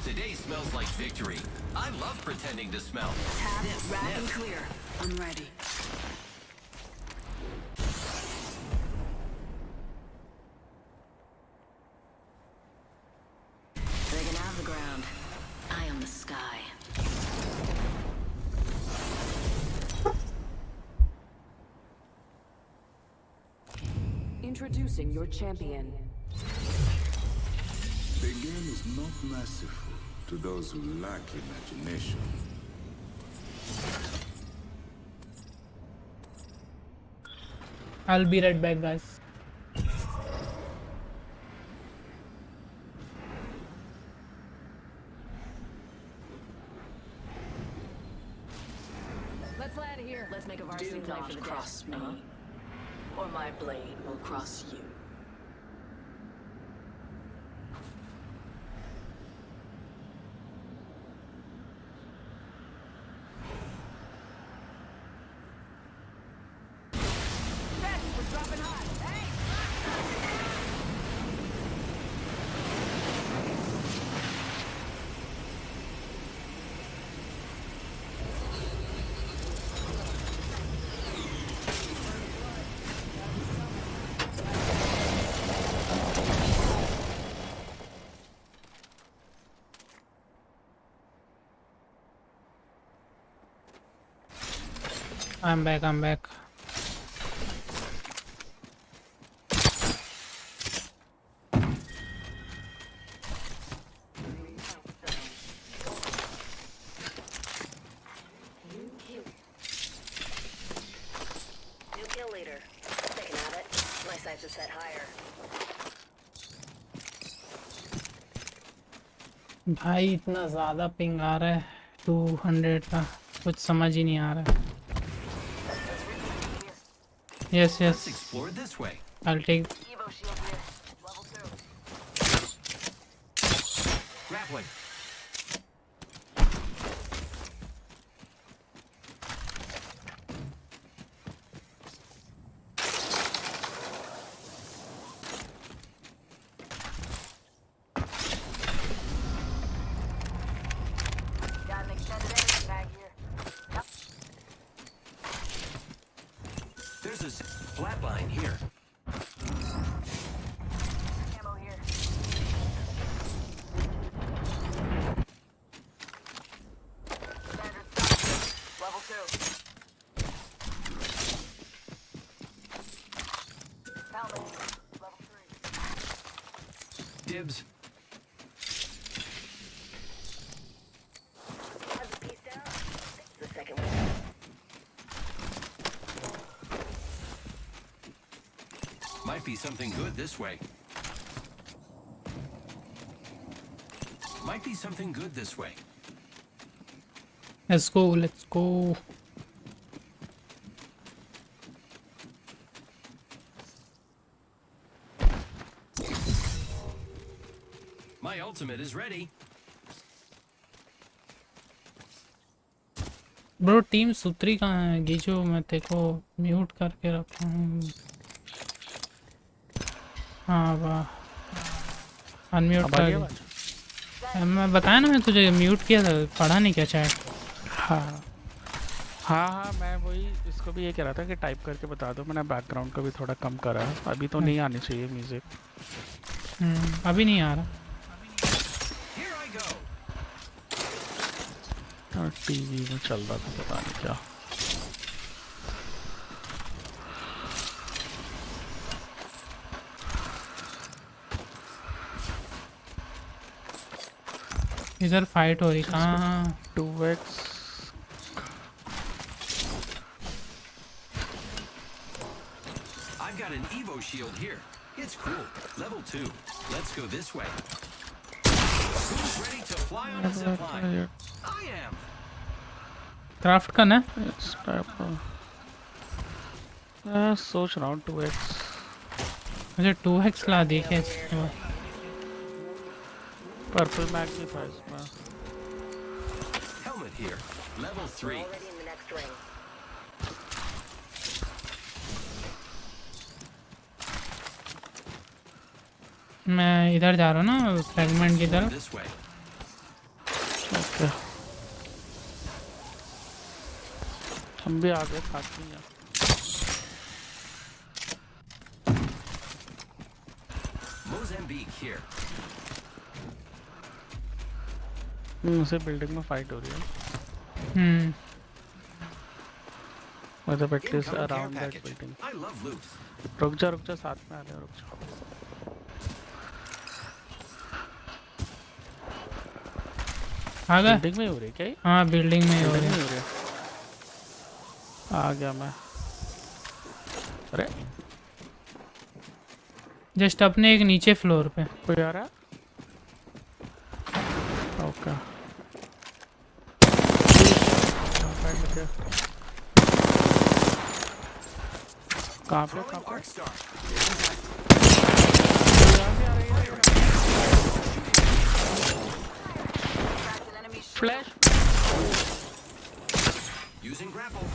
Today smells like victory. I love pretending to smell. Tab it, wrap and clear. I'm ready. They can have the ground. I am the sky. Introducing your champion. The game is not merciful to those who lack imagination. I'll be right back, guys. Let's land here. Let's make a varsity play for the cross me, or my blade will cross you. I'm back. New kill leader. Taking at it. My sights are set higher. भाई इतना ज़्यादा ping आ रहा है 200 का, कुछ समझ ही नहीं आ रहा है. Yes. Let's explore this way. I'll take. Grappling. There's a flat line here. Ammo here. Standard stock. Level 2. Helmet. Level 3. Dibs. Has the piece down? The second one. Might be something good this way. Might be something good this way. Let's go. My ultimate is ready. Bro team सूत्री कहाँ है? गीजो मैं तेको mute करके रखा हूँ. हाँ वाह, अनम्यूट कर दिया. मैं बताया ना, मैं तुझे म्यूट किया था, पढ़ा नहीं क्या चैट? हाँ मैं वही इसको भी ये कह रहा था कि टाइप करके बता दो. मैंने बैकग्राउंड को भी थोड़ा कम करा है. अभी तो नहीं आनी चाहिए म्यूजिक. अभी नहीं आ रहा. टीवी में चल रहा था पता नहीं क्या. इधर फाइट हो रही. कहाँ? 2x. I've got an Evo shield here. It's cool. Level 2. Let's go this way. Who's ready to fly on a zip line? I am. Craft करना है? सोच रहा हूँ 2x. मुझे 2x ला देखे. पर्पल मैग भी था इसमें. Helmet here. Level 3. Already in the next ring. मैं इधर जा रहा हूँ ना, फ्रैगमेंट की तरफ. This way. ओके. हम भी आगे खाते हैं. Mozambique here. मुझसे बिल्डिंग में फाइट हो रही है. मतलब at least around that building. I love loot. रुक जा साथ में आ रहे. रुक जा. आ गया. बिल्डिंग में हो रही है क्या? हाँ बिल्डिंग में हो रही है. आ गया मैं. अरे जस्ट अपने एक नीचे फ्लोर पे कोई आ रहा. ओके. कहाँ पे? फ्लैश. Using grapple.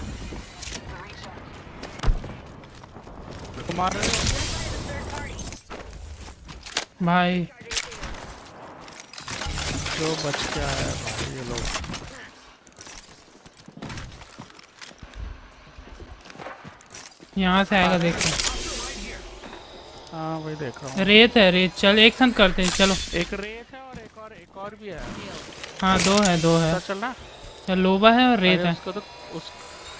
मार रहे हो भाई. जो बच गया है भाई ये लोग. यहाँ से आएगा देखो. हाँ वही देख रहा हूँ. रेत है. रेत चल एक साथ करते हैं. चलो एक रेत है और एक और भी है. हाँ दो है. चलना. चल लोबा है और रेत है. उसको तो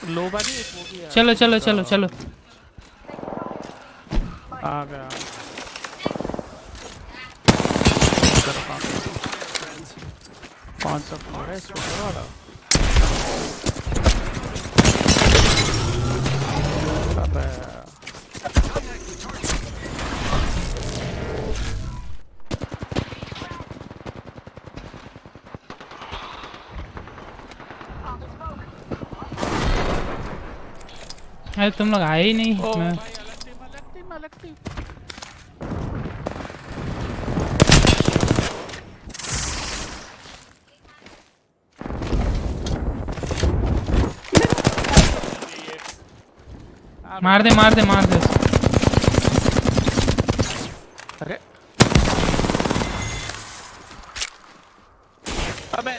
लोबा नहीं एक वो भी है। चलो चलो चलो चलो। आ गया। कौन सा फ्लोर है इसमें वाला? अबे अरे तुम लोग आए ही नहीं। ओ मैं भाई अलग टीम। मार दे मार दे मार दे। अरे अबे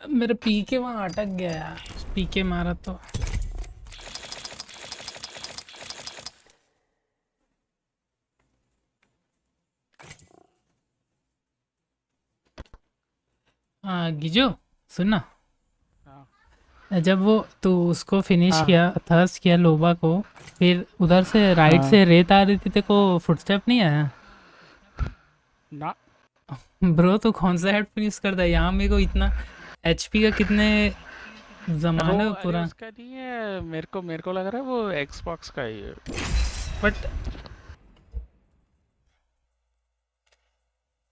मेरा पीके वहाँ अटक गया यार। पीके मारा तो हाँ गिजो सुनना। जब वो तू उसको फिनिश किया थर्स्ट किया लोबा को, फिर उधर से राइट से रेत आ रही थी, तेरे को फुटस्टेप नहीं आया? ना ब्रो तू कौन सा हेडफोन यूज करता है? यहाँ मेरे को इतना एचपी का कितने जमाने पूरा। उसका नहीं है, मेरे को लग रहा है वो एक्सबॉक्स का ही है। बट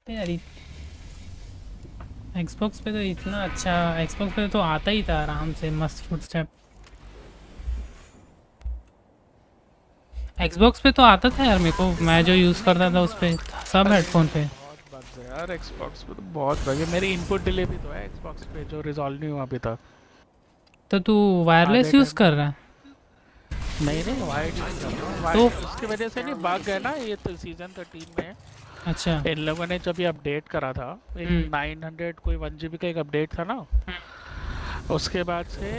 यार एक्सबॉक्स पे तो इतना अच्छा, एक्सबॉक्स पे तो आता ही था आराम से मस्त फुटस्टेप। एक्सबॉक्स पे तो आता था यार मेरे को, मैं जो यूज़ करता था उस पे सब हेडफोन पे। बहुत बग है यार एक्सबॉक्स पे तो बहुत बग है। मेरी इनपुट डिले भी तो है एक्सबॉक्स पे जो रिजॉल्व नहीं हुआ अभी तक। तो तू वायरलेस यूज़ कर रहा है? नहीं वायर्ड यूज़ कर रहा हूँ। तो उसकी वजह से नहीं बग है ना ये तो सीजन 13 में। अच्छा इन लोगों ने जब ये अपडेट करा था, 900 कोई 1 GB का एक अपडेट था ना, उसके बाद से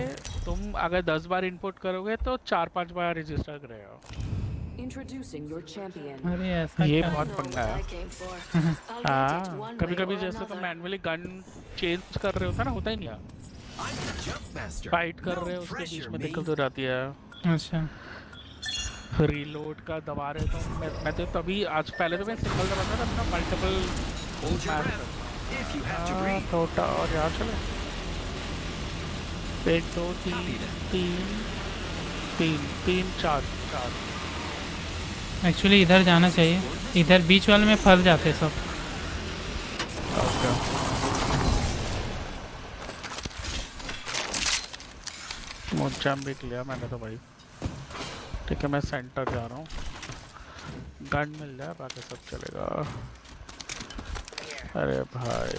तुम अगर 10 बार इनपुट करोगे तो 4-5 बार रजिस्टर करेगा। अरे ऐसा ये क्या? बहुत पंगा है। हाँ कभी जैसे तुम मैनुअली गन चेंज कर रहे होता ना, होता ही नहीं है। फाइट कर रहे हो उसके बीच में दिक्कत हो जाती है। अच्छा रीलोड का दबा रहे तो मैं तो तभी आज पहले तो मैं सिंगल दबाता था अपना मल्टीपल छोटा और यहाँ चलो 1 2 3 4 एक्चुअली इधर जाना चाहिए, इधर बीच वाले में फंस जाते सब। मोचाम भी लिया मैंने तो भाई। ठीक है मैं सेंटर जा रहा हूँ, गन मिल जाए बाकी सब चलेगा। अरे भाई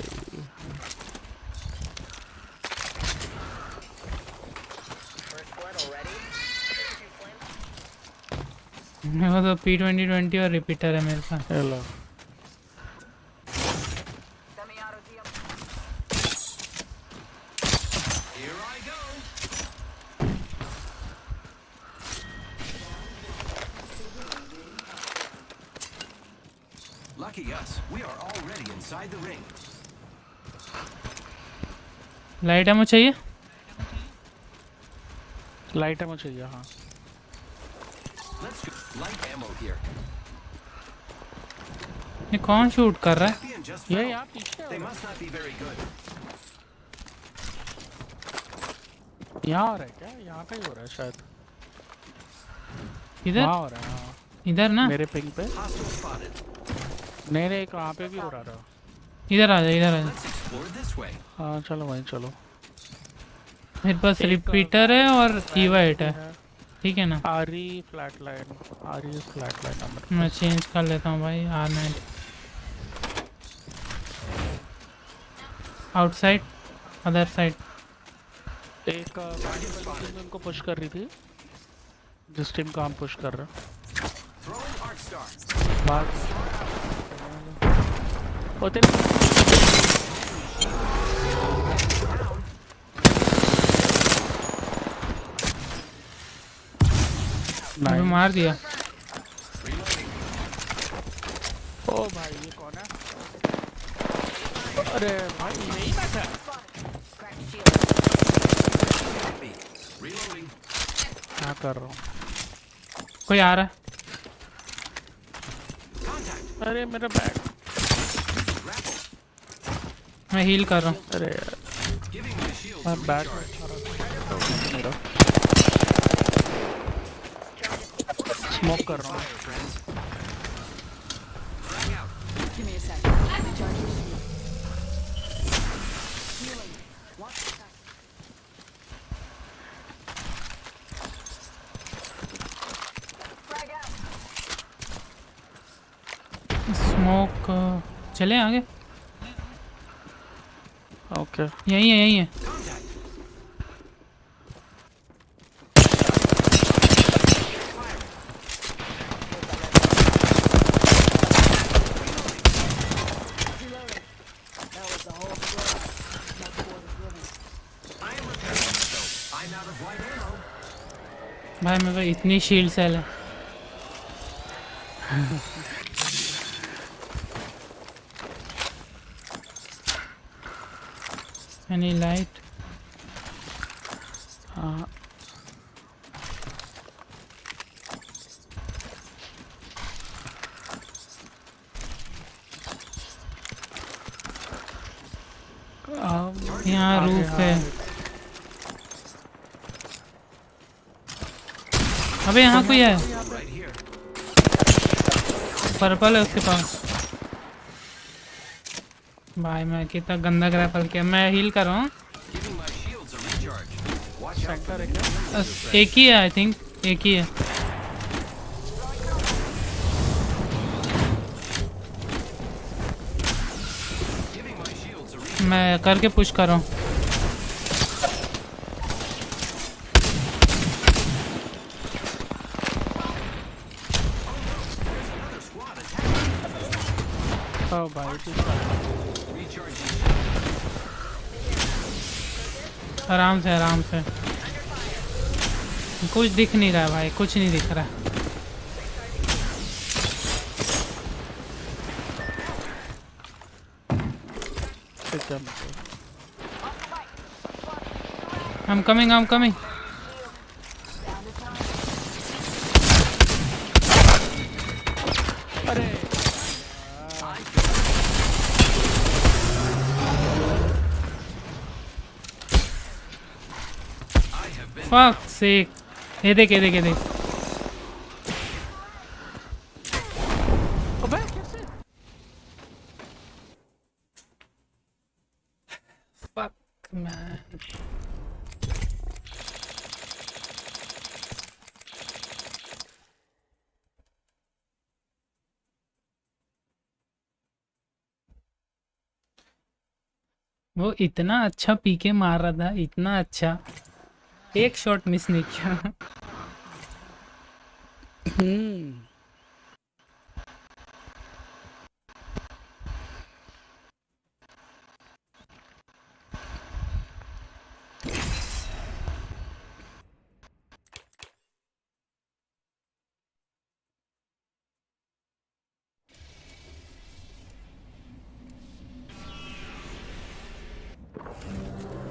मेरे को तो P2020 और रिपीटर है मेरे पास। Hello Lucky us, we are already inside the ring. Light ammo चाहिए? लाइट एमो चाहिए हाँ। Let's go. Light ammo here. ये कौन शूट कर रहा है? ये यहाँ पीछे They must not be very good. यहाँ हो रहा है क्या? यहाँ का ही हो रहा है शायद। इधर हो रहा है हाँ। इधर ना मेरे पिंग पे नहीं कहाँ पे भी हो रहा था। इधर आ जा इधर आ जा। हाँ चलो वहीं चलो। मेरे पास रिपीटर है और E8 है, ठीक है ना? आरी फ्लैट लाइन नंबर मैं चेंज कर लेता हूँ भाई। R9 outside other side. एक उनको पुश कर रही थी जिस टीम का हम पुश कर रहे हैं। अभी मार दिया। ओ भाई ये कौन है? अरे भाई यही बैठा है। क्या कर रहा हूँ? कोई आ रहा है। अरे मेरा बैग। मैं हील कर रहा हूँ। अरे यार मैं बैग मेरा स्मोक कर रहा हूँ। Give me a sec. Smoke चले आगे। ओके यही है यही है। भाई मेरे को इतनी शील्ड सेल है। Any light? हाँ यहाँ रूफ है। अबे यहाँ कोई है। पर्पल है उसके पास। भाई मैं कितना गंदा ग्रैपल किया। मैं हील कर रहा हूँ। एक ही है आई थिंक, एक ही है। मैं करके पुश कर रहा हूँ। आराम से आराम से। कुछ दिख नहीं रहा है भाई, कुछ नहीं दिख रहा है। I'm coming, I'm coming. Fuck sake. ये देख ये देख ये देख। Fuck man. वो इतना अच्छा पीके मार रहा था, इतना अच्छा। एक शॉट मिस नहीं किया।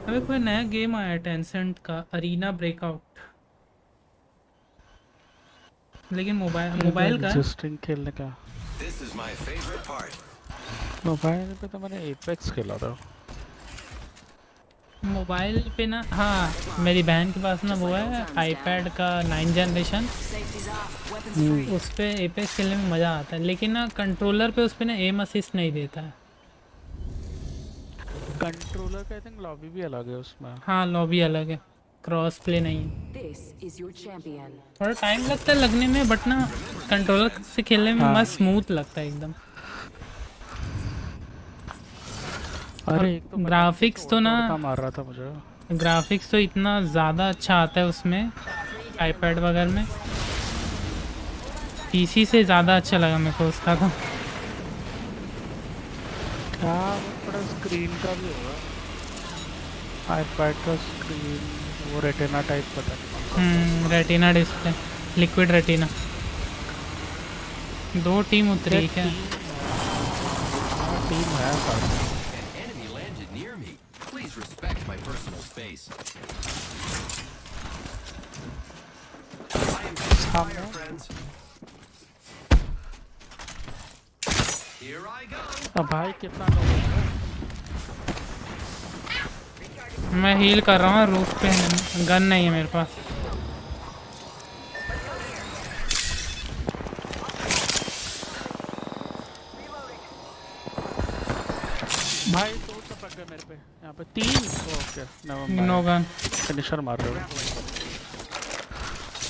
अबे कोई नया गेम आया टेंसेंट का, अरीना ब्रेकआउट, लेकिन मोबाइल का इंटरेस्टिंग खेलने का। मोबाइल पे तो मैंने एपेक्स खेला था। मोबाइल पे ना, हाँ मेरी बहन के पास ना वो है आईपैड का 9 जनरेशन। उस पे एपेक्स खेलने में मज़ा आता है, लेकिन ना कंट्रोलर पे उस पे ना एम असिस्ट नहीं देता है। कंट्रोलर का आई थिंक लॉबी भी अलग है उसमें। हाँ लॉबी अलग है, क्रॉस प्ले नहीं है। थोड़ा टाइम लगता है लगने में, बट ना कंट्रोलर से खेलने में मस्त स्मूथ लगता है एकदम। अरे एक तो ग्राफिक्स तो ना मार रहा था मुझे। ग्राफिक्स तो इतना ज़्यादा अच्छा आता है उसमें आईपैड वगैरह में, पीसी से ज़्यादा अच्छा लगा मेरे को उसका। तो हाँ थोड़ा स्क्रीन का भी होगा आईपैड का स्क्रीन, वो रेटिना टाइप पता नहीं। Retina display, liquid retina. 2 team उतरी क्या? टीम है sir. An enemy landed near me. Please respect my personal space. I am fire, friends. Here I go. अब भाई कितना लोग हैं? मैं हील कर रहा हूँ रूफ पे, गन नहीं है मेरे पास। भाई दो टपक गए मेरे पे यहाँ पे, 3। ओके नो गन फिनिशर मार रहे हो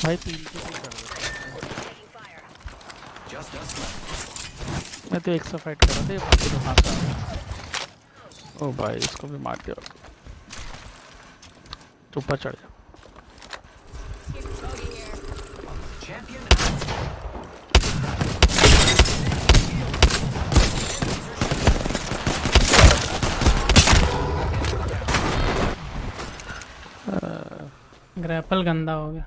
भाई, 3 की कर रहे हो। मैं तो एक से फाइट कर रहा था, ये बाकी तो भाग रहा। ओ भाई इसको भी मार दिया, ऊपर चढ़ जा। ग्रैपल गंदा हो गया।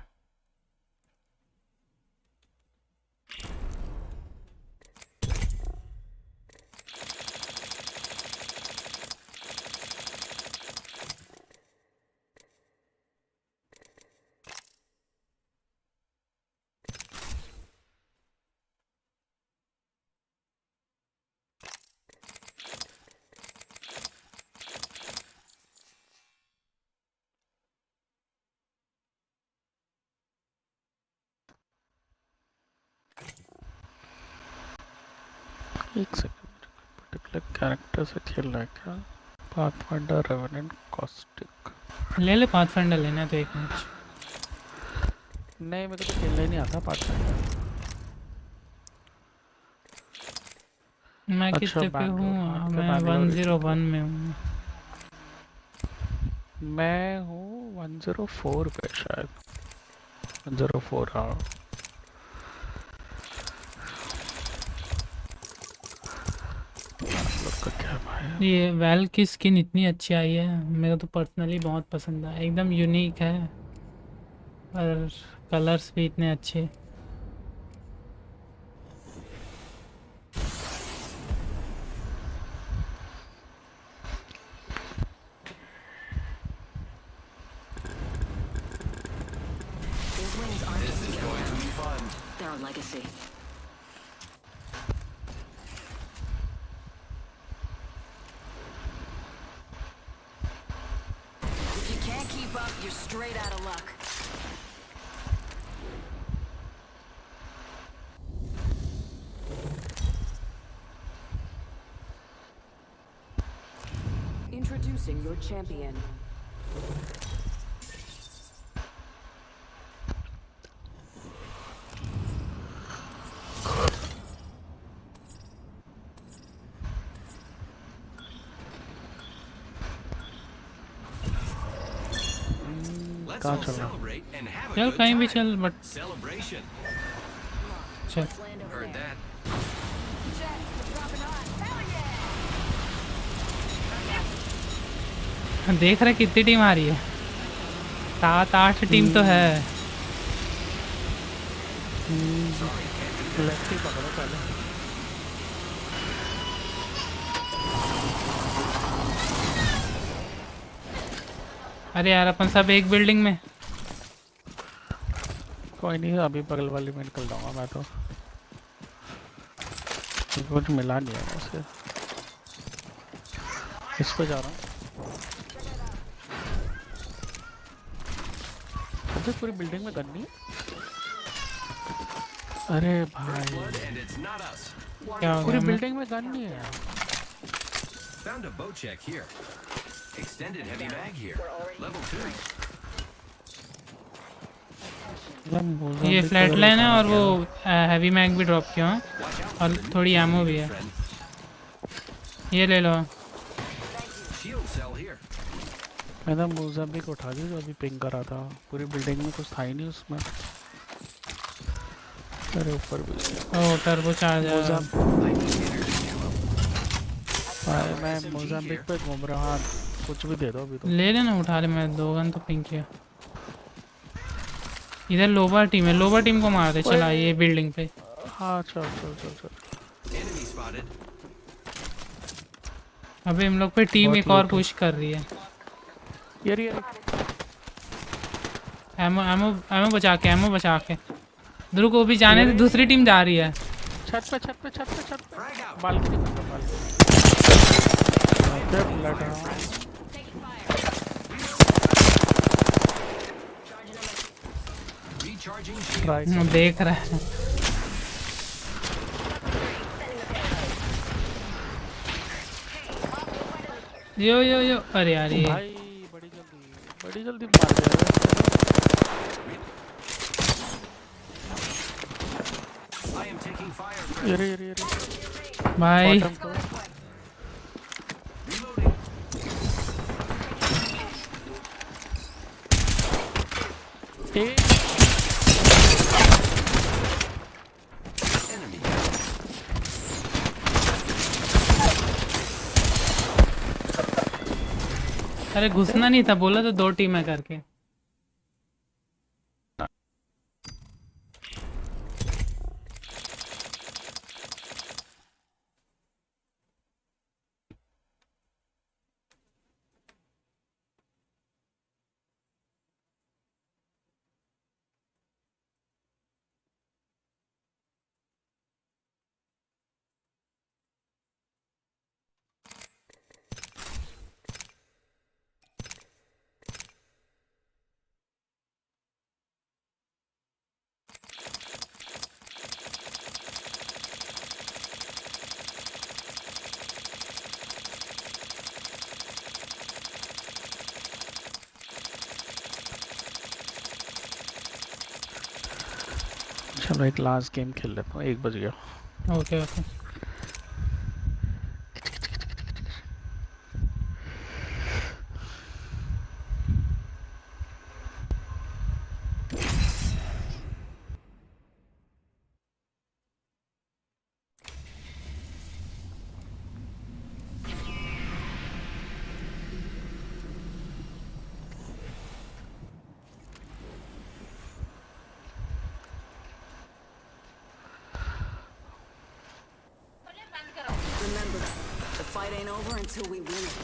एक सेकंड, पर्टिकुलर कैरेक्टर से खेल रहा है क्या? Pathfinder, revenant, caustic. ले ले पाथफाइंडर, लेना है तो एक मैच। नहीं मेरे को तो खेलना ही नहीं आता पाथफाइंडर। मैं कितने पे हूँ? मैं 101 में हूँ। मैं हूँ 104 पे शायद, 104। हाँ ये वेल की स्किन इतनी अच्छी आई है, मेरे को तो पर्सनली बहुत पसंद है, एकदम यूनिक है और कलर्स भी इतने अच्छे। Legacy. If you can't keep up, you're straight out of luck. Introducing your champion. कहाँ चल रहा? चल कहीं भी चल, बट चल। देख रहे कितनी टीम आ रही है? 7-8 टीम तो है। अरे यार अपन सब एक बिल्डिंग में। कोई नहीं, अभी बगल वाली में निकल जाऊंगा मैं तो, कुछ मिला नहीं है मुझसे। इस पे जा रहा हूँ। अबे पूरी बिल्डिंग में गन नहीं है? अरे भाई क्या हो पूरी गया? बिल्डिंग में गन नहीं है। Found a boat check here. Extended heavy mag here. Level 2. ये फ्लैट लाइन है और वो हैवी मैग भी ड्रॉप किया और थोड़ी एमो भी है। ये ले लो। मैंने मोज़ाम्बिक उठा दी जो अभी पिंग करा था। पूरी बिल्डिंग में कुछ था ही नहीं उसमें। अरे ऊपर भी ओह टर्बो चार्जर। मैं मोज़ाम्बिक पे घूम रहा, कुछ भी दे दो अभी तो। ले लेना, उठा ले। मैं 2 गन तो पिंग किया। इधर लोवर टीम है, लोवर टीम को मार दे। चला ये बिल्डिंग पे। हाँ चल चल चल चल। अबे हम लोग पे टीम एक और पुश कर रही है। ये एमो एमो एमो बचा के ध्रुव को भी जाने दे, दूसरी टीम जा रही है। छत पे बालकनी देख रहा है। यो अरे यार ये भाई बड़ी जल्दी मार दिया ये भाई अरे घुसना नहीं था, बोला तो 2 टीम है करके। चलो एक लास्ट गेम खेल लेता हूँ, 1 बज गया। Okay Remember, the fight ain't over until we win it.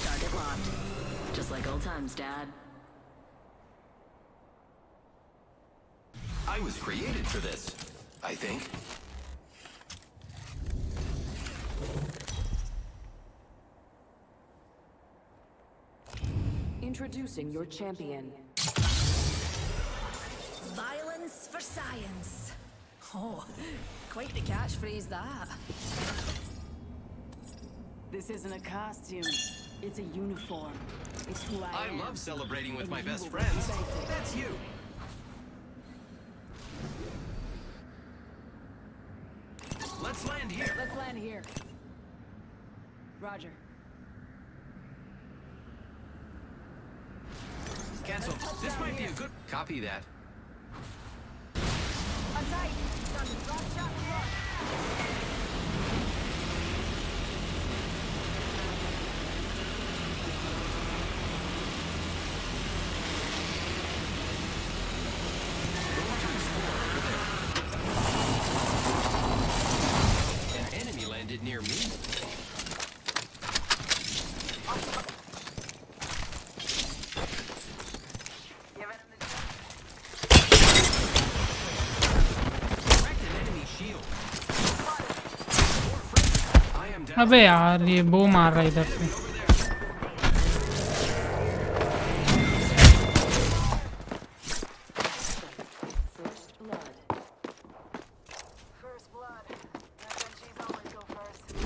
Target locked. Just like old times, Dad. I was created for this, I think. Introducing your champion. Violence for science. Oh, quite the catchphrase that. This isn't a costume. It's a uniform. It's who I am. love celebrating with And my you best will friends. respect it. That's you. Let's land here. Let's land here. Roger. Cancel. This might be a good... Copy that. On tight. Drop shot and run. An enemy landed near me. अबे यार ये वो मार रहा है इधर से।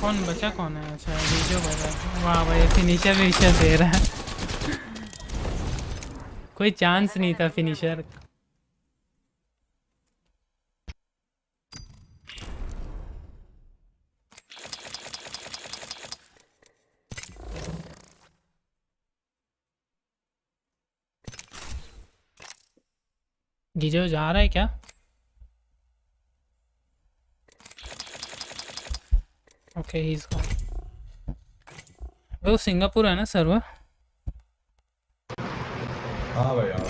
कौन बचा कौन है? अच्छा वीडियो बचा। वाह भाई फिनिशर दे रहा है। कोई चांस नहीं था फिनिशर। जीजो जा रहा है क्या? Okay he is gone. वो सिंगापुर है ना सर्वर? हाँ भाई हाँ।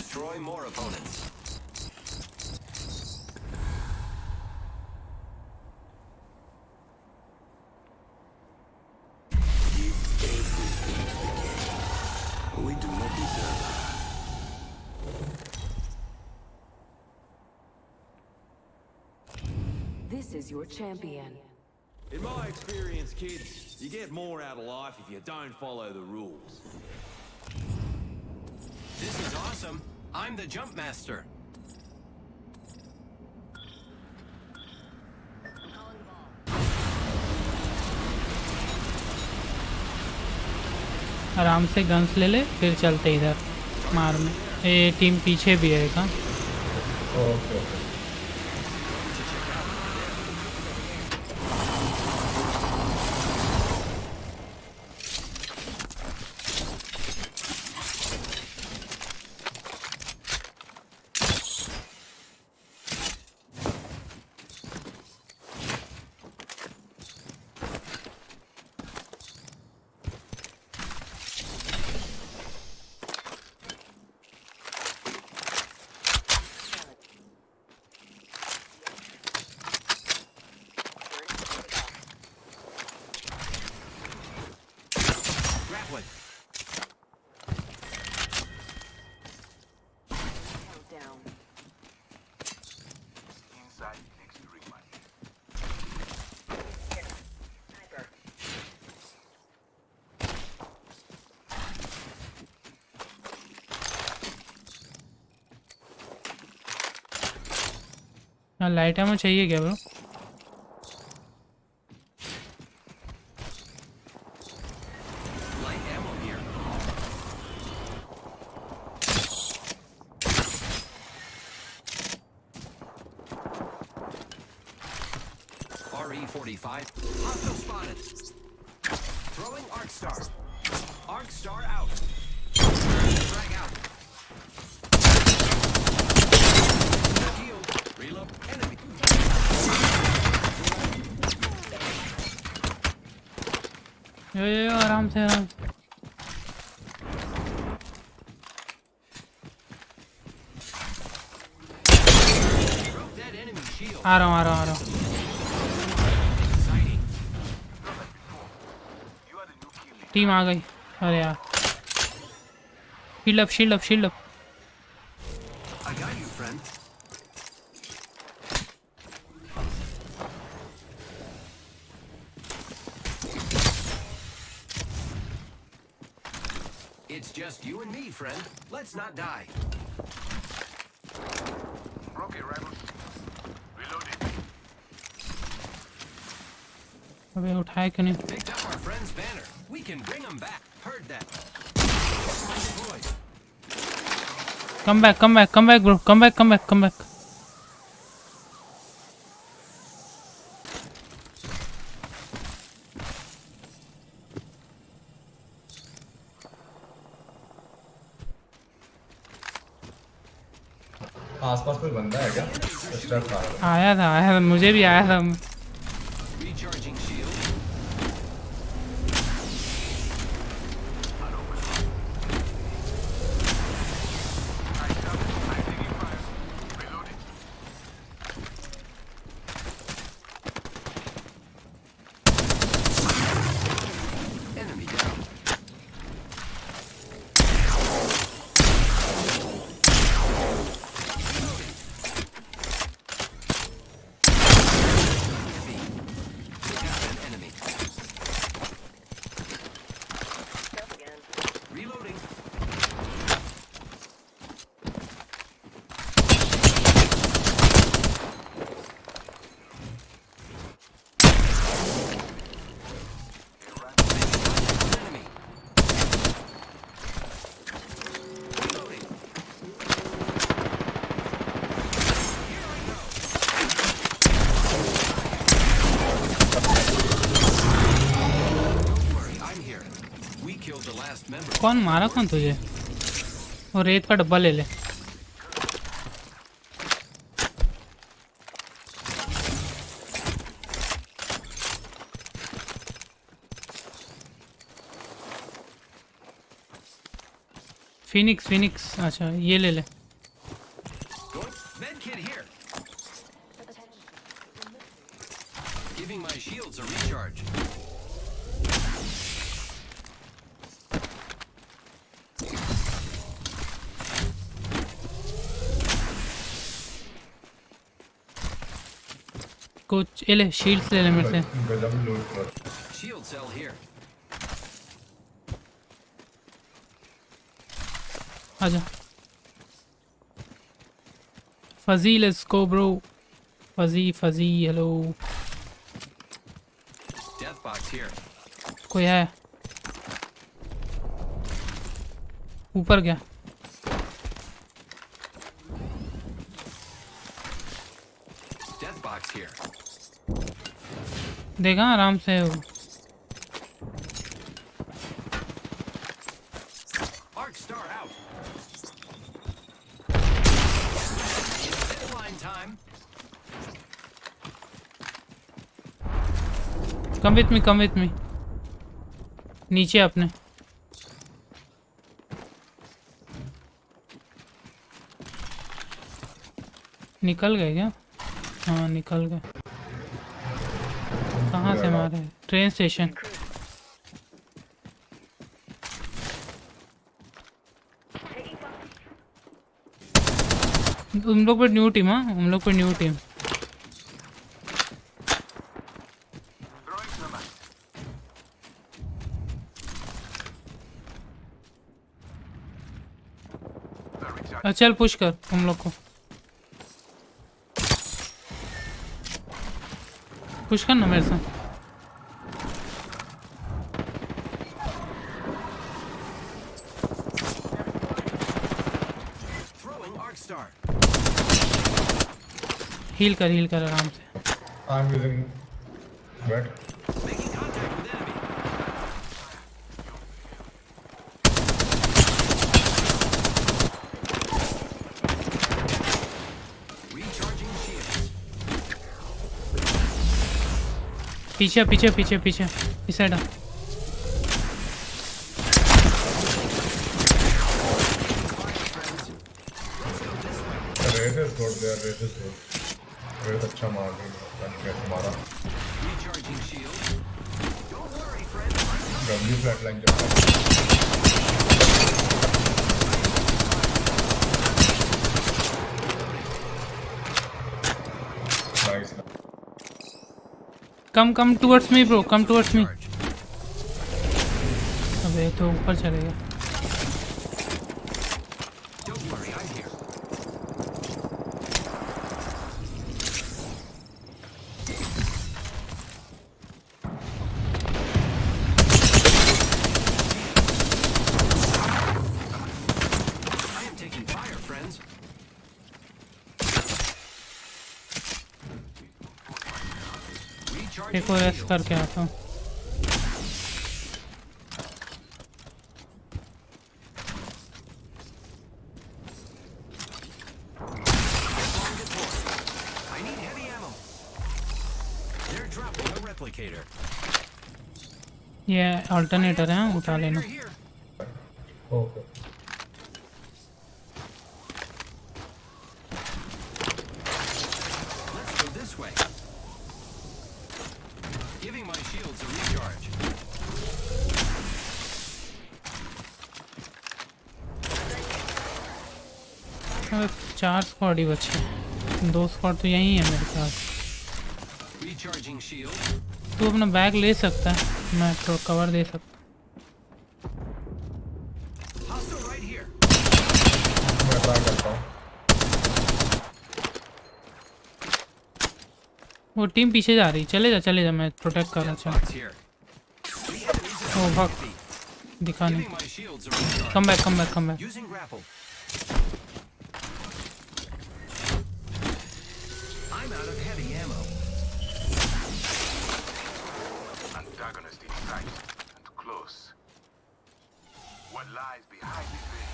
destroy more opponents. We do not deserve her. This is your champion. In my experience, kids, you get more out of life if you don't follow the rules. This is awesome. I'm the jump master. आराम से guns ले ले फिर चलते इधर मार में। ये टीम पीछे भी है का। ओके लाइट एमो चाहिए क्या bro? Light ammo here. RE45. Hostile spotted. Throwing arc star. Arc star out. Frag out. Reload. Enemy. यो आराम से आराम से। आ रहा हूँ। टीम आ गई। अरे यार shield up. I got you, friend. It's just you and me, friend. Let's not die. Okay, rivals. Reloading. अबे उठाए क्यों नहीं? Picked up our friend's banner. We can bring him back. Heard that. Deployed. Come back, bro. Come back. आसपास कोई बंदा है क्या? Stuck खा रहा आया था मुझे भी आया था। Recharging shield. Enemy down. Reloading. Enemy. Reloading. Don't worry, I'm here. We killed the last member. कौन मारा तुझे? वो रेत का डब्बा ले ले। फिनिक्स अच्छा ये ले ले। shields a recharge. कुछ ले शील्ड्स ले ले मेरे से Shield cell here. आजा fuzzy let's go bro fuzzy hello Death box here. कोई है ऊपर क्या Death box here. देखा आराम से Arc star out. Deadline time. Come with me नीचे अपने निकल गए क्या हाँ निकल गए कहाँ से मारे ट्रेन स्टेशन उन लोग पर न्यू टीम हाँ हम लोग पर न्यू टीम चल पुश कर हम लोग को पुश करना मेरे साथ हील कर आराम से I'm using red. Making contact with enemy. Recharging shields. पीछे इस side Red is good there, red is good. Red अच्छा मार रही है, कैसे मारा? Recharging shields. Don't worry, friend. W flatline जब nice. Come towards me bro come towards me अबे तो ऊपर चलेगा Don't worry, I'm here. I am taking fire, friends. एक और रेस्ट करके आता हूँ I need heavy ammo. They're dropping a replicator. ये अल्टरनेटर है उठा लेना Okay. Let's go this way. Giving my shields a recharge. चार स्क्वाड ही बचे 2 स्क्वाड तो यही है मेरे पास Recharging shield. तू अपना बैग ले सकता है मैं तो कवर दे सकता Hostile right here. मैं ट्राई करता हूँ. वो टीम पीछे जा रही चले जा मैं प्रोटेक्ट कर रहा हूँ Box here. The enemies are ओ भाग दिखा नहीं giving my shields a recharge. Come back Using grapple. I'm out of heavy ammo. Antagonist in sight and close. What lies behind this veil?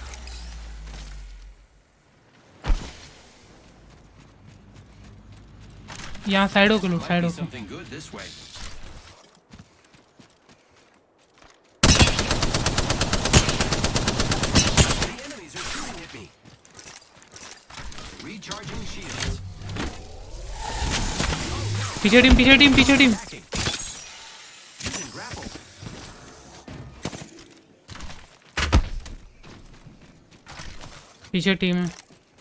यहाँ साइडों को लो Might साइडों be को something good this way. The enemies are shooting at me. Recharging shields. पीछे team Attacking. पीछे team है,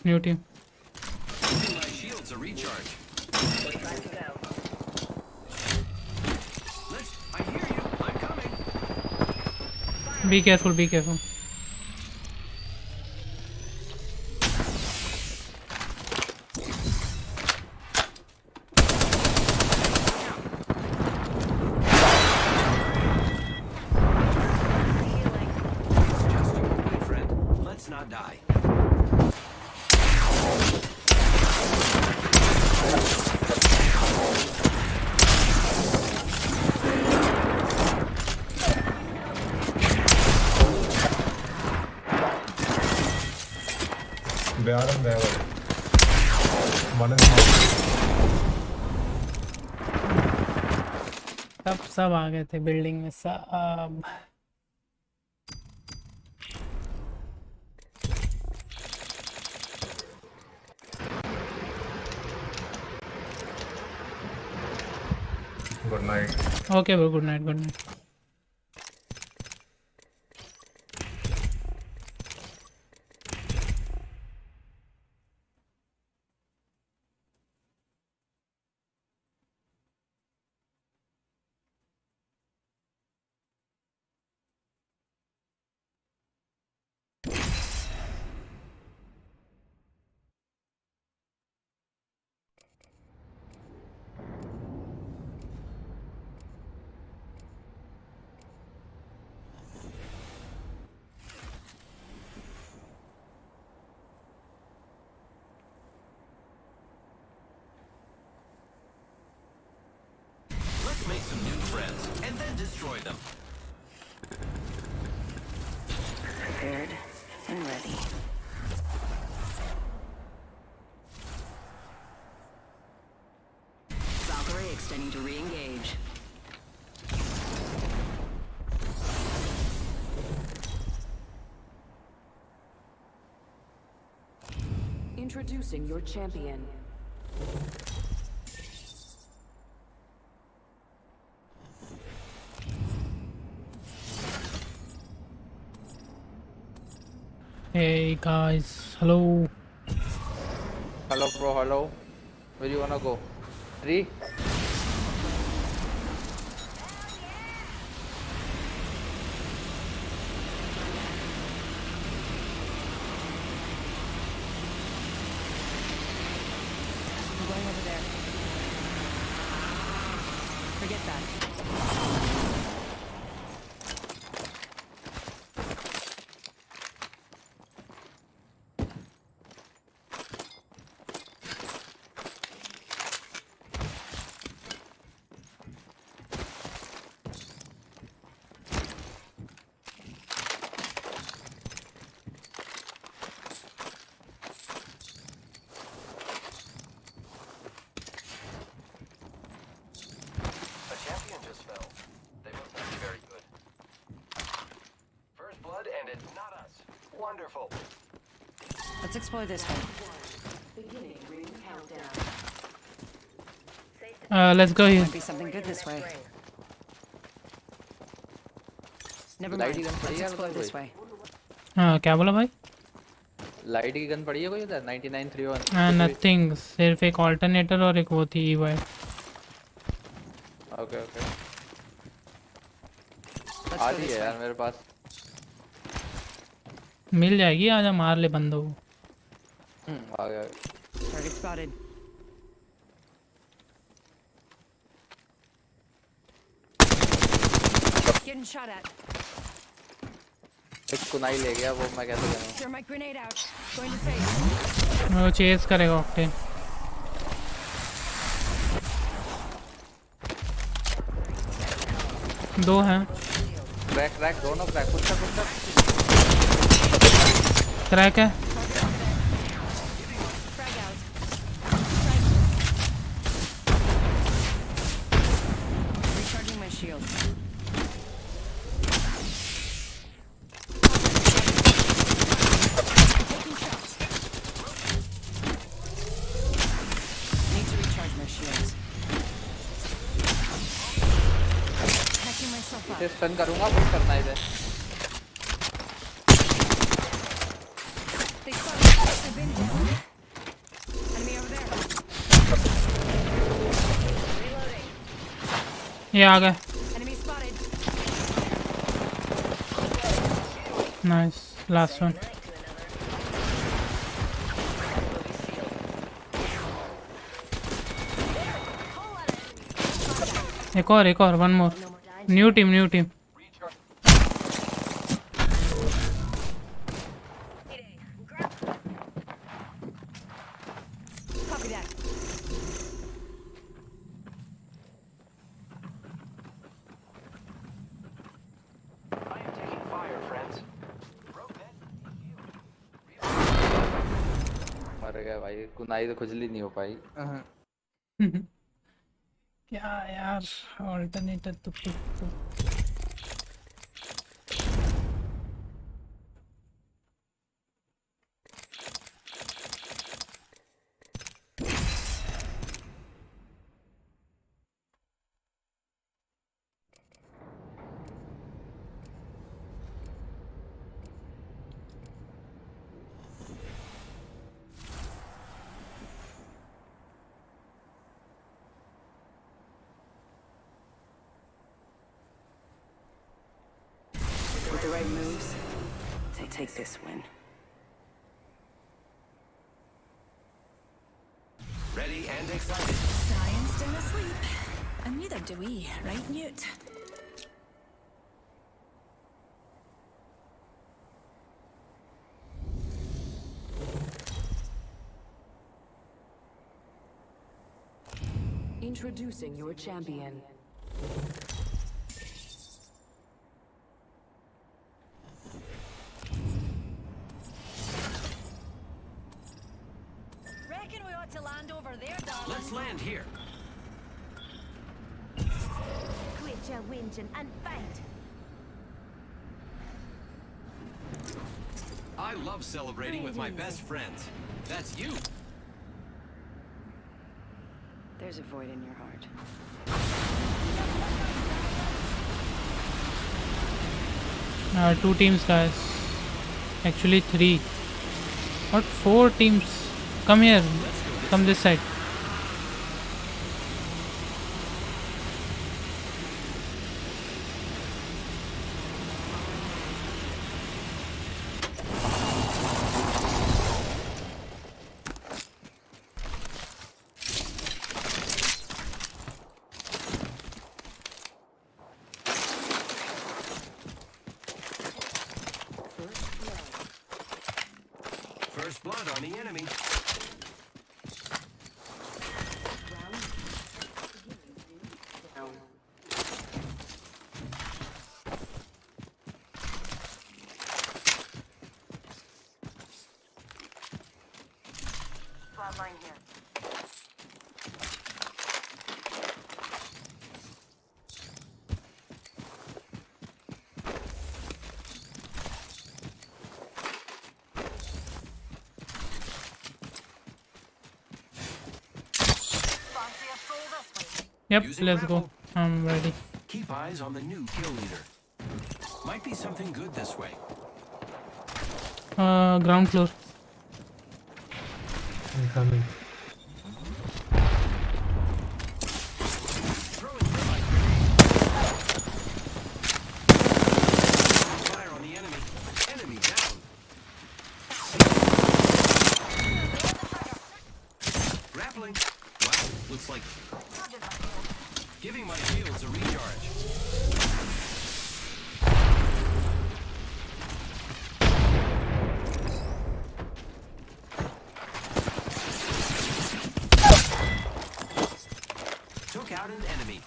new team. Giving my shields a recharge. I hear you. I'm coming. Be careful, be careful. It's just you, my friend. Let's not die. सब आ गए थे building में सब। Good night. Okay bro, good night, good night. Let's make some new friends and then destroy them. Prepared and ready. Valkyrie extending to re-engage. Introducing your champion. Hey guys, hello. Hello bro, hello. Where you wanna go? 3? I'm going over there. Forget that. Let's explore this way. Beginning ring countdown. Let's go here. Might be something good this way. Never mind. Let's explore this way. हाँ क्या बोला भाई? Light की gun पड़ी है कोई उधर 9931? Nothing, सिर्फ एक ऑल्टरनेटर और एक वो थी ईवाई। Okay okay. आ रही है यार मेरे पास। मिल जाएगी, आजा मार ले बंदों को। आ गया। Target spotted. Getting shot at. एक कुनाई ले गया, वो मैं कैसे करूं? Thermite grenade out. Going to face. वो चेस करेगा ऑक्टेन। दो हैं। क्रैक क्रैक दोनों क्रैक। कुछ क्रैक है। Recharging my shield. Taking shots. Need to recharge my shields. Patching myself up. इसे स्टन करूंगा, पुश करना इधर। They spotted me. ये आ गए. Enemy spotted. Nice. Last one. एक और one more. New team. Copy that. I am taking fire, friends. मर गया भाई, कुनाई तो खुजली नहीं हो पाई. क्या यार ऑल्टरनेटर तो With the right moves, take this win. Ready and excited. Science still asleep. And neither do we, right, Newt? Introducing your champion. Reckon we ought to land over there, darling. Let's land here. Quit your whinging and fight. I love celebrating with my best friends. That's you. There's a void in your heart. Two teams, guys. Actually 3. What 4 teams? Come here. Come this side. First blood on the enemy. Flatline here. Yep, Using let's go. grapple. I'm ready. Keep eyes on the new kill leader. Might be something good this way. Ground floor. I'm coming. Fire on the enemy. Enemy down. Grappling. Wow, looks like giving my shields a recharge. Took out an enemy.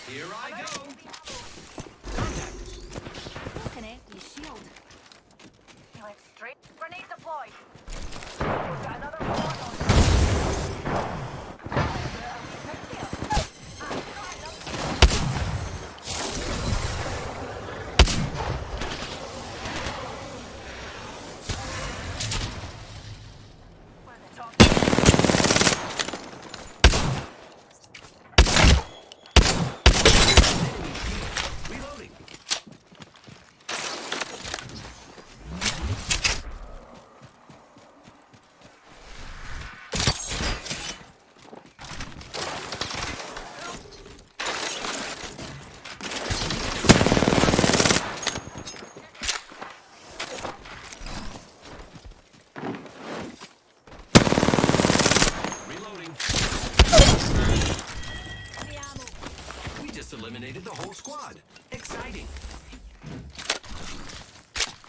Here I go. Contact. Look an empty shield. You went straight. Grenade deployed. Got another one on.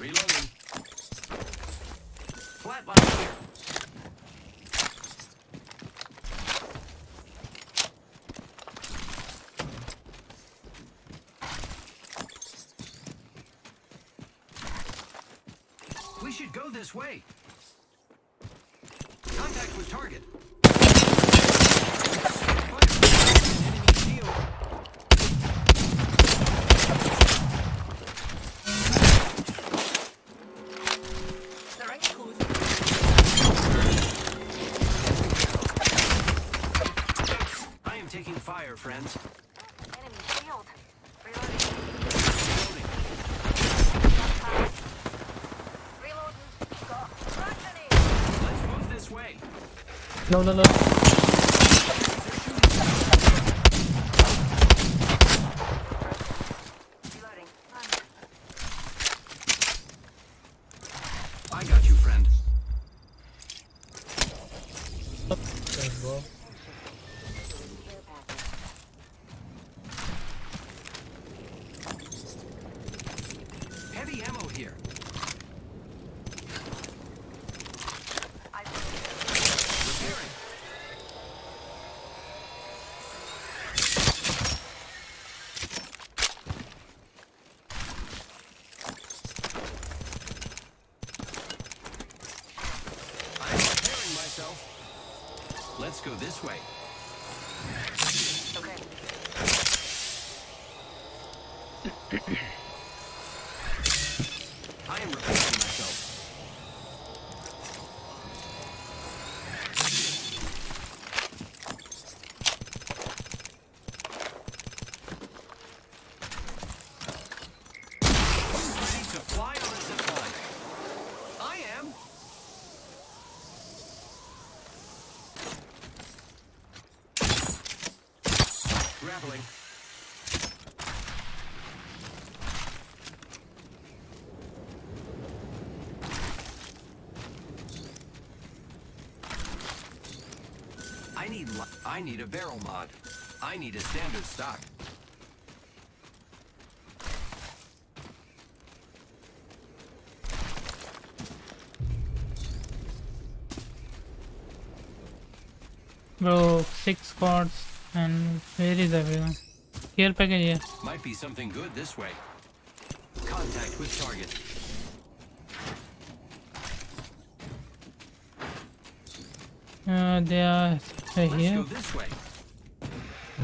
Reloading. Flatline here. We should go this way. Contact with target. Enemy shield. The ring's closed. I am taking fire, friends. Enemy shield. Reloading. Reloading. Got frag grenade. Let's move this way. No. Reloading. I got you, friend. Heavy ammo here. Repairing. I'm repairing myself. Let's go this way. Okay. I am repairing myself. Who's ready to fly on a zip line? I am. Grappling. I need a barrel mod. I need a standard stock. Bro, 6 squads and where is everyone? Here package here. Might be something good this way. Contact with target. They are Let's here. go this way.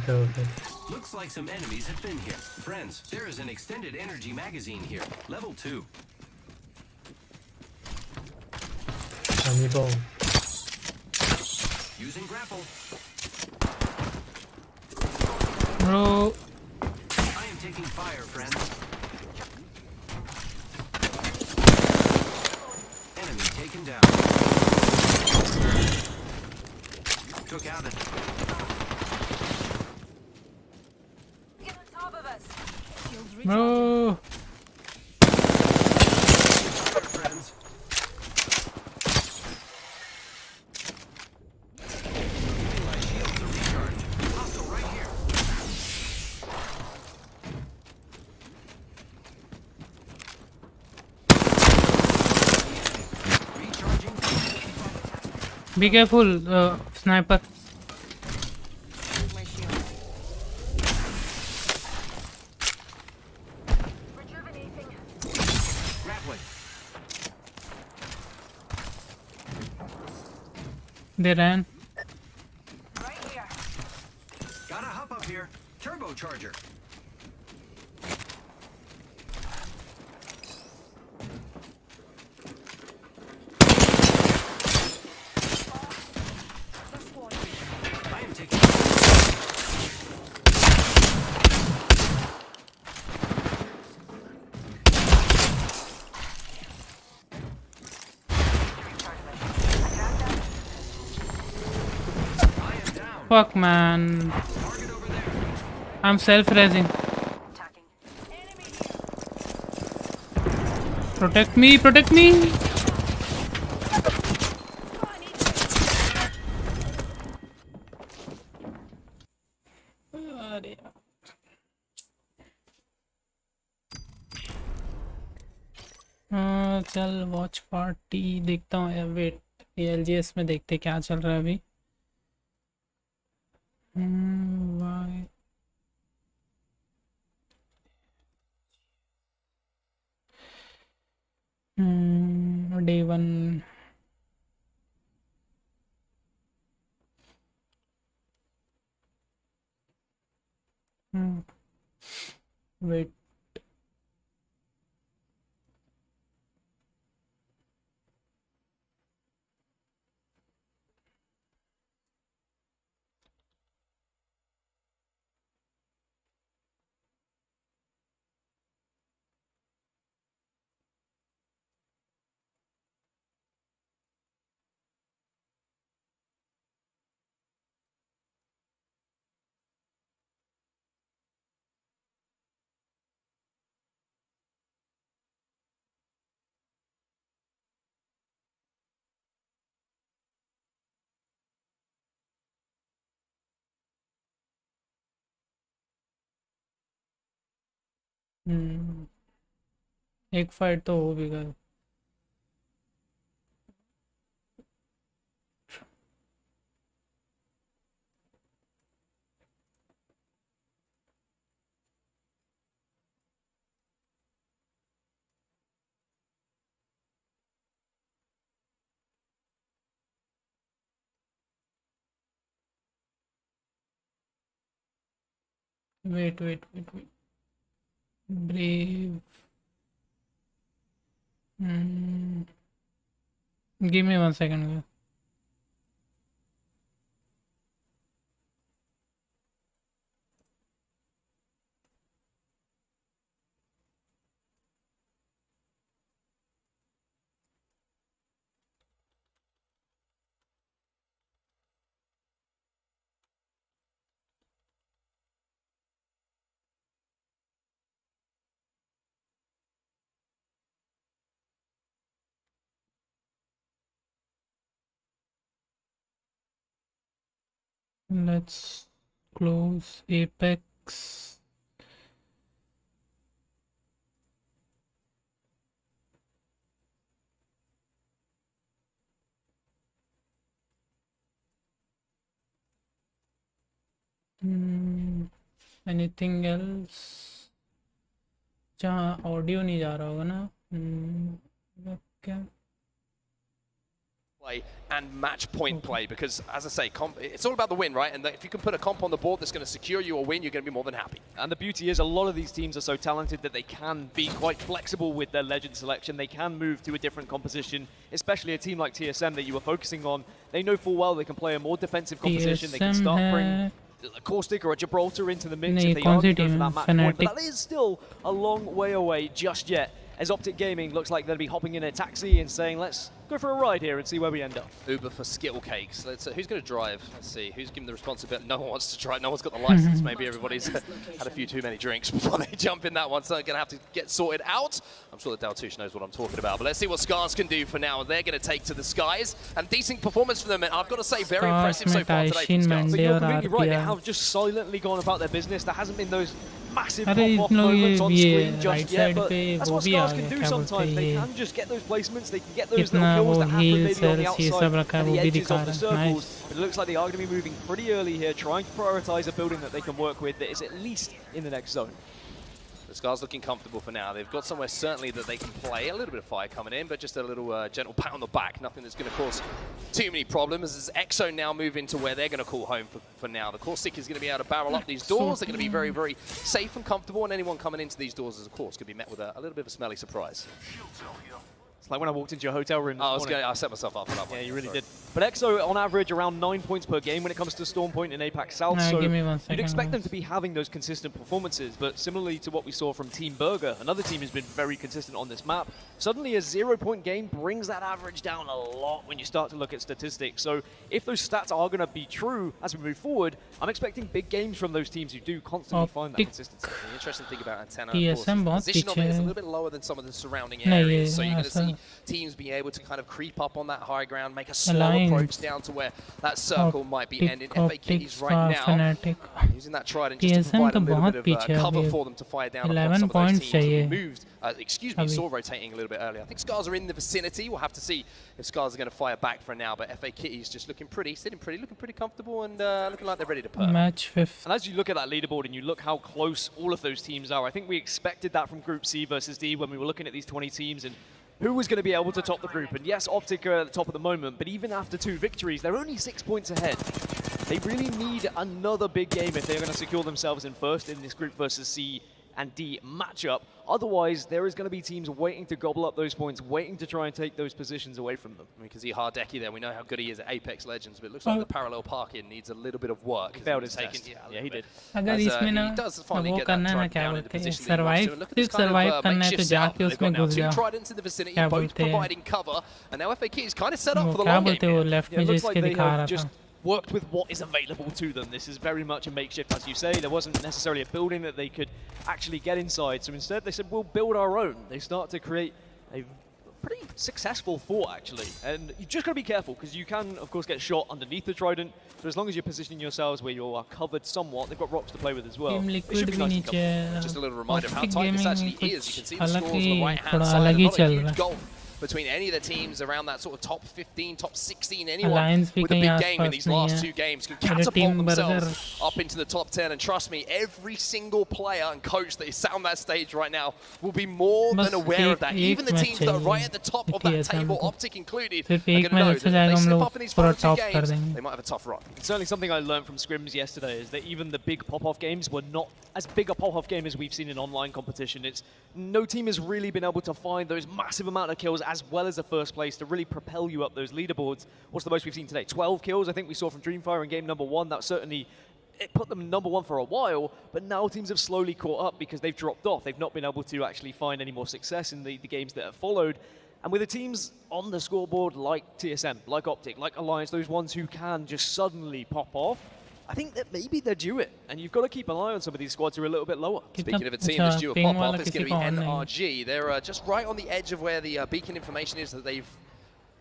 Okay. Looks like some enemies have been here. Friends, there is an extended energy magazine here. Level 2. Amigo. Using grapple. Bro, I am taking fire, friends. Enemy taken down. Took out it. Get on top of us. bro. Friends. Giving my shields a recharge. Hostile right here. Recharging. Be careful, sniper. My shield. Rejuvenating. Grappling. They ran. Right here. Got a hop up here. Turbocharger. I am taking. I am down. Fuck man. Target over there. I'm self-raising. Attacking. Protect me, protect me. अरे चल watch party देखता हूँ यार, wait ALGS में देखते क्या चल रहा है अभी। वाई डे 1 वेट एक फाइट तो हो भी गई। Wait brave give me 1 second। Let's close Apex. Anything else? जहाँ ऑडियो नहीं जा रहा होगा ना। क्या play and match point play, because as I say, it's all about the win, right? And if you can put a comp on the board that's going to secure you a win, you're going to be more than happy. And the beauty is a lot of these teams are so talented that they can be quite flexible with their legend selection. They can move to a different composition, especially a team like TSM that you were focusing on. They know full well they can play a more defensive composition. They can start bringing a Caustic or a Gibraltar into the mix if they are going to go for that match point. But that is still a long way away just yet, as Optic Gaming looks like they'll be hopping in a taxi and saying, let's go for a ride here and see where we end up. Uber for Skittle Cakes. Who's going to drive? Let's see. Who's given the responsibility? No one wants to drive. No one's got the license. Maybe everybody's had a few too many drinks before they jump in that one, so they're going to have to get sorted out. I'm sure the Daltouche knows what I'm talking about, but let's see what Scars can do for now. They're going to take to the skies, and decent performance for them. And I've got to say, very impressive so far today from Scars. But you're completely right. They have just silently gone about their business. There hasn't been those massive pop-off moments on screen just yet, but that's what Scars can do sometimes. They can just get those placements, they can get those little kills that happen maybe on the outside and the edges of the circles. But it looks like they are going to be moving pretty early here, trying to prioritize a building that they can work with that is at least in the next zone. The Scars looking comfortable for now. They've got somewhere certainly that they can play. A little bit of fire coming in, but just a little gentle pat on the back. Nothing that's going to cause too many problems. As Exo now move into where they're going to call home for now. The Caustic is going to be able to barrel up these doors. They're going to be very, very safe and comfortable, and anyone coming into these doors is, of course, going to be met with a little bit of a smelly surprise. It's like when I walked into your hotel room. I set myself up for that one. Yeah, you really did. But Exo, on average, around 9 points per game when it comes to Storm Point in APAC South. So you'd expect them to be having those consistent performances. But similarly to what we saw from Team Burger, another team who's been very consistent on this map, suddenly a 0-point game brings that average down a lot when you start to look at statistics. So if those stats are going to be true as we move forward, I'm expecting big games from those teams who do constantly find that consistency. The interesting thing about Antenna, of course, the position on it is a little bit lower than some of the surrounding areas. So you're going to see teams being able to kind of creep up on that high ground, make a slower approach down to where that circle might be ending. FA Kitties right now using that trident just to provide a little bit of cover for them to fire down upon some of those teams that moved. Saw rotating a little bit earlier. I think Scars are in the vicinity. We'll have to see if Scars are going to fire back for now, but FA Kitties just looking pretty, looking pretty comfortable and looking like they're ready to perk. Match 5th. And as you look at that leaderboard and you look how close all of those teams are, I think we expected that from Group C versus D when we were looking at these 20 teams and who was going to be able to top the group. And yes, Optic are at the top at the moment, but even after 2 victories, they're only 6 points ahead. They really need another big game if they're going to secure themselves in first in this Group versus C and D matchup. Otherwise, there is going to be teams waiting to gobble up those points, waiting to try and take those positions away from them. We can see Hardecki there. We know how good he is at Apex Legends, but it looks like the parallel parking needs a little bit of work. He failed his test. Yeah, he did. अगर इसमें ना वो करना है ना क्या बोलते हैं survive सिर्फ survive करना है तो जाके उसमें घुस जाओ क्या बोलते हैं वो क्या बोलते हैं वो left में जो इसके दिखा रहा था worked with what is available to them. This is very much a makeshift, as you say. There wasn't necessarily a building that they could actually get inside. So instead they said, we'll build our own. They start to create a pretty successful fort, actually. And you just got to be careful, because you can, of course, get shot underneath the trident. But as long as you're positioning yourselves where you are covered somewhat, they've got rocks to play with as well. It should be nice and just a little reminder of how tight this actually is. You can see the scores on the right-hand side. Not a huge gulf between any of the teams around that sort of top 15, top 16, anyone with a big game in these last 2 games can catapult themselves up into the top 10. And trust me, every single player and coach that is sat on that stage right now will be more than aware of that. Even the teams that are right at the top of that table, Optic included, are going to know that if they slip up in these final 2 games, they might have a tough run. It's certainly something I learned from Scrims yesterday, is that even the big pop-off games were not as big a pop-off game as we've seen in online competition. It's no team has really been able to find those massive amount of kills as well as the first place to really propel you up those leaderboards. What's the most we've seen today? 12 kills, I think we saw from Dreamfire in game number 1. That certainly, it put them number 1 for a while, but now teams have slowly caught up because they've dropped off. They've not been able to actually find any more success in the games that have followed. And with the teams on the scoreboard like TSM, like Optic, like Alliance, those ones who can just suddenly pop off, I think that maybe they're due it. And you've got to keep an eye on some of these squads who are a little bit lower. Speaking of a team that's due a pop-off, it's going to be NRG. They're just right on the edge of where the beacon information is that they've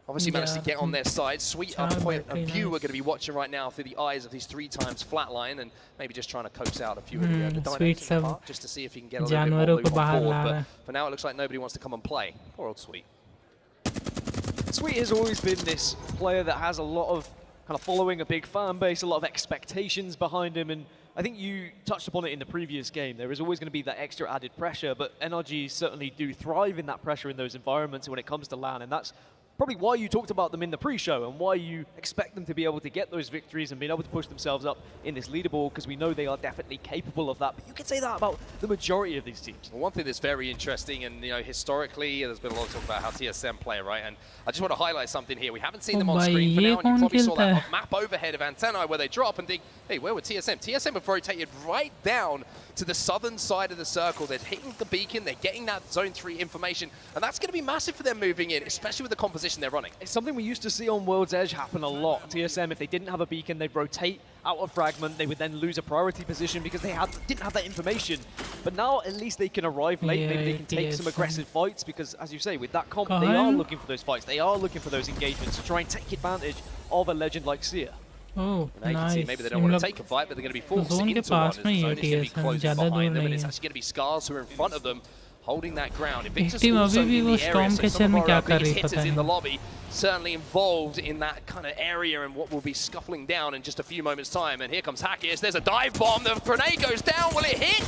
obviously managed to get on their side. Sweet up point of view we're going to be watching right now through the eyes of these 3 times flatline and maybe just trying to coax out a few of the dynamics in the park just to see if he can get a little bit more loot on board. But for now it looks like nobody wants to come and play. Poor old Sweet. Sweet has always been this player that has a lot of kind of following, a big fan base, a lot of expectations behind him, and I think you touched upon it in the previous game. There is always going to be that extra added pressure, but NRG certainly do thrive in that pressure in those environments when it comes to LAN, and that's probably why you talked about them in the pre-show and why you expect them to be able to get those victories and being able to push themselves up in this leaderboard, because we know they are definitely capable of that. But you can say that about the majority of these teams. Well, one thing that's very interesting, and you know, historically, there's been a lot of talk about how TSM play, right? And I just want to highlight something here. We haven't seen them on screen for now, and you probably saw that map overhead of Antennae where they drop and think, hey, where were TSM? TSM have rotated right down to the southern side of the circle. They're hitting the beacon, they're getting that Zone 3 information, and that's going to be massive for them moving in, especially with the composition they're running. It's something we used to see on World's Edge happen a lot. TSM, if they didn't have a beacon, they'd rotate out of Fragment, they would then lose a priority position because they didn't have that information. But now at least they can arrive late, maybe they can take some aggressive fights, because as you say, with that comp, they are looking for those fights, they are looking for those engagements to try and take advantage of a legend like Seer. Oh, nice. You can see maybe they don't want to take a fight, but they're going to be forced into one. As the zone is going to be closing behind them, and it's actually going to be Scars who are in front of them, holding that ground. Invictus also in the area, so some of our biggest hitters in the lobby certainly involved in that kind of area and what will be scuffling down in just a few moments' time. And here comes Hackis. There's a dive bomb. The grenade goes down. Will it hit?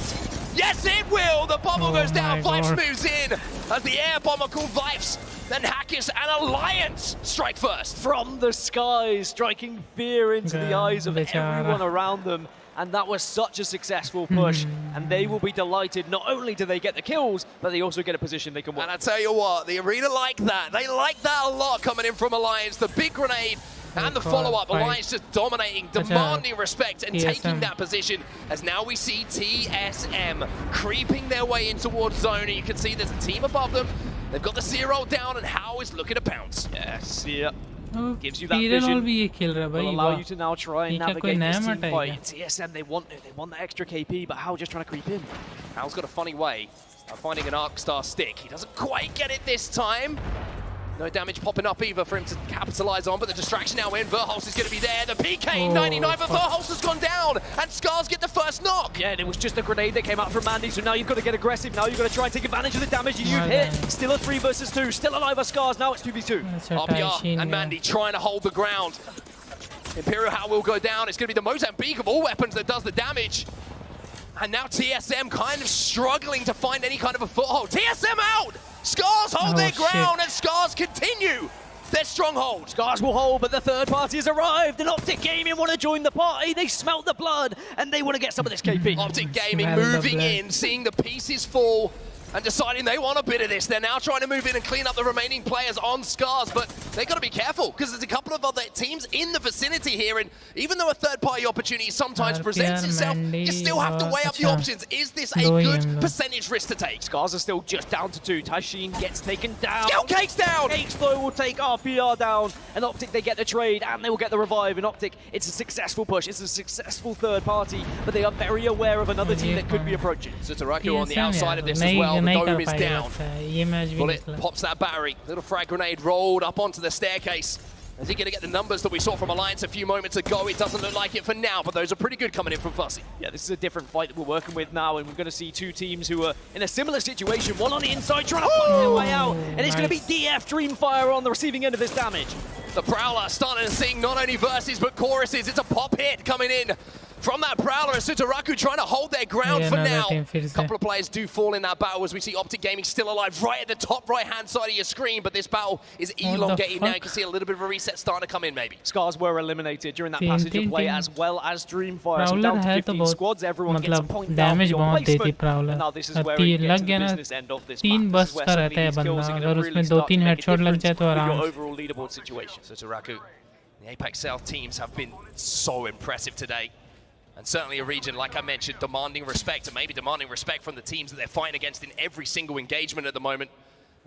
Yes, it will. The bomber goes down. Vipes moves in as the air bomber called Vipes. Then Hackis and Alliance strike first. From the skies, striking fear into the eyes of everyone around them. And that was such a successful push. And they will be delighted. Not only do they get the kills, but they also get a position they can work. And I tell you what, the arena like that. They like that a lot coming in from Alliance. The big grenade and the follow-up. Alliance just dominating, demanding respect and taking that position. As now we see TSM creeping their way in towards zone. And you can see there's a team above them. They've got the Seer down, and How is looking to pounce. Yes, Seer gives you that vision. Will allow you to now try and navigate this team fight. TSM, they want that extra KP, but How just trying to creep in. Hal's got a funny way of finding an Arc Star stick. He doesn't quite get it this time. No damage popping up either for him to capitalize on, but the distraction now in. Verholz is going to be there. The PK 99, but Verholz has gone down, and Scars get the first knock. Yeah, and it was just a grenade that came out from Mandy, so now you've got to get aggressive. Now you've got to try and take advantage of the damage you've hit. Still a 3 versus 2, still alive are Scars, now it's 2v2. RPR and Mandy trying to hold the ground. Imperial Hat will go down. It's going to be the Mozambique of all weapons that does the damage. And now TSM kind of struggling to find any kind of a foothold. TSM out! Scars hold their ground, and Scars continue their stronghold. Scars will hold, but the third party has arrived, and Optic Gaming want to join the party. They smelt the blood, and they want to get some of this KP. Optic Gaming moving in, seeing the pieces fall, and deciding they want a bit of this. They're now trying to move in and clean up the remaining players on Scars, but they got to be careful because there's a couple of other teams in the vicinity here, and even though a third-party opportunity sometimes presents itself, you still have to weigh up the options. Is this a good percentage risk to take? Scars are still just down to 2. Taishin gets taken down. Cake's down! Cakes, though, will take RPR down, and Optic, they get the trade, and they will get the revive. And Optic, it's a successful push. It's a successful third party, but they are very aware of another team that could be approaching. So Taraku on the outside of this as well. The dome is down. Bullet pops that battery. Little frag grenade rolled up onto the staircase. Is he going to get the numbers that we saw from Alliance a few moments ago? It doesn't look like it for now, but those are pretty good coming in from Fussy. Yeah, this is a different fight that we're working with now, and we're going to see 2 teams who are in a similar situation. One on the inside trying to fight their way out, and it's going to be DF Dreamfire on the receiving end of this damage. The Prowler starting to sing not only verses, but choruses. It's a pop hit coming in from that Prowler, and Sutaraku trying to hold their ground for now. A couple of players do fall in that battle as we see Optic Gaming still alive right at the top right-hand side of your screen, but this battle is elongated now. You can see a little bit of a reset starting to come in, maybe. Scars were eliminated during that passage of play, as well as Dreamfire. So down to 15 squads, everyone gets a point down for your placement. And now this is where it gets to the business end of this match. This is where some of these skills are going to really start to make a difference with your overall leaderboard situation. Sutaraku, the Apex South teams have been so impressive today. And certainly a region, like I mentioned, demanding respect, and maybe demanding respect from the teams that they're fighting against in every single engagement at the moment.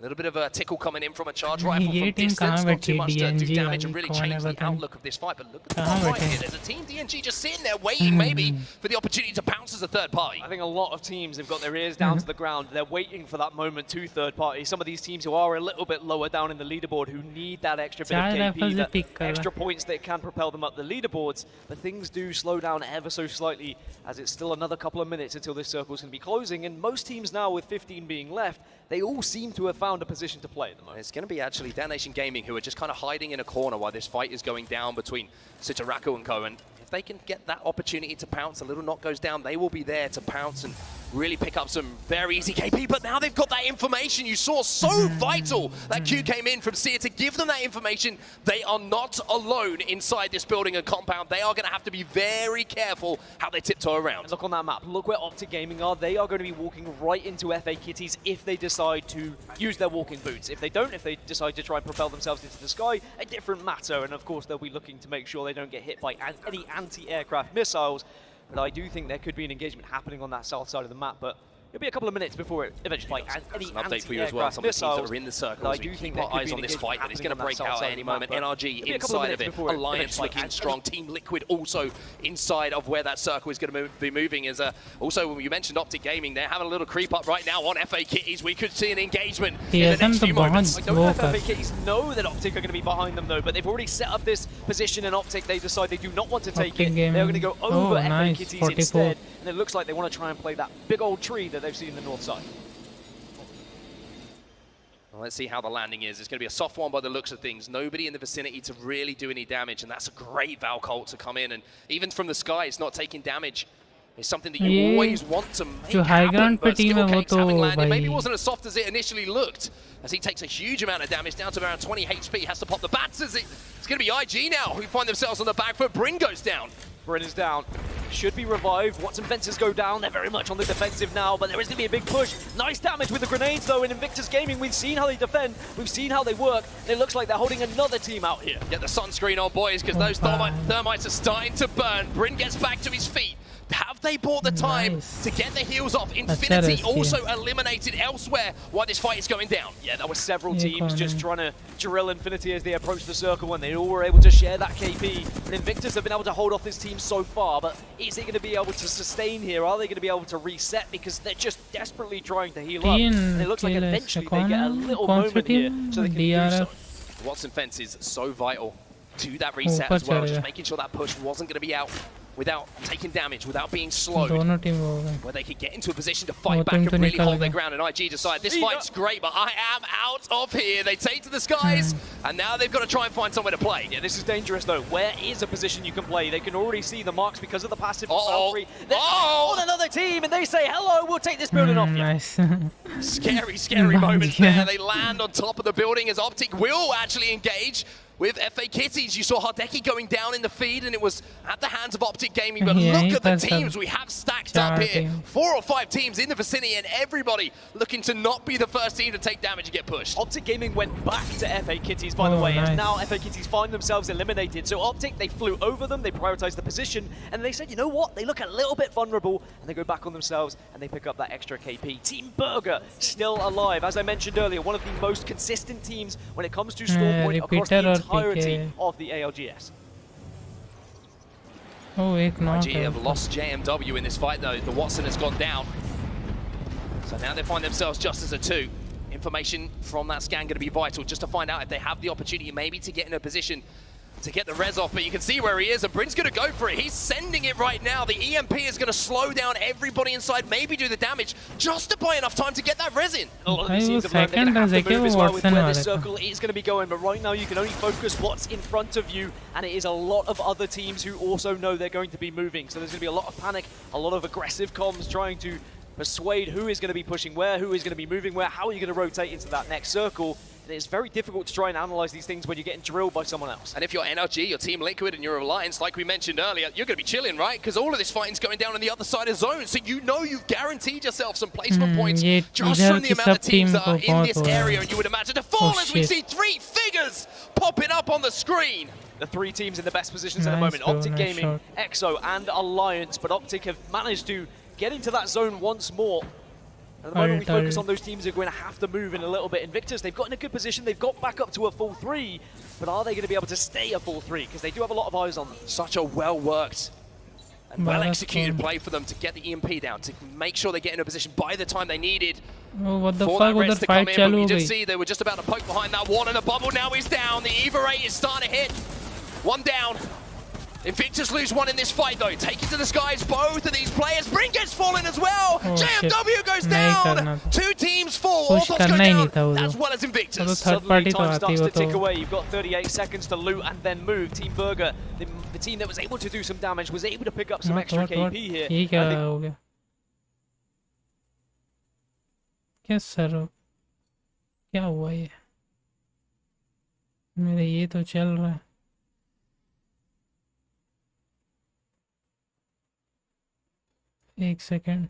A little bit of a tickle coming in from a charge rifle from distance, not too much to do damage and really change the outlook of this fight. But look at the fight here. There's a team DNG just sitting there waiting maybe for the opportunity to pounce as a third party. I think a lot of teams have got their ears down to the ground. They're waiting for that moment to third party. Some of these teams who are a little bit lower down in the leaderboard, who need that extra bit of KP, that extra points that can propel them up the leaderboards. But things do slow down ever so slightly, as it's still another couple of minutes until this circle's going to be closing. And most teams now, with 15 being left, they all seem to have found a position to play at the moment. It's going to be actually Damnation Gaming who are just kind of hiding in a corner while this fight is going down between Sutaraku and Co. And if they can get that opportunity to pounce, a little knock goes down, they will be there to pounce and really pick up some very easy KP. But now they've got that information. You saw so vital that Q came in from Seer to give them that information. They are not alone inside this building and compound. They are going to have to be very careful how they tiptoe around. And look on that map. Look where Optic Gaming are. They are going to be walking right into FA Kitties if they decide to use their walking boots. If they don't, if they decide to try and propel themselves into the sky, a different matter. And of course, they'll be looking to make sure they don't get hit by any anti-aircraft missiles. But I do think there could be an engagement happening on that south side of the map, but it'll be a couple of minutes before it eventually any an update for you as well. Some of the teams that are in the circle. I do think keep our eyes on this fight, and it's going to break out at any moment. NRG inside of it. Alliance looking strong. Team Liquid also inside of where that circle is going to be moving. Is also, when you mentioned Optic Gaming, they're having a little creep up right now on FA Kitties. We could see an engagement in the next few moments. I don't know if FA Kitties know that Optic are going to be behind them though, but they've already set up this position, and Optic, they decide they do not want to take it. They're going to go over FA Kitties instead, and it looks like they want to try and play that big old tree that they've seen in the north side. Well, let's see how the landing is. It's going to be a soft one by the looks of things. Nobody in the vicinity to really do any damage, and that's a great Valcolt to come in. And even from the sky, it's not taking damage. It's something that you always want to make happen, but Skillcake's having landed. Maybe it wasn't as soft as it initially looked, as he takes a huge amount of damage, down to around 20 HP, has to pop the bats. It's going to be IG now, who find themselves on the back foot. Bryn goes down. Bryn is down. Should be revived. Watson fences go down. They're very much on the defensive now, but there is going to be a big push. Nice damage with the grenades, though, in Invictus Gaming. We've seen how they defend. We've seen how they work. And it looks like they're holding another team out here. Get the sunscreen on, boys, because those thermites are starting to burn. Bryn gets back to his feet. Have they bought the time to get the heals off? Infinity also eliminated elsewhere while this fight is going down. Yeah, there were several teams just trying to drill Infinity as they approached the circle, and they all were able to share that KP. And Invictus have been able to hold off this team so far, but is it going to be able to sustain here? Are they going to be able to reset? Because they're just desperately trying to heal up. And it looks like eventually they get a little moment here so they can do something. Watson fence is so vital to that reset as well, just making sure that push wasn't going to be out without taking damage, without being slowed, where they could get into a position to fight back and really hold their ground. And IG decide this fight's great, but I am out of here. They take to the skies, and now they've got to try and find somewhere to play. Yeah, this is dangerous though. Where is a position you can play? They can already see the marks because of the passive Valkyrie. On another team, and they say, hello, we'll take this building off you. Nice. Scary moments there. They land on top of the building as Optic will actually engage with FA Kitties. You saw Hardeki going down in the feed, and it was at the hands of Optic Gaming. But look at the teams we have stacked up here. 4 or 5 teams in the vicinity, and everybody looking to not be the first team to take damage and get pushed. Optic Gaming went back to FA Kitties, by the way, and now FA Kitties find themselves eliminated. So Optic, they flew over them, they prioritized the position, and they said, you know what? They look a little bit vulnerable, and they go back on themselves, and they pick up that extra KP. Team Burger still alive. As I mentioned earlier, one of the most consistent teams when it comes to score point across the entirety of the ALGS. IG have lost JMW in this fight though. The Watson has gone down. So now they find themselves just as a 2. Information from that scan going to be vital just to find out if they have the opportunity maybe to get in a position to get the res off, but you can see where he is, and Bryn's going to go for it. He's sending it right now. The EMP is going to slow down everybody inside, maybe do the damage, just to buy enough time to get that res in. A lot of these teams have learned they're going to have to move as well with where this circle is going to be going, but right now you can only focus what's in front of you, and it is a lot of other teams who also know they're going to be moving. So there's going to be a lot of panic, a lot of aggressive comms trying to persuade who is going to be pushing where, who is going to be moving where, how are you going to rotate into that next circle. And it's very difficult to try and analyze these things when you're getting drilled by someone else. And if you're NRG, you're Team Liquid, and you're Alliance, like we mentioned earlier, you're going to be chilling, right? Because all of this fighting's going down on the other side of zone, so you know you've guaranteed yourself some placement points just from the amount of teams that are in this area. And you would imagine to fall as we see 3 figures popping up on the screen. The 3 teams in the best positions at the moment, Optic Gaming, EXO, and Alliance, but Optic have managed to get into that zone once more. At the moment, we focus on those teams who are going to have to move in a little bit. Invictus, they've got in a good position. They've got back up to a full 3, but are they going to be able to stay a full 3? Because they do have a lot of eyes on them. Such a well-worked and well-executed play for them to get the EMP down, to make sure they get in a position by the time they needed for that res to come in. But we just see they were just about to poke behind that one, and the bubble now is down. The EVA rate is starting to hit. 1 down. Invictus lose 1 in this fight though. Take it to the skies, both of these players. Bryn gets fallen as well. JMW goes down. 2 teams fall. All go down, as well as Invictus. Suddenly time starts to tick away. You've got 38 seconds to loot and then move. Team Burger, the team that was able to do some damage, was able to pick up some extra KP here. क्या sir क्या हुआ ये मेरे ये तो चल रहा है एक second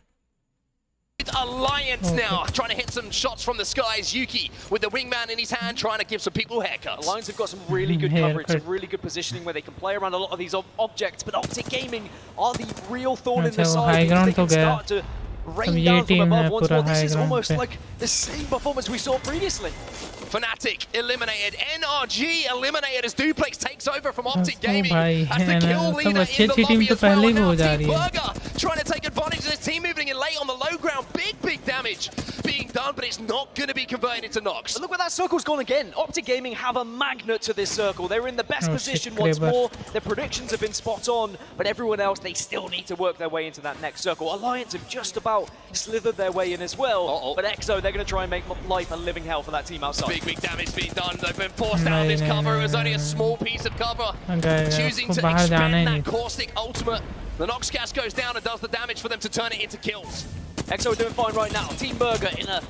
Alliance now trying to hit some shots from the skies. Yuki with the wingman in his hand trying to give some people haircuts. Alliance have got some really good coverage, some really good positioning where they can play around a lot of these objects, but Optic Gaming are the real thorn in the side because they can start to rain down from above once more. This is almost like the same performance we saw previously. Fnatic eliminated, NRG eliminated as Duplex takes over from Optic Gaming as the kill leader in the lobby as well. And now Team Burger trying to take advantage of this team moving in late on the low ground. Big damage being done, but it's not going to be converted into knocks. But look where that circle's gone again. Optic Gaming have a magnet to this circle. They're in the best position once more. Their predictions have been spot on, but everyone else, they still need to work their way into that next circle. Alliance have just about slithered their way in as well, but EXO, they're going to try and make life a living hell for that team outside. Big damage being done. They've been forced out of this cover. It was only a small piece of cover. Choosing to expend that caustic ultimate. The Noxcast goes down and does the damage for them to turn it into kills. EXO are doing fine right now. Team Burger in a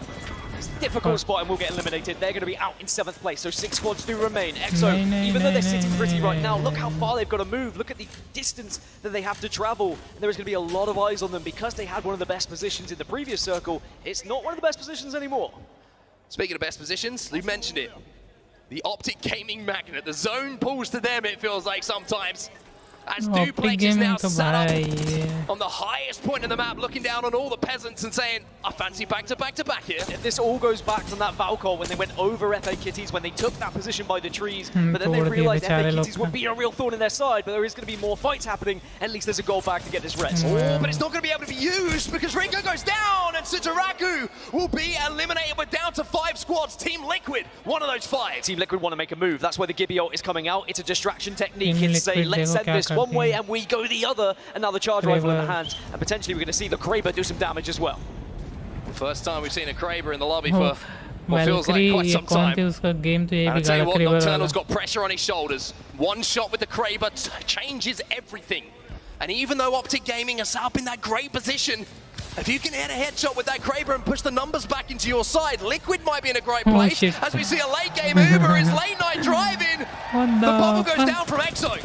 difficult spot and will get eliminated. They're going to be out in 7th place, so 6 squads do remain. EXO, even though they're sitting pretty right now, look how far they've got to move. Look at the distance that they have to travel. And there is going to be a lot of eyes on them because they had one of the best positions in the previous circle. It's not one of the best positions anymore. Speaking of best positions, you mentioned it. The Optic Gaming magnet. The zone pulls to them, it feels like sometimes. As Duplex is now sat up on the highest point in the map, looking down on all the peasants and saying, I fancy back-to-back here. This all goes back to that Valcor when they went over FA Kitties, when they took that position by the trees, but then they realized FA Kitties would be a real thorn in their side, but there is going to be more fights happening. At least there's a goal back to get this res. Oh, but it's not going to be able to be used because Ringo goes down and Sutaraku will be eliminated. We're down to 5 squads. Team Liquid, one of those 5. Team Liquid want to make a move. That's why the Gibby ult is coming out. It's a distraction technique. It's say, let's send this one way and we go the other. Another charge rifle in the hands, and potentially we're going to see the Kraber do some damage as well. First time we've seen a Kraber in the lobby for what feels like quite some time. And I tell you what, Nocturnal's got pressure on his shoulders. One shot with the Kraber changes everything. And even though Optic Gaming is up in that great position, if you can hit a headshot with that Kraber and push the numbers back into your side, Liquid might be in a great place. As we see a late game Uber is late night driving. The bubble goes down from Exo.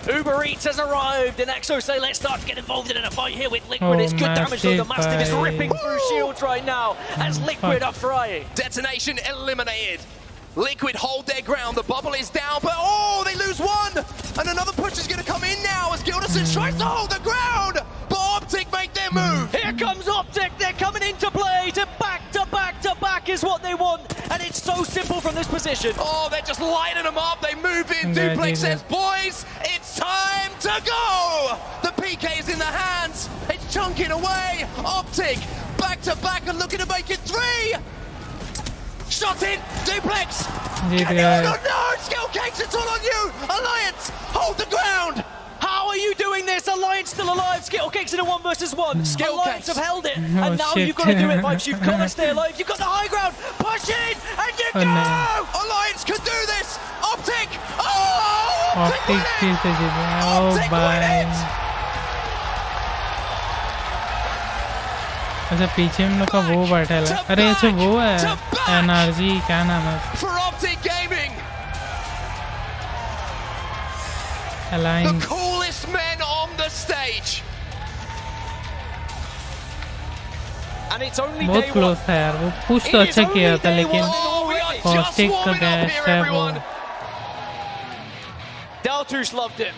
Uber Eats has arrived, and Exo say, let's start to get involved in a fight here with Liquid. It's good damage, though. The Mastiff is ripping through shields right now as Liquid are frying. Detonation eliminated. Liquid hold their ground. The bubble is down, but oh, they lose one. And another push is going to come in now as Gilderson tries to hold the ground. But Optic make their move. Here comes Optic. They're coming into play. To back is what they want. And it's so simple from this position. Oh, they're just lighting them up. They move in. Duplex says, boys, it's time to go. The PK is in the hands. It's chunking away. Optic back to back and looking to make it 3. Shot in, Duplex! No, Skill Cakes, it's all on you! Alliance, hold the ground! How are you doing this? Alliance still alive, Skittle Cakes in a 1 versus 1. Alliance have held it, and now you've got to do it, Vibes. You've got to stay alive, you've got the high ground, push in, and you go! No. Alliance can do this! Optic! Oh! Optic win it! Optic win it! अच्छा पीछे हम लोग का वो बैठा है अरे अच्छा वो है एनर्जी क्या नाम है For Optic Gaming Alliance the coolest men on the stage and it's only बहुत क्लोज था यार वो पुश तो अच्छा किया था लेकिन कॉस्टिक का डैश है वो Daltush loved it.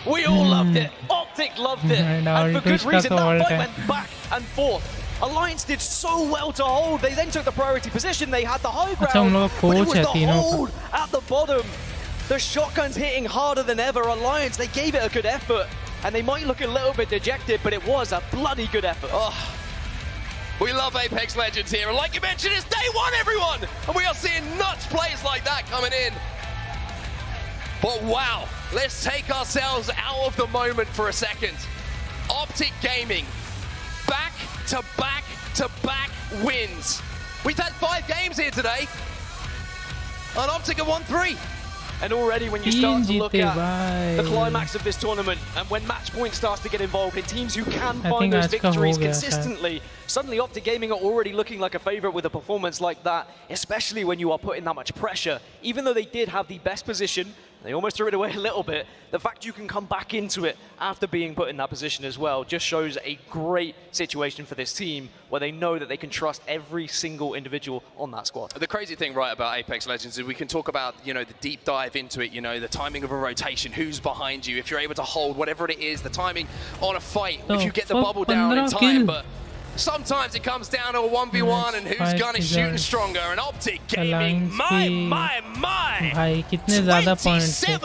We all loved it. Optic loved it. And for good reason, that fight went back and forth. Alliance did so well to hold. They then took the priority position. They had the high ground, but it was the hold at the bottom. The shotguns hitting harder than ever. Alliance, they gave it a good effort, and they might look a little bit dejected, but it was a bloody good effort. Oh, we love Apex Legends here, and like you mentioned, it's day 1, everyone, and we are seeing nuts plays like that coming in. But wow, let's take ourselves out of the moment for a second. Optic Gaming, back to back wins. We've had 5 games here today, and Optic have won 3. And already when you start to look at the climax of this tournament, and when match point starts to get involved in teams who can find those victories consistently, suddenly Optic Gaming are already looking like a favorite with a performance like that, especially when you are putting that much pressure. Even though they did have the best position, they almost threw it away a little bit. The fact you can come back into it after being put in that position as well just shows a great situation for this team where they know that they can trust every single individual on that squad. The crazy thing, right, about Apex Legends is we can talk about, you know, the deep dive into it, you know, the timing of a rotation, who's behind you, if you're able to hold whatever it is, the timing on a fight, if you get the bubble down in time, but sometimes it comes down to a 1v1 and whose gun is shooting stronger. And Optic Gaming, my! भाई कितने ज़्यादा points थे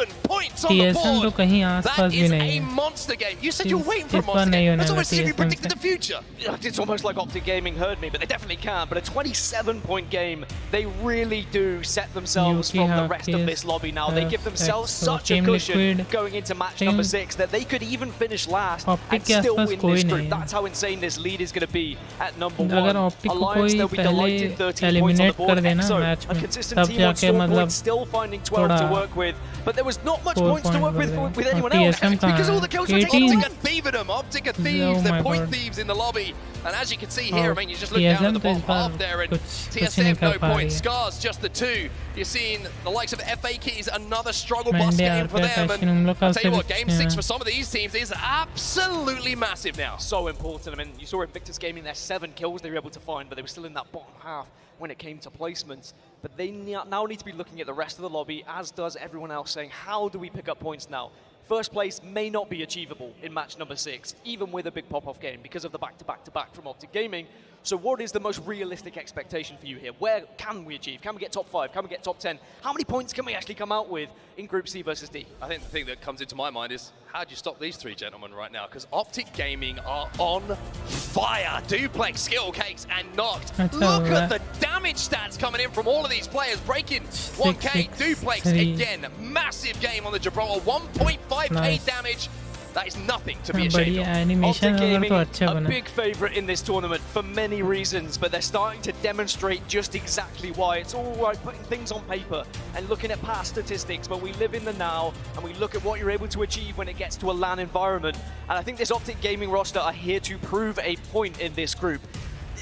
TSM तो कहीं आसपास भी नहीं है a monster game. You said you're waiting for a monster game. That's almost as if you predicted the future. It's almost like Optic Gaming heard me, but they definitely can. But a 27-point game, they really do set themselves from the rest of this lobby now. They give themselves such a cushion going into match number 6 that they could even finish last and still win this group. That's how insane this lead is going to be at number 1. Alliance, they'll be delighted, 13 points on the board. Exo, a consistent team on scoreboard, still finding 12 to work with. But there was not much points to work with anyone else. Because all the kills were taken. Optic are thieving them. Optic are thieves. They're point thieves in the lobby. And as you can see here, I mean, you just look down at the bottom half there, and TSM no points. Scars just the 2. You're seeing the likes of FA Keys, another struggle bus game for them. And I'll tell you what, game 6 for some of these teams is absolutely massive now. So important. I mean, you saw Invictus Gaming, their 7 kills they were able to find, but they were still in that bottom half when it came to placements. But they now need to be looking at the rest of the lobby, as does everyone else, saying, how do we pick up points now? first place may not be achievable in match number 6, even with a big pop-off game because of the back-to-back-to-back from Optic Gaming. So what is the most realistic expectation for you here? Where can we achieve? Can we get top 5? Can we get top 10? How many points can we actually come out with in Group C versus D? I think the thing that comes into my mind is, how do you stop these three gentlemen right now? Because Optic Gaming are on fire. Duplex, Skill Cakes, and Knocked. Look at the damage stats coming in from all of these players. Breaking 1K, Duplex, again, massive game on the Gibraltar. 1.5K damage. That is nothing to be ashamed of. Optic Gaming, a big favourite in this tournament for many reasons, but they're starting to demonstrate just exactly why. It's all right putting things on paper and looking at past statistics, but we live in the now and we look at what you're able to achieve when it gets to a LAN environment. And I think this Optic Gaming roster are here to prove a point in this group.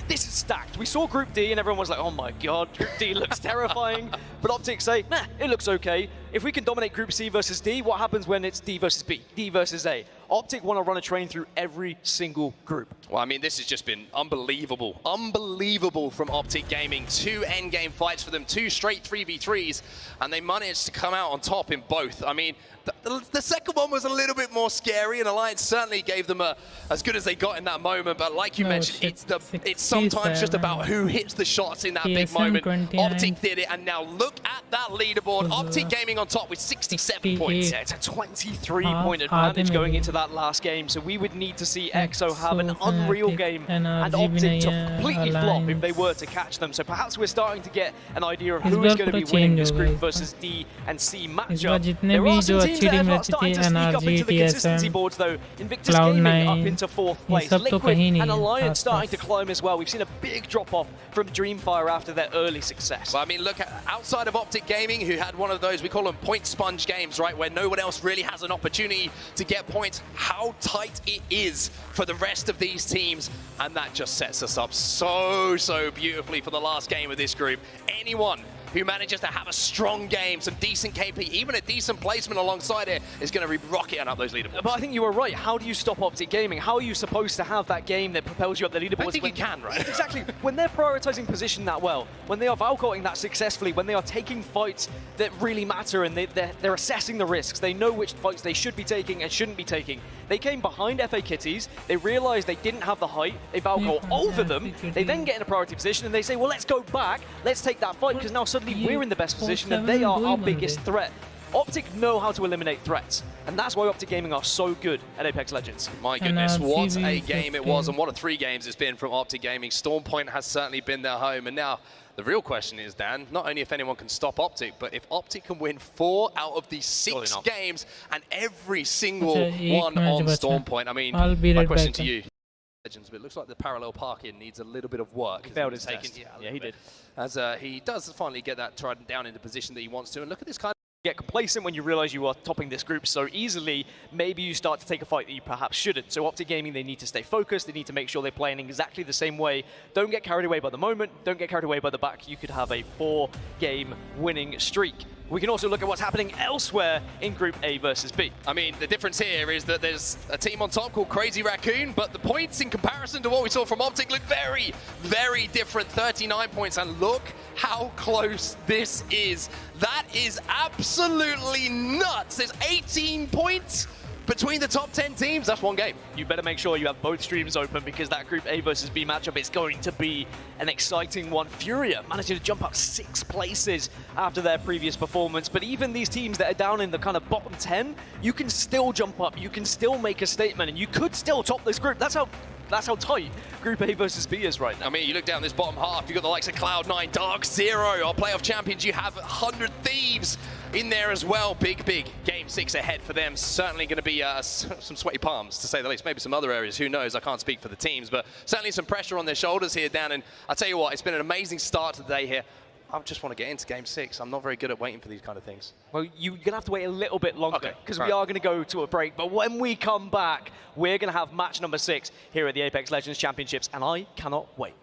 This is stacked. We saw Group D and everyone was like, oh my god, Group D looks terrifying. But Optic say, nah, it looks okay. If we can dominate Group C versus D, what happens when it's D versus B, D versus A? Optic want to run a train through every single group. Well, I mean, this has just been unbelievable. Unbelievable from Optic Gaming. 2 endgame fights for them, 2 straight 3v3s, and they managed to come out on top in both. I mean, the second one was a little bit more scary, and Alliance certainly gave them as good as they got in that moment. But like you mentioned, it's sometimes just about who hits the shots in that big moment. Optic did it, and now look at that leaderboard. Optic Gaming on top with 67 points. Yeah, it's a 23-point advantage going into that last game, so we would need to see EXO have an unreal game and Optic to completely flop if they were to catch them. So perhaps we're starting to get an idea of who is going to be winning this group versus D and C matchup. There are some teams that are starting to sneak up into the consistency boards though. Invictus Gaming up into 4th place. Liquid and Alliance starting to climb as well. We've seen a big drop-off from Dreamfire after their early success. Well, I mean, look, outside of Optic Gaming, who had one of those, we call them point sponge games, right, where no one else really has an opportunity to get points, how tight it is for the rest of these teams, and that just sets us up so beautifully for the last game of this group. Anyone who manages to have a strong game, some decent KP, even a decent placement alongside it, is going to be rocketing up those leaderboards. But I think you were right. How do you stop Optic Gaming? How are you supposed to have that game that propels you up the leaderboards? I think you can, right? Exactly. When they're prioritizing position that well, when they are valcoring that successfully, when they are taking fights that really matter and they're assessing the risks, they know which fights they should be taking and shouldn't be taking. They came behind FA Kitties, they realized they didn't have the height, they valcore over them, they then get in a priority position and they say, well, let's go back, let's take that fight, because now suddenly we're in the best position and they are our biggest threat. Optic know how to eliminate threats, and that's why Optic Gaming are so good at Apex Legends. My goodness, what a game it was, and what a 3 games it's been from Optic Gaming. Stormpoint has certainly been their home, and now the real question is, Dan, not only if anyone can stop Optic, but if Optic can win 4 out of these 6 games, and every single one on Stormpoint. I mean, my question to you, Legends, but it looks like the parallel parking needs a little bit of work. He failed his test. Yeah, he did. As he does finally get that Trident down in the position that he wants to, and look at this kind of get complacent when you realize you are topping this group so easily, maybe you start to take a fight that you perhaps shouldn't. So Optic Gaming, they need to stay focused, they need to make sure they're playing exactly the same way. Don't get carried away by the moment, don't get carried away by the back. You could have a 4-game winning streak. We can also look at what's happening elsewhere in Group A versus B. I mean, the difference here is that there's a team on top called Crazy Raccoon, but the points in comparison to what we saw from Optic look very different. 39 points, and look how close this is. That is absolutely nuts. There's 18 points between the top 10 teams. That's 1 game. You better make sure you have both streams open, because that Group A versus B matchup is going to be an exciting one. Furia managing to jump up 6 places after their previous performance, but even these teams that are down in the kind of bottom 10, you can still jump up, you can still make a statement, and you could still top this group. That's how tight Group A versus B is right now. I mean, you look down this bottom half, you've got the likes of Cloud9, Dark Zero, our playoff champions. You have 100 Thieves in there as well. Big game 6 ahead for them. Certainly going to be some sweaty palms, to say the least. Maybe some other areas, who knows? I can't speak for the teams, but certainly some pressure on their shoulders here, Dan. And I'll tell you what, it's been an amazing start to the day here. I just want to get into game 6. I'm not very good at waiting for these kind of things. Well, you're going to have to wait a little bit longer, because we are going to go to a break. But when we come back, we're going to have match number 6 here at the Apex Legends Championships, and I cannot wait.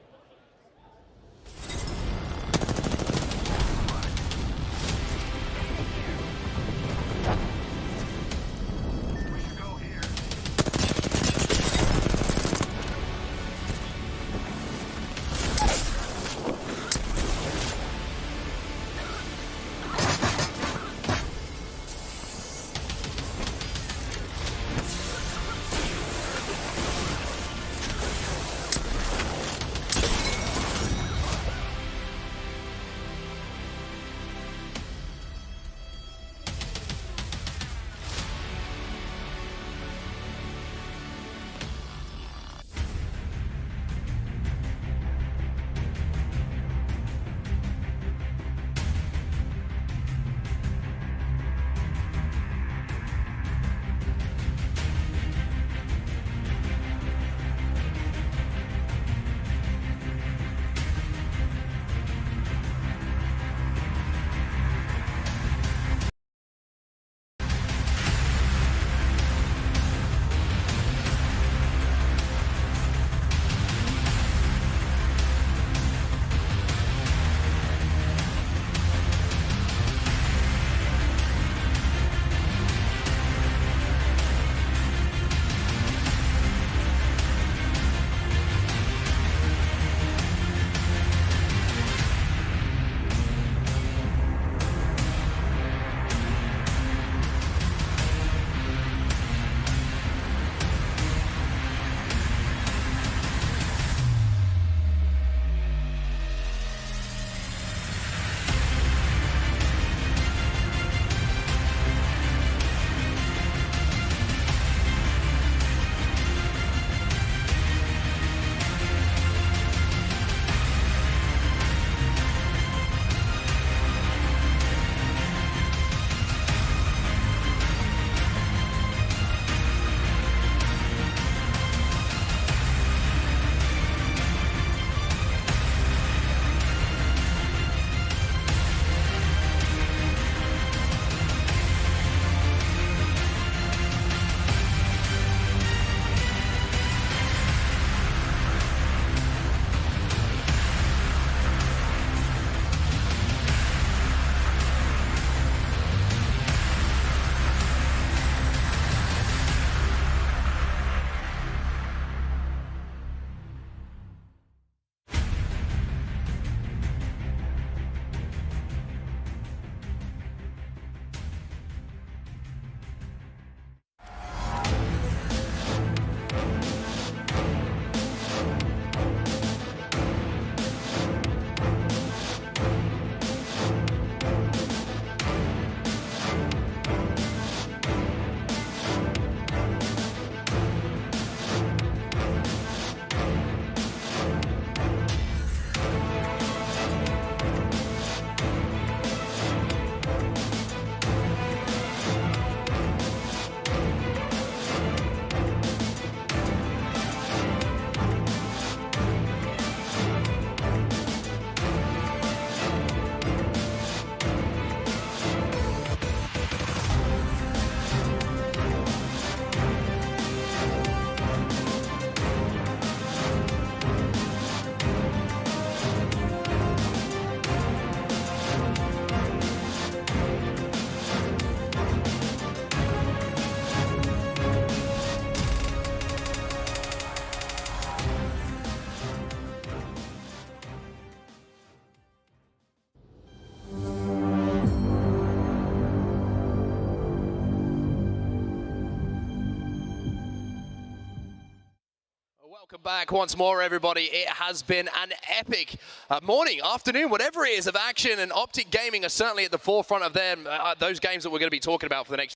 back once more, everybody. It has been an epic morning, afternoon, whatever it is, of action, and Optic Gaming are certainly at the forefront of them. Those games that we're going to be talking about for the next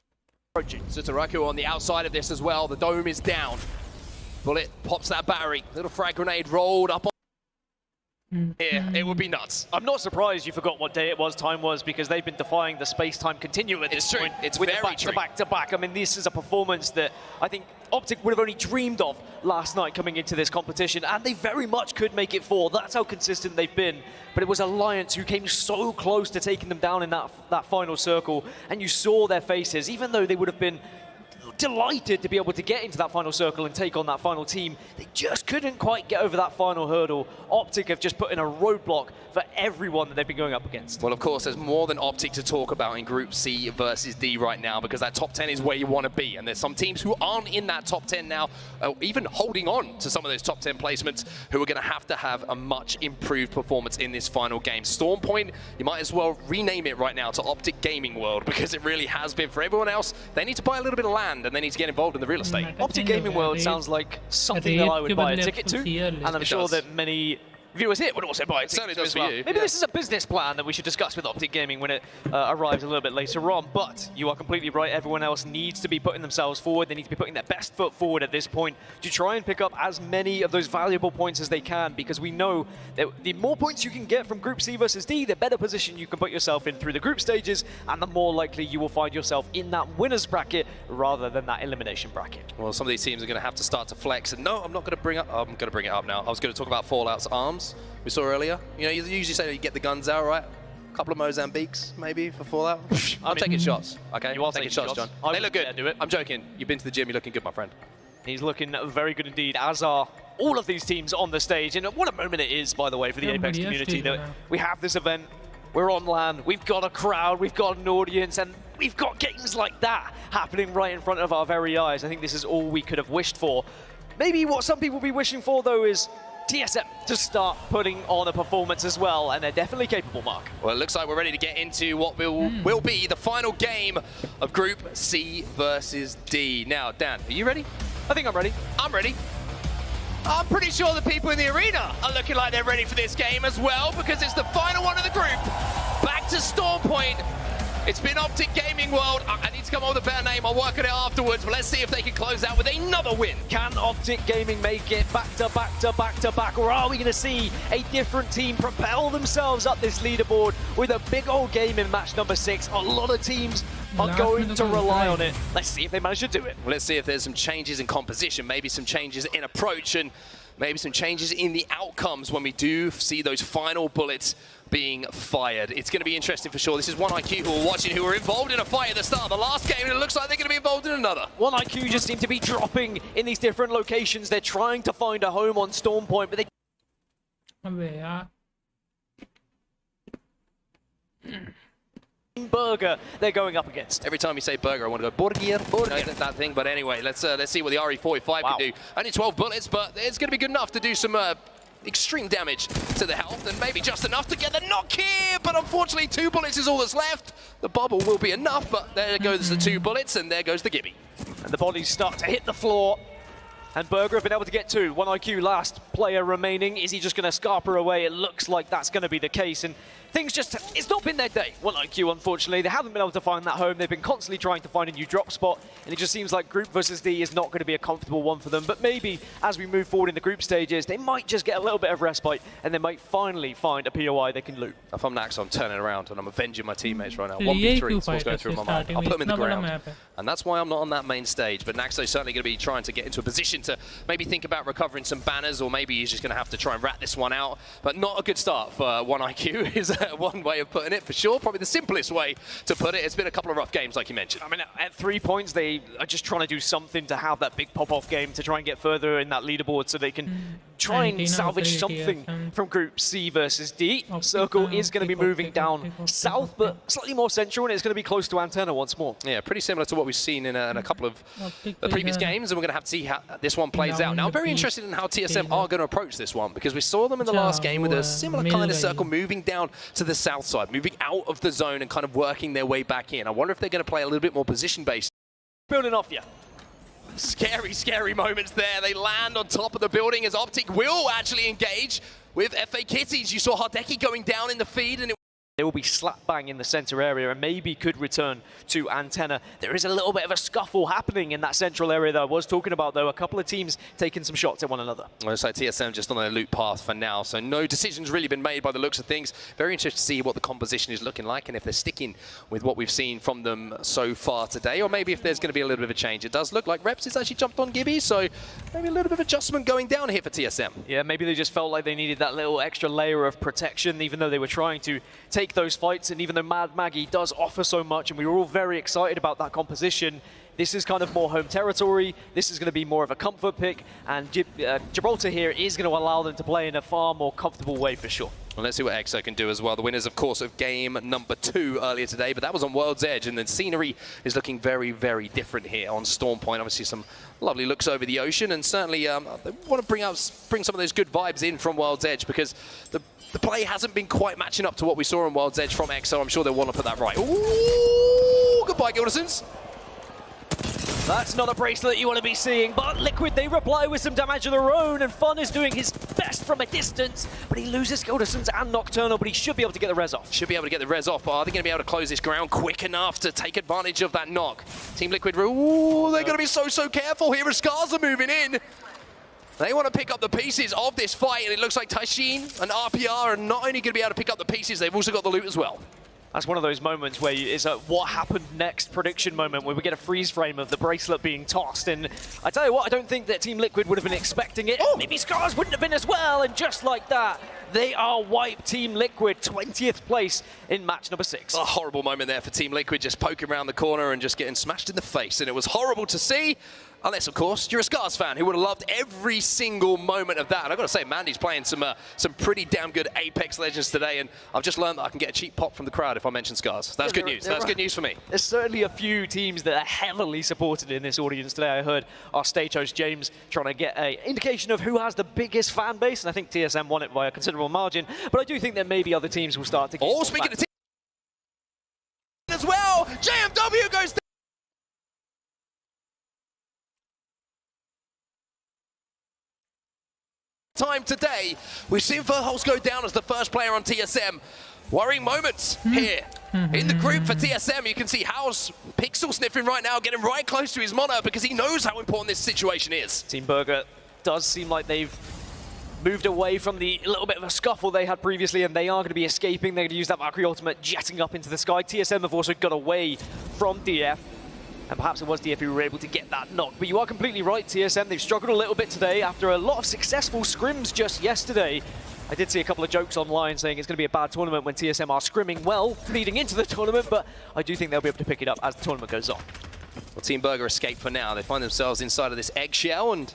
project. Sutaraku on the outside of this as well. The dome is down. Bullet pops that battery. Little frag grenade rolled up on here. It would be nuts. I'm not surprised you forgot what day it was, time was, because they've been defying the space-time continuum at this point. It's with very the back-to-back. I mean, this is a performance that I think Optic would have only dreamed of last night coming into this competition, and they very much could make it 4. That's how consistent they've been. But it was Alliance who came so close to taking them down in that final circle, and you saw their faces, even though they would have been delighted to be able to get into that final circle and take on that final team. They just couldn't quite get over that final hurdle. Optic have just put in a roadblock for everyone that they've been going up against. Well, of course, there's more than Optic to talk about in Group C versus D right now, because that top 10 is where you want to be. And there's some teams who aren't in that top 10 now, even holding on to some of those top 10 placements, who are going to have a much improved performance in this final game. Storm Point, you might as well rename it right now to Optic Gaming World, because it really has been. For everyone else, they need to buy a little bit of land and they need to get involved in the real estate. Optic Gaming World sounds like something that I would buy a ticket to, and I'm sure that many viewers here would also buy a ticket to as well. Maybe this is a business plan that we should discuss with Optic Gaming when it arrives a little bit later on, but you are completely right. Everyone else needs to be putting themselves forward. They need to be putting their best foot forward at this point to try and pick up as many of those valuable points as they can, because we know that the more points you can get from Group C versus D, the better position you can put yourself in through the group stages, and the more likely you will find yourself in that winner's bracket rather than that elimination bracket. Well, some of these teams are going to have to start to flex, and no, I'm not going to bring it up now. I was going to talk about Fallout's arms we saw earlier. You know, you usually say that you get the guns out, right? A couple of Mozambiques, maybe, for Fallout. I'm taking shots, okay? You are taking shots, John. They look good. Do it. I'm joking. You've been to the gym, you're looking good, my friend. He's looking very good indeed, as are all of these teams on the stage. And what a moment it is, by the way, for the Apex community that we have this event. We're on land, we've got a crowd, we've got an audience, and we've got games like that happening right in front of our very eyes. I think this is all we could have wished for. Maybe what some people will be wishing for, though, is TSM to start putting on a performance as well, and they're definitely capable, Mark. Well, it looks like we're ready to get into what will be the final game of Group C versus D. Now, Dan, are you ready? I think I'm ready. I'm ready. I'm pretty sure the people in the arena are looking like they're ready for this game as well, because it's the final one of the group. Back to Storm Point. It's been Optic Gaming World. I need to come up with a better name. I'll work on it afterwards, but let's see if they can close out with another win. Can Optic Gaming make it back to back to back to back, or are we going to see a different team propel themselves up this leaderboard with a big old game in match number 6? A lot of teams are going to rely on it. Let's see if they manage to do it. Well, let's see if there's some changes in composition, maybe some changes in approach, and maybe some changes in the outcomes when we do see those final bullets being fired. It's going to be interesting for sure. This is 1IQ who are watching, who were involved in a fight at the start of the last game, and it looks like they're going to be involved in another. 1IQ just seem to be dropping in these different locations. They're trying to find a home on Storm Point, but they... Burger they're going up against. Every time you say burger, I want to go burger. You know, that thing. But anyway, let's see what the RE45 can do. Only 12 bullets, but it's going to be good enough to do some extreme damage to the health, and maybe just enough to get the knock here. But unfortunately, 2 bullets is all that's left. The bubble will be enough, but there goes the 2 bullets, and there goes the Gibby. And the bodies start to hit the floor. And Burger have been able to get 2. 1IQ last player remaining. Is he just going to scarper away? It looks like that's going to be the case. And things just, it's not been their day. 1IQ, unfortunately. They haven't been able to find that home. They've been constantly trying to find a new drop spot. And it just seems like Group versus D is not going to be a comfortable one for them. But maybe as we move forward in the group stages, they might just get a little bit of respite. And they might finally find a POI they can loot. If I'm Nax, I'm turning around and I'm avenging my teammates right now. 1v3 is what's going through my mind. I'll put them in the ground. And that's why I'm not on that main stage. But Naxo's certainly going to be trying to get into a position to maybe think about recovering some banners, or maybe he's just going to have to try and rat this one out. But not a good start for 1IQ is one way of putting it, for sure. Probably the simplest way to put it. It's been a couple of rough games, like you mentioned. I mean, at 3 points, they are just trying to do something to have that big pop-off game to try and get further in that leaderboard so they can try and salvage something from Group C versus D. Circle is going to be moving down south, but slightly more central, and it's going to be close to Antenna once more. Yeah, pretty similar to what we've seen in a couple of the previous games, and we're going to have to see how this one plays out. Now, I'm very interested in how TSM are going to approach this one, because we saw them in the last game with a similar kind of circle, moving down to the south side, moving out of the zone and kind of working their way back in. I wonder if they're going to play a little bit more position-based. Building off you. Scary, scary moments there. They land on top of the building as Optic will actually engage with FA Kitties. You saw Hardeki going down in the feed, and They will be slap bang in the center area and maybe could return to Antenna. There is a little bit of a scuffle happening in that central area that I was talking about, though. A couple of teams taking some shots at one another. Well, it's like TSM just on their loot path for now, so no decisions really been made by the looks of things. Very interested to see what the composition is looking like and if they're sticking with what we've seen from them so far today, or maybe if there's going to be a little bit of a change. It does look like Reps has actually jumped on Gibby, so maybe a little bit of adjustment going down here for TSM. Yeah, maybe they just felt like they needed that little extra layer of protection, even though they were trying to take those fights, and even though Mad Maggie does offer so much, and we were all very excited about that composition, this is kind of more home territory. This is going to be more of a comfort pick, and Gibraltar here is going to allow them to play in a far more comfortable way for sure. Well, let's see what EXO can do as well. The winners, of course, of game number 2 earlier today, but that was on World's Edge, and the scenery is looking very, very different here on Storm Point. Obviously, some lovely looks over the ocean, and certainly they want to bring some of those good vibes in from World's Edge, because the play hasn't been quite matching up to what we saw on World's Edge from EXO. I'm sure they'll want to put that right. Ooh, goodbye, Gildersons. That's not a bracelet you want to be seeing, but Liquid, they reply with some damage of their own, and Fun is doing his best from a distance, but he loses Gildersons and Nocturnal, but he should be able to get the res off. Should be able to get the res off, but are they going to be able to close this ground quick enough to take advantage of that knock? Team Liquid, ooh, they're going to be so careful here as Scars are moving in. They want to pick up the pieces of this fight, and it looks like Taishin and RPR are not only going to be able to pick up the pieces, they've also got the loot as well. That's one of those moments where it's a what happened next prediction moment, where we get a freeze frame of the bracelet being tossed. And I tell you what, I don't think that Team Liquid would have been expecting it. Oh, maybe Scars wouldn't have been as well. And just like that, they are wiped. Team Liquid, 20th place in match number 6. A horrible moment there for Team Liquid, just poking around the corner and just getting smashed in the face. And it was horrible to see. Unless, of course, you're a Scars fan who would have loved every single moment of that. And I've got to say, Mandy's playing some pretty damn good Apex Legends today, and I've just learned that I can get a cheap pop from the crowd if I mention Scars. That's good news. That's good news for me. There's certainly a few teams that are heavily supported in this audience today. I heard our stage host, James, trying to get an indication of who has the biggest fan base, and I think TSM won it by a considerable margin. But I do think that maybe other teams will start to get... Oh, speaking of teams as well, JMW goes down. Time today, we've seen Verholz go down as the first player on TSM. Worrying moments here in the group for TSM. You can see House pixel sniffing right now, getting right close to his monitor because he knows how important this situation is. Team Burger does seem like they've moved away from the little bit of a scuffle they had previously, and they are going to be escaping. They're going to use that Valkyrie ultimate jetting up into the sky. TSM have also got away from DF. And perhaps it was DF who were able to get that knock. But you are completely right, TSM. They've struggled a little bit today after a lot of successful scrims just yesterday. I did see a couple of jokes online saying it's going to be a bad tournament when TSM are scrimming well leading into the tournament, but I do think they'll be able to pick it up as the tournament goes on. Well, Team Burger escape for now. They find themselves inside of this eggshell, and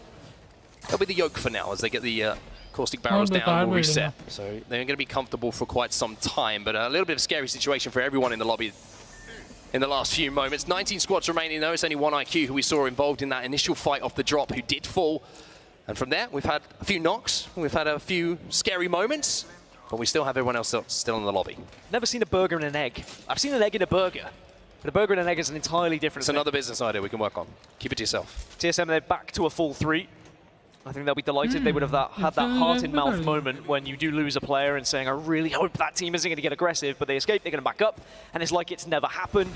they'll be the yoke for now as they get the caustic barrels down and reset. So they're going to be comfortable for quite some time, but a little bit of a scary situation for everyone in the lobby in the last few moments. 19 squads remaining though. It's only one IQ who we saw involved in that initial fight off the drop who did fall. And from there, we've had a few knocks, we've had a few scary moments, but we still have everyone else still in the lobby. Never seen a burger and an egg. I've seen an egg in a burger, but a burger and an egg is an entirely different thing. It's another business idea we can work on. Keep it to yourself. TSM, they're back to a full 3. I think they'll be delighted. They would have had that heart-in-mouth moment when you do lose a player and saying, I really hope that team isn't going to get aggressive, but they escape, they're going to back up, and it's like it's never happened.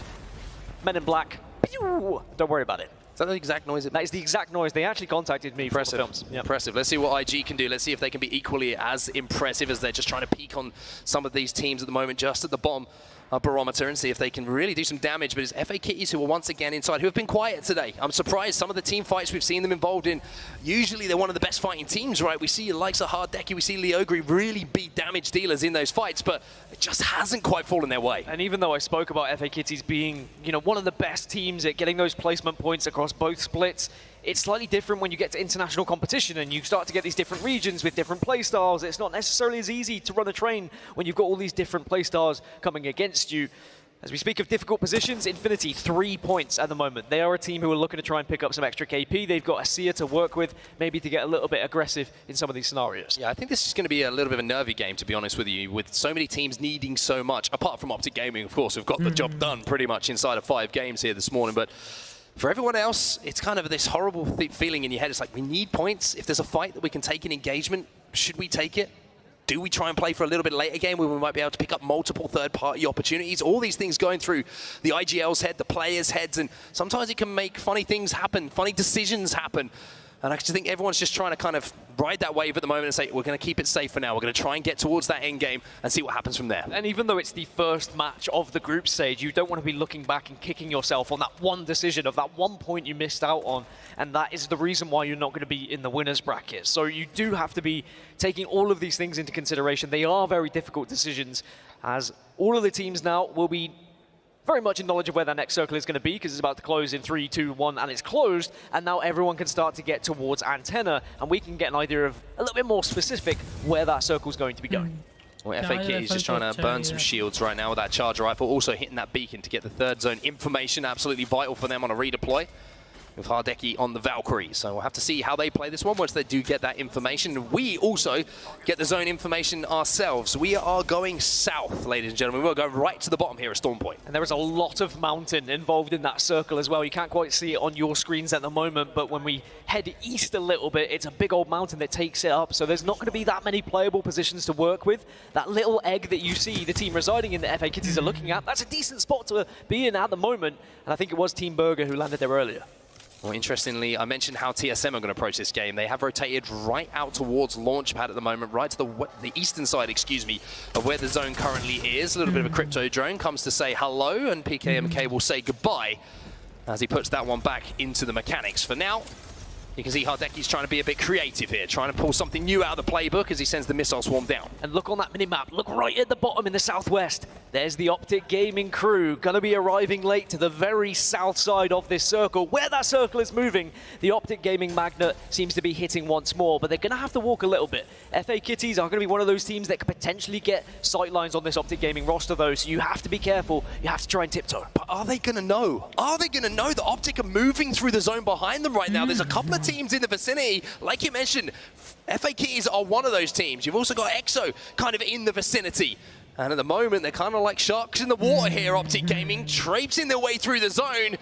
Men in Black, pew, don't worry about it. Is that the exact noise? That is the exact noise. They actually contacted me impressive. for the films. Yep. Impressive. Let's see what IG can do. Let's see if they can be equally as impressive as they're just trying to peak on some of these teams at the moment, just at the bottom barometer, and see if they can really do some damage. But it's FA Kitties who are once again inside, who have been quiet today. I'm surprised some of the team fights we've seen them involved in, usually they're one of the best fighting teams, right? We see the likes of Hardeki, we see Leogri really beat damage dealers in those fights, but it just hasn't quite fallen their way. And even though I spoke about FA Kitties being, one of the best teams at getting those placement points across both splits, it's slightly different when you get to international competition and you start to get these different regions with different playstyles. It's not necessarily as easy to run a train when you've got all these different playstyles coming against you. As we speak of difficult positions, Infinity 3 points at the moment. They are a team who are looking to try and pick up some extra KP. They've got a Seer to work with, maybe to get a little bit aggressive in some of these scenarios. Yeah, I think this is going to be a little bit of a nervy game, to be honest with you, with so many teams needing so much, apart from Optic Gaming, of course, who've got the job done pretty much inside of 5 games here this morning, but For everyone else, it's kind of this horrible feeling in your head. It's like, we need points. If there's a fight that we can take in engagement, should we take it? Do we try and play for a little bit later game where we might be able to pick up multiple third-party opportunities? All these things going through the IGL's head, the players' heads, and sometimes it can make funny things happen, funny decisions happen. And I just think everyone's just trying to kind of ride that wave at the moment and say, we're going to keep it safe for now. We're going to try and get towards that end game and see what happens from there. And even though it's the first match of the group stage, you don't want to be looking back and kicking yourself on that one decision of that 1 point you missed out on. And that is the reason why you're not going to be in the winner's bracket. So you do have to be taking all of these things into consideration. They are very difficult decisions, as all of the teams now will be very much in knowledge of where that next circle is going to be, because it's about to close in 3, 2, 1, and it's closed. And now everyone can start to get towards antenna, and we can get an idea of a little bit more specific where that circle is going to be going. Well, FA Kitty is just trying to burn some shields right now with that charge rifle, also hitting that beacon to get the third zone information, absolutely vital for them on a redeploy. With Hardeki on the Valkyrie. So we'll have to see how they play this one once they do get that information. We also get the zone information ourselves. We are going south, ladies and gentlemen. We'll go right to the bottom here at Storm Point. And there is a lot of mountain involved in that circle as well. You can't quite see it on your screens at the moment, but when we head east a little bit, it's a big old mountain that takes it up. So there's not going to be that many playable positions to work with. That little egg that you see the team residing in the FA Kitties are looking at, that's a decent spot to be in at the moment. And I think it was Team Burger who landed there earlier. Well, interestingly, I mentioned how TSM are going to approach this game. They have rotated right out towards Launchpad at the moment, right to the eastern side, excuse me, of where the zone currently is. A little bit of a crypto drone comes to say hello, and PKMK will say goodbye as he puts that one back into the mechanics. For now, you can see Hardeki's trying to be a bit creative here, trying to pull something new out of the playbook as he sends the missile swarm down. And look on that mini-map, look right at the bottom in the southwest. There's the Optic Gaming crew, going to be arriving late to the very south side of this circle. Where that circle is moving, the Optic Gaming Magnet seems to be hitting once more, but they're going to have to walk a little bit. FA Kitties are going to be one of those teams that could potentially get sightlines on this Optic Gaming roster, though, so you have to be careful. You have to try and tiptoe. But are they going to know? Are they going to know that Optic are moving through the zone behind them right now? There's a couple of teams in the vicinity. Like you mentioned, FA Kitties are one of those teams. You've also got EXO kind of in the vicinity. And at the moment, they're kind of like sharks in the water here, Optic Gaming, traipsing their way through the zone.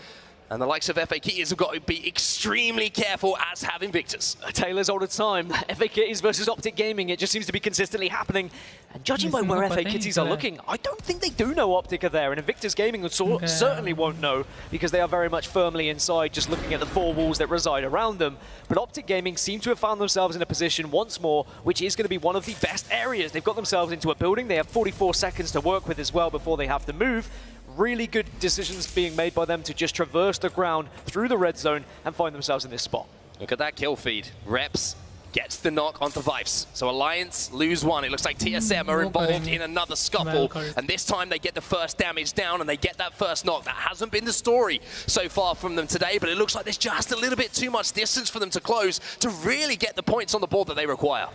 And the likes of FA Kitties have got to be extremely careful, as have Invictus. Taylor's all the time. FA Kitties versus Optic Gaming, it just seems to be consistently happening. And judging by where FA Kitties are looking, I don't think they do know Optic are there. And Invictus Gaming certainly won't know, because they are very much firmly inside, just looking at the four walls that reside around them. But Optic Gaming seem to have found themselves in a position once more, which is going to be one of the best areas. They've got themselves into a building. They have 44 seconds to work with as well before they have to move. Really good decisions being made by them to just traverse the ground through the red zone and find themselves in this spot. Look at that kill feed. Reps gets the knock onto Vibes. So Alliance lose one. It looks like TSM are involved in another scuffle. And this time they get the first damage down and they get that first knock. That hasn't been the story so far from them today, but it looks like there's just a little bit too much distance for them to close to really get the points on the board that they require.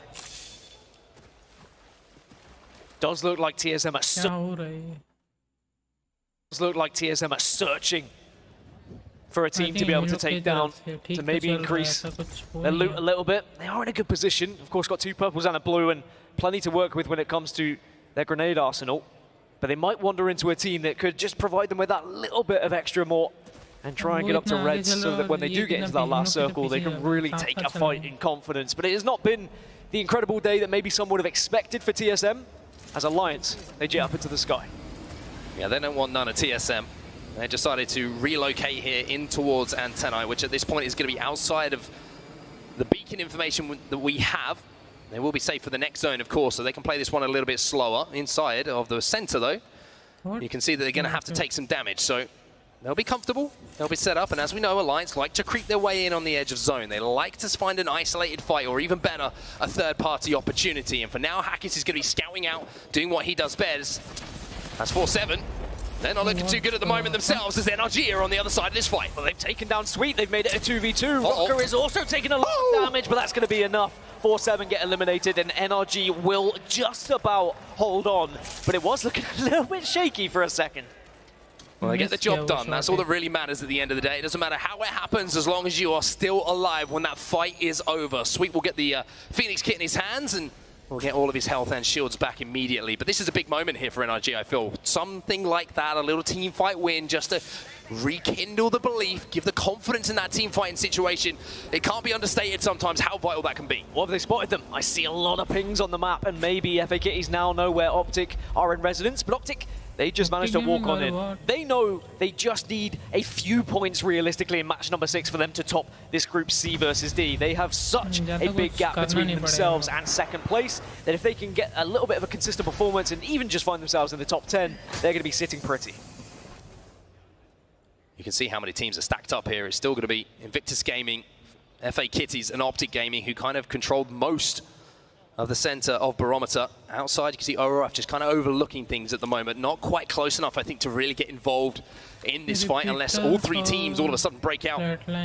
Does look like TSM are searching for a team to be able to take down, to maybe increase their loot a little bit. They are in a good position. Of course, got two purples and a blue, and plenty to work with when it comes to their grenade arsenal. But they might wander into a team that could just provide them with that little bit of extra more and try and get up to reds, so that when they do get into that last circle, they can really take a fight in confidence. But it has not been the incredible day that maybe some would have expected for TSM. As Alliance, they jet up into the sky. Yeah, they don't want none of TSM. They decided to relocate here in towards Antennae, which at this point is going to be outside of the beacon information that we have. They will be safe for the next zone, of course, so they can play this one a little bit slower. Inside of the center, though, you can see that they're going to have to take some damage. So they'll be comfortable, they'll be set up, and as we know, Alliance like to creep their way in on the edge of zone. They like to find an isolated fight, or even better, a third-party opportunity. And for now, Hackett is going to be scouting out, doing what he does best. That's 4-7. They're not looking too good at the moment themselves, as NRG are on the other side of this fight. Well, they've taken down Sweet. They've made it a 2v2. Rocker is also taking a lot of damage, but that's going to be enough. 4-7 get eliminated, and NRG will just about hold on. But it was looking a little bit shaky for a second. Well, they get the job done. That's all that really matters at the end of the day. It doesn't matter how it happens, as long as you are still alive when that fight is over. Sweet will get the Phoenix kit in his hands, and we'll get all of his health and shields back immediately. But this is a big moment here for NRG, I feel. Something like that, a little team fight win, just to rekindle the belief, give the confidence in that team fighting situation. It can't be understated sometimes how vital that can be. Well, have they spotted them? I see a lot of pings on the map, and maybe FA Kitties now know where Optic are in residence, but Optic, they just managed to walk on in. They know they just need a few points realistically in match number 6 for them to top this Group C versus D. They have such a big gap between themselves and second place that if they can get a little bit of a consistent performance and even just find themselves in the top 10, they're going to be sitting pretty. You can see how many teams are stacked up here. It's still going to be Invictus Gaming, FA Kitties, and Optic Gaming, who kind of controlled most of the center of Barometer. Outside, you can see ORF just kind of overlooking things at the moment. Not quite close enough, I think, to really get involved in this fight unless all three teams all of a sudden break out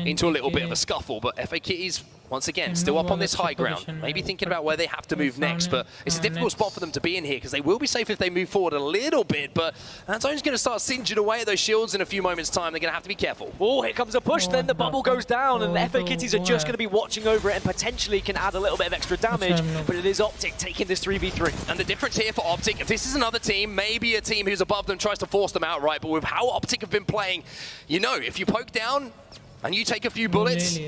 into a little bit of a scuffle. But FA Kitties, once again, still up on this high ground. Maybe thinking about where they have to move next, but it's a difficult spot for them to be in here because they will be safe if they move forward a little bit, but that zone's going to start singeing away at those shields in a few moments' time. They're going to have to be careful. Oh, here comes a push, then the bubble goes down, and FA Kitties are just going to be watching over it and potentially can add a little bit of extra damage, but it is Optic taking this 3v3. And the difference here for Optic, if this is another team, maybe a team who's above them tries to force them outright, but with how Optic have been playing, you know, if you poke down and you take a few bullets,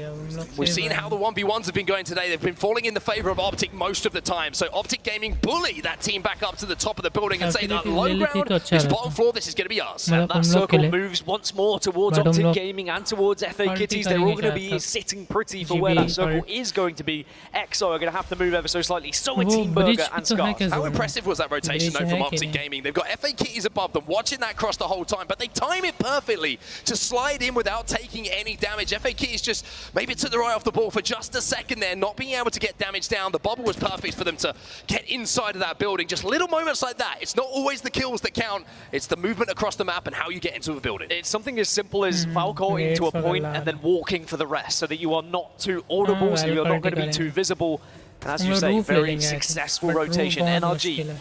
we've seen how the 1v1s have been going today. They've been falling in the favor of Optic most of the time. So Optic Gaming bully that team back up to the top of the building and say that low ground is bottom floor, this is going to be us. And that circle moves once more towards Optic Gaming and towards FA Kitties. They're all going to be sitting pretty for where that circle is going to be. EXO are going to have to move ever so slightly. So are Team Burger and Scars. How impressive was that rotation though from Optic Gaming? They've got FA Kitties above them, watching that cross the whole time, but they time it perfectly to slide in without taking any damage. FA Kitties just maybe took their eye off the ball for just a second there, not being able to get damage down. The bubble was perfect for them to get inside of that building. Just little moments like that. It's not always the kills that count. It's the movement across the map and how you get into a building. It's something as simple as foul calling to a point and then walking for the rest so that you are not too audible, so you're not going to be too visible. And as you say, very successful rotation. NRG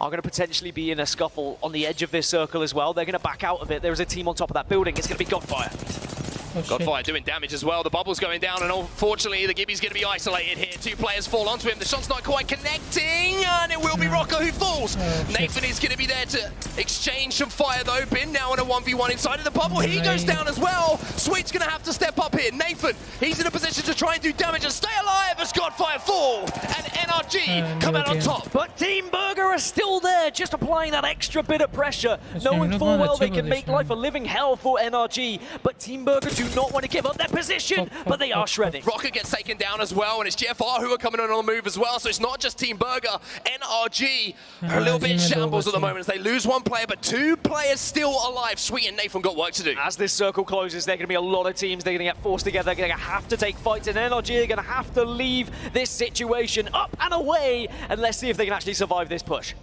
are going to potentially be in a scuffle on the edge of this circle as well. They're going to back out of it. There is a team on top of that building. It's going to be Godfire. Godfire doing damage as well. The bubble's going down, and unfortunately, the Gibby's going to be isolated here. Two players fall onto him. The shot's not quite connecting, and it will be Rocker who falls. Nathan is going to be there to exchange some fire, though. Bin now in a 1v1 inside of the bubble. He goes down as well. Sweet's going to have to step up here. Nathan, he's in a position to try and do damage and stay alive as Godfire fall, and NRG come out on top. But Team Burger are still there, just applying that extra bit of pressure, knowing full well they can make life a living hell for NRG, but Team Burger do not want to give up their position, but they are shredding. Rocket gets taken down as well, and it's GFR who are coming on the move as well, so it's not just Team Burger. NRG are a little bit in shambles at the moment as they lose one player, but two players still alive. Sweet and Nathan got work to do. As this circle closes, there are going to be a lot of teams. They're going to get forced together. They're going to have to take fights, and NRG are going to have to leave this situation up and away, and let's see if they can actually survive this push.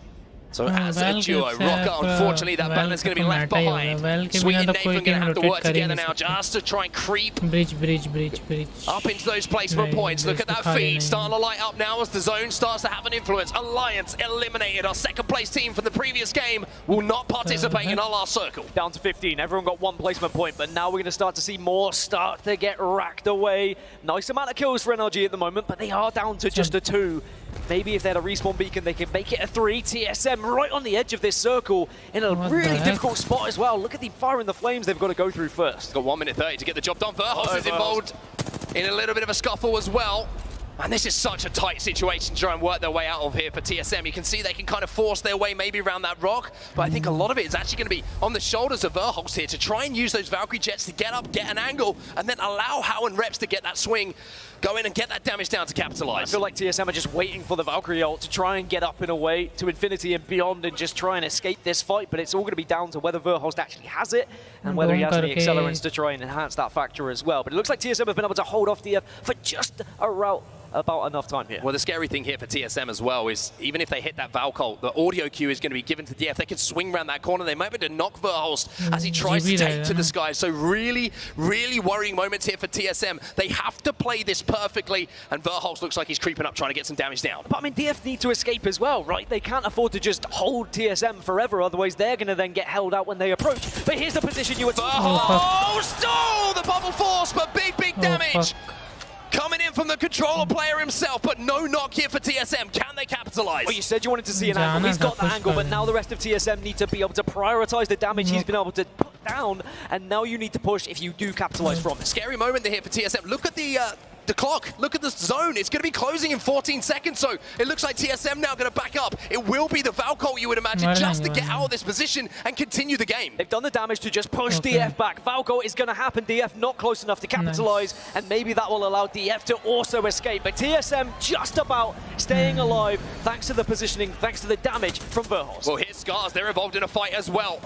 So as a duo, Rocker, unfortunately, that banner's going to be left behind. Sweet and Nathan going to have to work together now just to try and creep bridge up into those placement points. Look at that feed, starting to light up now as the zone starts to have an influence. Alliance eliminated. Our second place team from the previous game will not participate in our last circle. Down to 15, everyone got one placement point, but now we're going to start to see more start to get racked away. Nice amount of kills for NRG at the moment, but they are down to just a 2. Maybe if they had a respawn beacon, they can make it a 3. TSM right on the edge of this circle in a really difficult spot as well. Look at the fire and the flames they've got to go through first. Got 1 minute 30 to get the job done. Verhos is involved in a little bit of a scuffle as well. And this is such a tight situation to try and work their way out of here for TSM. You can see they can kind of force their way maybe around that rock, but I think a lot of it is actually going to be on the shoulders of Verhos here to try and use those Valkyrie jets to get up, get an angle, and then allow Hao and Reps to get that swing, go in and get that damage down to capitalize. I feel like TSM are just waiting for the Valkyrie ult to try and get up in a way to infinity and beyond and just try and escape this fight, but it's all going to be down to whether Verhos actually has it and whether he has any accelerants to try and enhance that factor as well. But it looks like TSM have been able to hold off DF for just about enough time here. Well, the scary thing here for TSM as well is even if they hit that Valk ult, the audio cue is going to be given to DF. They can swing around that corner. They might be able to knock Verhos as he tries to take to the sky. So really, really worrying moments here for TSM. They have to play this perfectly, and Verhos looks like he's creeping up trying to get some damage down. But I mean, DF need to escape as well, right? They can't afford to just hold TSM forever, otherwise they're going to then get held out when they approach. But here's the position you were talking about. Oh, the bubble force, but big damage. Coming in from the controller player himself, but no knock here for TSM. Can they capitalize? Well, you said you wanted to see an angle. He's got that angle, but now the rest of TSM need to be able to prioritize the damage he's been able to put down, and now you need to push if you do capitalize from it. Scary moment here for TSM. Look at the clock, look at the zone. It's going to be closing in 14 seconds, so it looks like TSM now going to back up. It will be the Valcolt, you would imagine, just to get out of this position and continue the game. They've done the damage to just push DF back. Valcolt is going to happen. DF not close enough to capitalize, and maybe that will allow DF to also escape. But TSM just about staying alive thanks to the positioning, thanks to the damage from Verhos. Well, here's Scars. They're involved in a fight as well.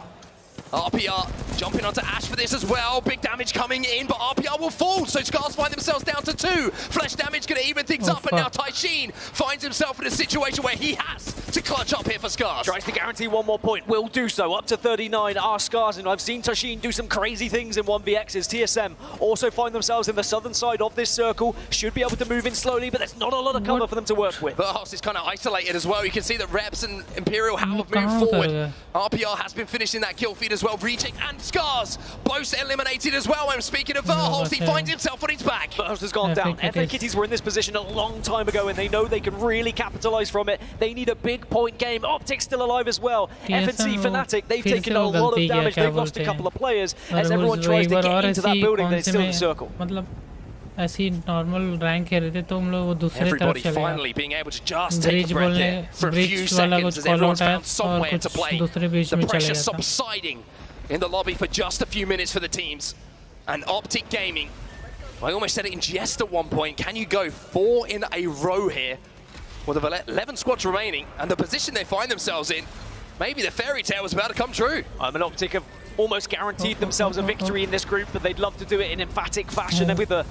RPR jumping onto Ash for this as well. Big damage coming in, but RPR will fall, so Scars find themselves down to 2. Flesh damage going to even things up, and now Taishin finds himself in a situation where he has to clutch up here for Scars. Tries to guarantee one more point, will do so, up to 39 are Scars, and I've seen Taishin do some crazy things in 1vx's. TSM also find themselves in the southern side of this circle, should be able to move in slowly, but there's not a lot of cover for them to work with. Verhos is kind of isolated as well. You can see that Reps and Imperial have moved forward. RPR has been finishing that kill feed as well. Reject and Scars both eliminated as well. And speaking of Verhos, he finds himself on his back. Verhos has gone down. FA Kitties were in this position a long time ago, and they know they can really capitalize from it. They need a big point game. Optic's still alive as well. FNC Fnatic, they've taken a lot of damage. They've lost a couple of players. As everyone tries to get into that building, they're still in the circle. ऐसी normal rank खेल रहे थे तो हम लोग वो दूसरे तरफ चले finally being able to just take a breath there for a few seconds as everyone's found somewhere to play. The pressure subsiding in the lobby for just a few minutes for the teams. And Optic Gaming, I almost said it in jest at one point, can you go 4 in a row here with 11 squads remaining and the position they find themselves in? Maybe the fairy tale was about to come true. An Optic have almost guaranteed themselves a victory in this group, but they'd love to do it in emphatic fashion and with a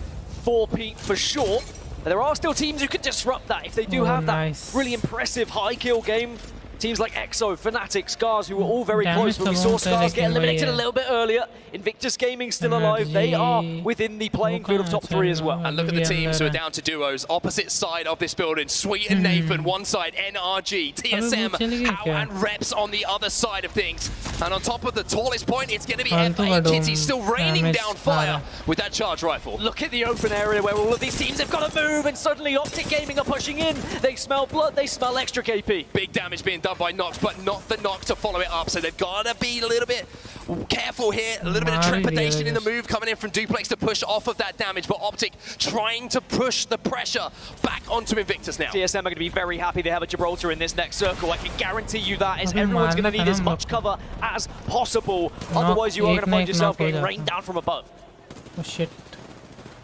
4-peat for sure. But there are still teams who could disrupt that if they do have that really impressive high kill game. Teams like EXO, Fnatic, Scars, who were all very close, but we saw Scars get eliminated a little bit earlier. Invictus Gaming still alive. They are within the playing field of top 3 as well. And look at the teams who are down to duos. Opposite side of this building. Sweet and Nathan, one side, NRG, TSM, How and Reps on the other side of things. And on top of the tallest point, it's going to be FA Kitty still raining down fire with that charge rifle. Look at the open area where all of these teams have got to move, and suddenly Optic Gaming are pushing in. They smell blood, they smell extra KP. Big damage being done by Nox, but not the Nox to follow it up, so they've got to be a little bit careful here, a little bit of trepidation in the move coming in from Duplex to push off of that damage, but Optic trying to push the pressure back onto Invictus now. TSM are going to be very happy they have a Gibraltar in this next circle. I can guarantee you that, as everyone's going to need as much cover as possible, otherwise you are going to find yourself getting rained down from above. Oh shit.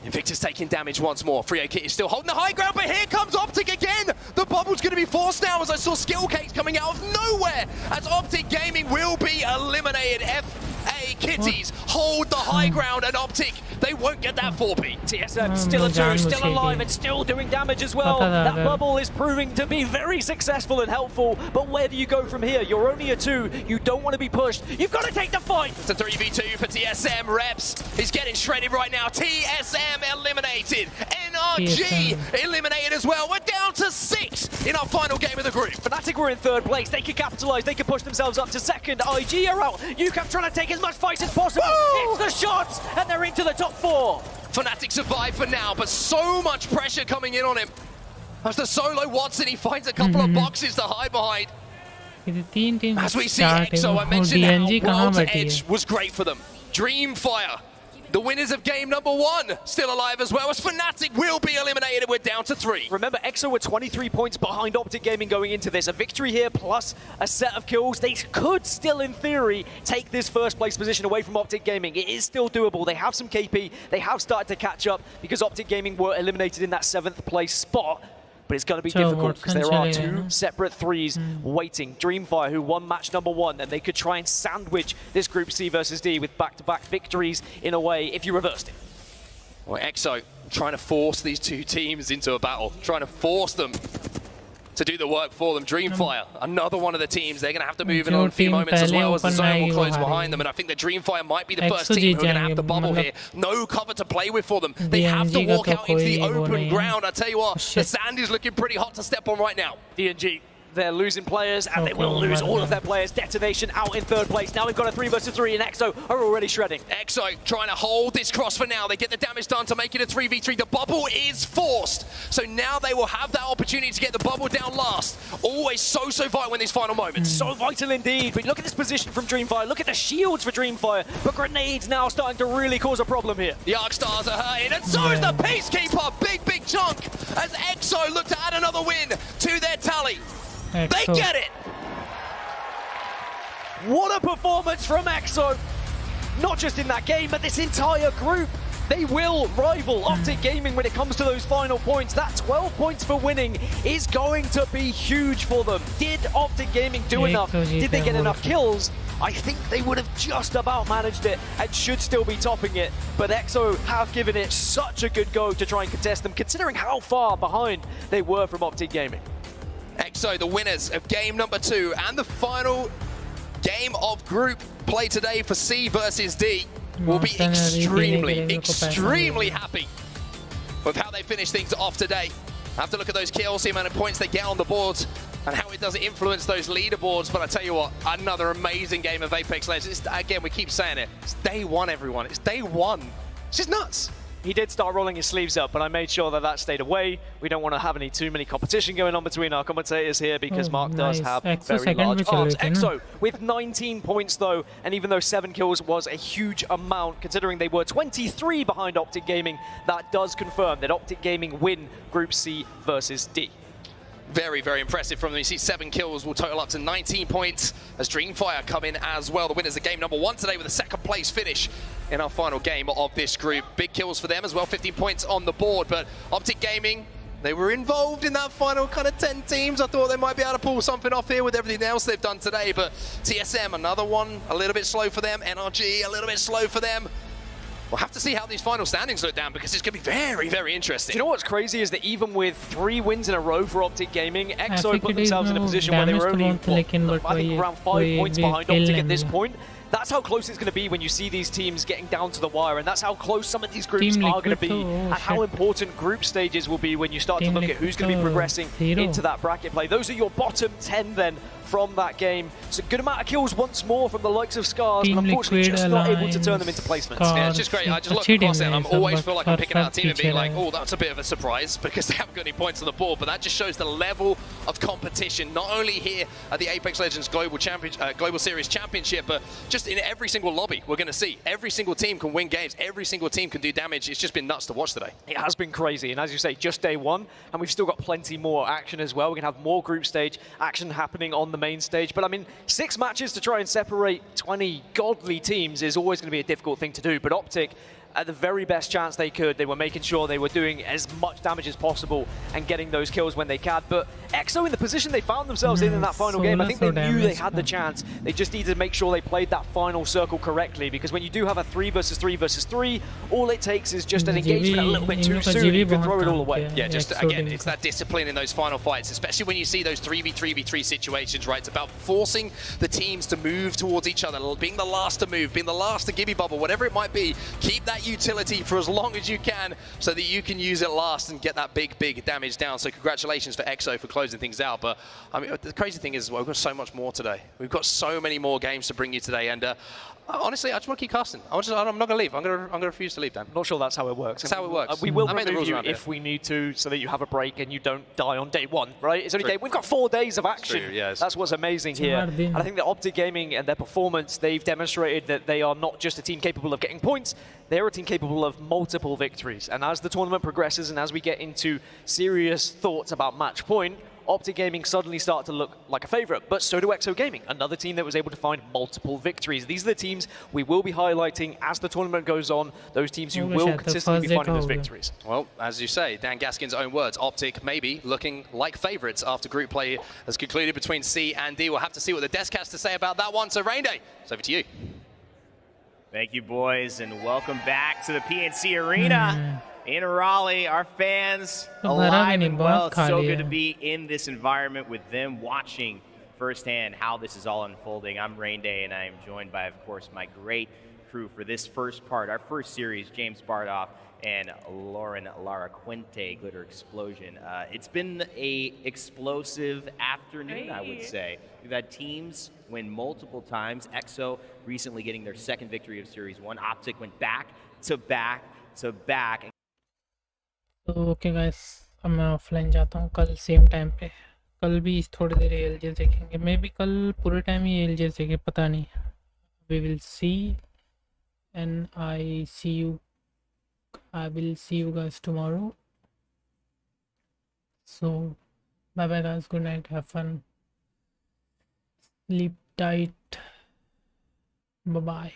Invictus taking damage once more. Frio Kit is still holding the high ground, but here comes Optic again! The bubble's going to be forced now as I saw Skill Cakes coming out of nowhere as Optic Gaming will be eliminated. FA Kitties hold the high ground, and Optic, they won't get that 4P. TSM still a 2, still alive and still doing damage as well. That bubble is proving to be very successful and helpful, but where do you go from here? You're only a 2, you don't want to be pushed, you've got to take the fight! It's a 3v2 for TSM. Reps is getting shredded right now. TSM eliminated. NRG eliminated as well. We're down to 6 in our final game of the group. Fnatic were in 3rd place. They could capitalize. They could push themselves up to 2nd. IG are out. UCAP trying to take as much fight as possible. It's the shots, and they're into the top 4. Fnatic survive for now, but so much pressure coming in on him. As the solo Watson, he finds a couple of boxes to hide behind. As we see EXO, I mentioned how World's Edge was great for them. Dreamfire, the winners of game number 1, still alive as well, as Fnatic will be eliminated. We're down to 3. Remember, EXO were 23 points behind Optic Gaming going into this. A victory here plus a set of kills. They could still, in theory, take this 1st place position away from Optic Gaming. It is still doable. They have some KP. They have started to catch up because Optic Gaming were eliminated in that 7th place spot. But it's going to be difficult because there are 2 separate 3s waiting. Dreamfire, who won match number 1, and they could try and sandwich this Group C versus D with back-to-back victories in a way if you reversed it. Well, EXO trying to force these 2 teams into a battle, trying to force them to do the work for them. Dreamfire, another one of the teams, they're going to have to move in a few moments as well as the zone will close behind them. And I think that Dreamfire might be the first team who are going to have the bubble here. No cover to play with for them. They have to walk out into the open ground. I tell you what, the sand is looking pretty hot to step on right now. DNG they're losing players, and they will lose all of their players. Detonation out in third place. Now we've got a 3 versus 3, and EXO are already shredding. EXO trying to hold this cross for now. They get the damage done to make it a 3v3. The bubble is forced, so now they will have that opportunity to get the bubble down last. Always so vital in these final moments. So vital indeed. But look at this position from Dreamfire. Look at the shields for Dreamfire. But grenades now starting to really cause a problem here. The Arc Stars are hurting, and so is the Peacekeeper. Big chunk as EXO look to add another win to their tally. They get it! What a performance from EXO! Not just in that game, but this entire group. They will rival Optic Gaming when it comes to those final points. That 12 points for winning is going to be huge for them. Did Optic Gaming do enough? Did they get enough kills? I think they would have just about managed it and should still be topping it. But EXO have given it such a good go to try and contest them, considering how far behind they were from Optic Gaming. EXO, the winners of game number 2 and the final game of group play today for C versus D, will be extremely happy with how they finish things off today. Have to look at those kills, the amount of points they get on the board, and how it does influence those leaderboards. But I tell you what, another amazing game of Apex Legends. Again, we keep saying it. It's day one, everyone. It's day one. It's just nuts. He did start rolling his sleeves up, but I made sure that that stayed away. We don't want to have too many competition going on between our commentators here because Mark does have very large arms. EXO with 19 points though, and even though 7 kills was a huge amount, considering they were 23 behind Optic Gaming, that does confirm that Optic Gaming win Group C versus D. Very impressive from them. You see 7 kills will total up to 19 points as Dreamfire come in as well. The winners of game number 1 today with a 2nd place finish in our final game of this group. Big kills for them as well, 15 points on the board. But Optic Gaming, they were involved in that final kind of 10 teams. I thought they might be able to pull something off here with everything else they've done today. But TSM, another one, a little bit slow for them. NRG, a little bit slow for them. We'll have to see how these final standings look down because it's going to be very interesting. Do you know what's crazy is that even with 3 wins in a row for Optic Gaming, EXO put themselves in a position where they were only, I think, around 5 points behind Optic at this point. That's how close it's going to be when you see these teams getting down to the wire, and that's how close some of these groups are going to be, and how important group stages will be when you start to look at who's going to be progressing into that bracket play. Those are your bottom 10 then from that game. It's a good amount of kills once more from the likes of Scars, but unfortunately just not able to turn them into placements. Yeah, it's just great. I just look across it and I'm always feel like I'm picking out a team and being like, oh, that's a bit of a surprise because they haven't got any points on the board, but that just shows the level of competition, not only here at the Apex Legends Global Series Championship, but just in every single lobby we're going to see. Every single team can win games. Every single team can do damage. It's just been nuts to watch today. It has been crazy, and as you say, just day 1, and we've still got plenty more action as well. We can have more group stage action happening on the main stage, but I mean, 6 matches to try and separate 20 godly teams is always going to be a difficult thing to do, but Optic, at the very best chance they could, they were making sure they were doing as much damage as possible and getting those kills when they can. But EXO, in the position they found themselves in that final game, I think they knew they had the chance. They just needed to make sure they played that final circle correctly, because when you do have a 3 versus 3 versus 3, all it takes is just an engagement a little bit too soon, you can throw it all away. Yeah, just again, it's that discipline in those final fights, especially when you see those 3v3v3 situations, right? It's about forcing the teams to move towards each other, being the last to move, being the last to gibby bubble, whatever it might be. Keep that utility for as long as you can so that you can use it last and get that big damage down. So congratulations for EXO for closing things out. But I mean, the crazy thing is, well, we've got so much more today. We've got so many more games to bring you today, and honestly, I just want to keep casting. I'm not going to leave. I'm going to refuse to leave, Dan. I'm not sure that's how it works. That's how it works. We will remove you if we need to, so that you have a break and you don't die on day 1, right? It's only day. We've got 4 days of action. Yes. That's what's amazing here. And I think that Optic Gaming and their performance, they've demonstrated that they are not just a team capable of getting points, they're a team capable of multiple victories. And as the tournament progresses and as we get into serious thoughts about match point, Optic Gaming suddenly start to look like a favorite, but so do EXO Gaming, another team that was able to find multiple victories. These are the teams we will be highlighting as the tournament goes on, those teams who will consistently be finding those victories. Well, as you say, Dan Gaskin's own words, Optic maybe looking like favorites after group play has concluded between C and D. We'll have to see what the desk has to say about that one. So Rainday, it's over to you. Thank you, boys, and welcome back to the PNC Arena. In Raleigh, our fans alive and well. It's so good to be in this environment with them, watching firsthand how this is all unfolding. I'm Rain Day, and I am joined by, of course, my great crew for this first part, our first series, James Bardoff and Lauren Lara Quinte, Glitter Explosion. It's been a explosive afternoon, I would say. We've had teams win multiple times. EXO recently getting their second victory of Series 1. Optic went back to back to back. Okay guys, अब मैं offline जाता हूँ कल same time पे। कल भी थोड़ी देर ALGS देखेंगे, मे बी कल पूरे टाइम ही ALGS देखें, पता नहीं। We will see and I will see you guys tomorrow. So bye bye guys, good night, have fun, sleep tight, bye bye.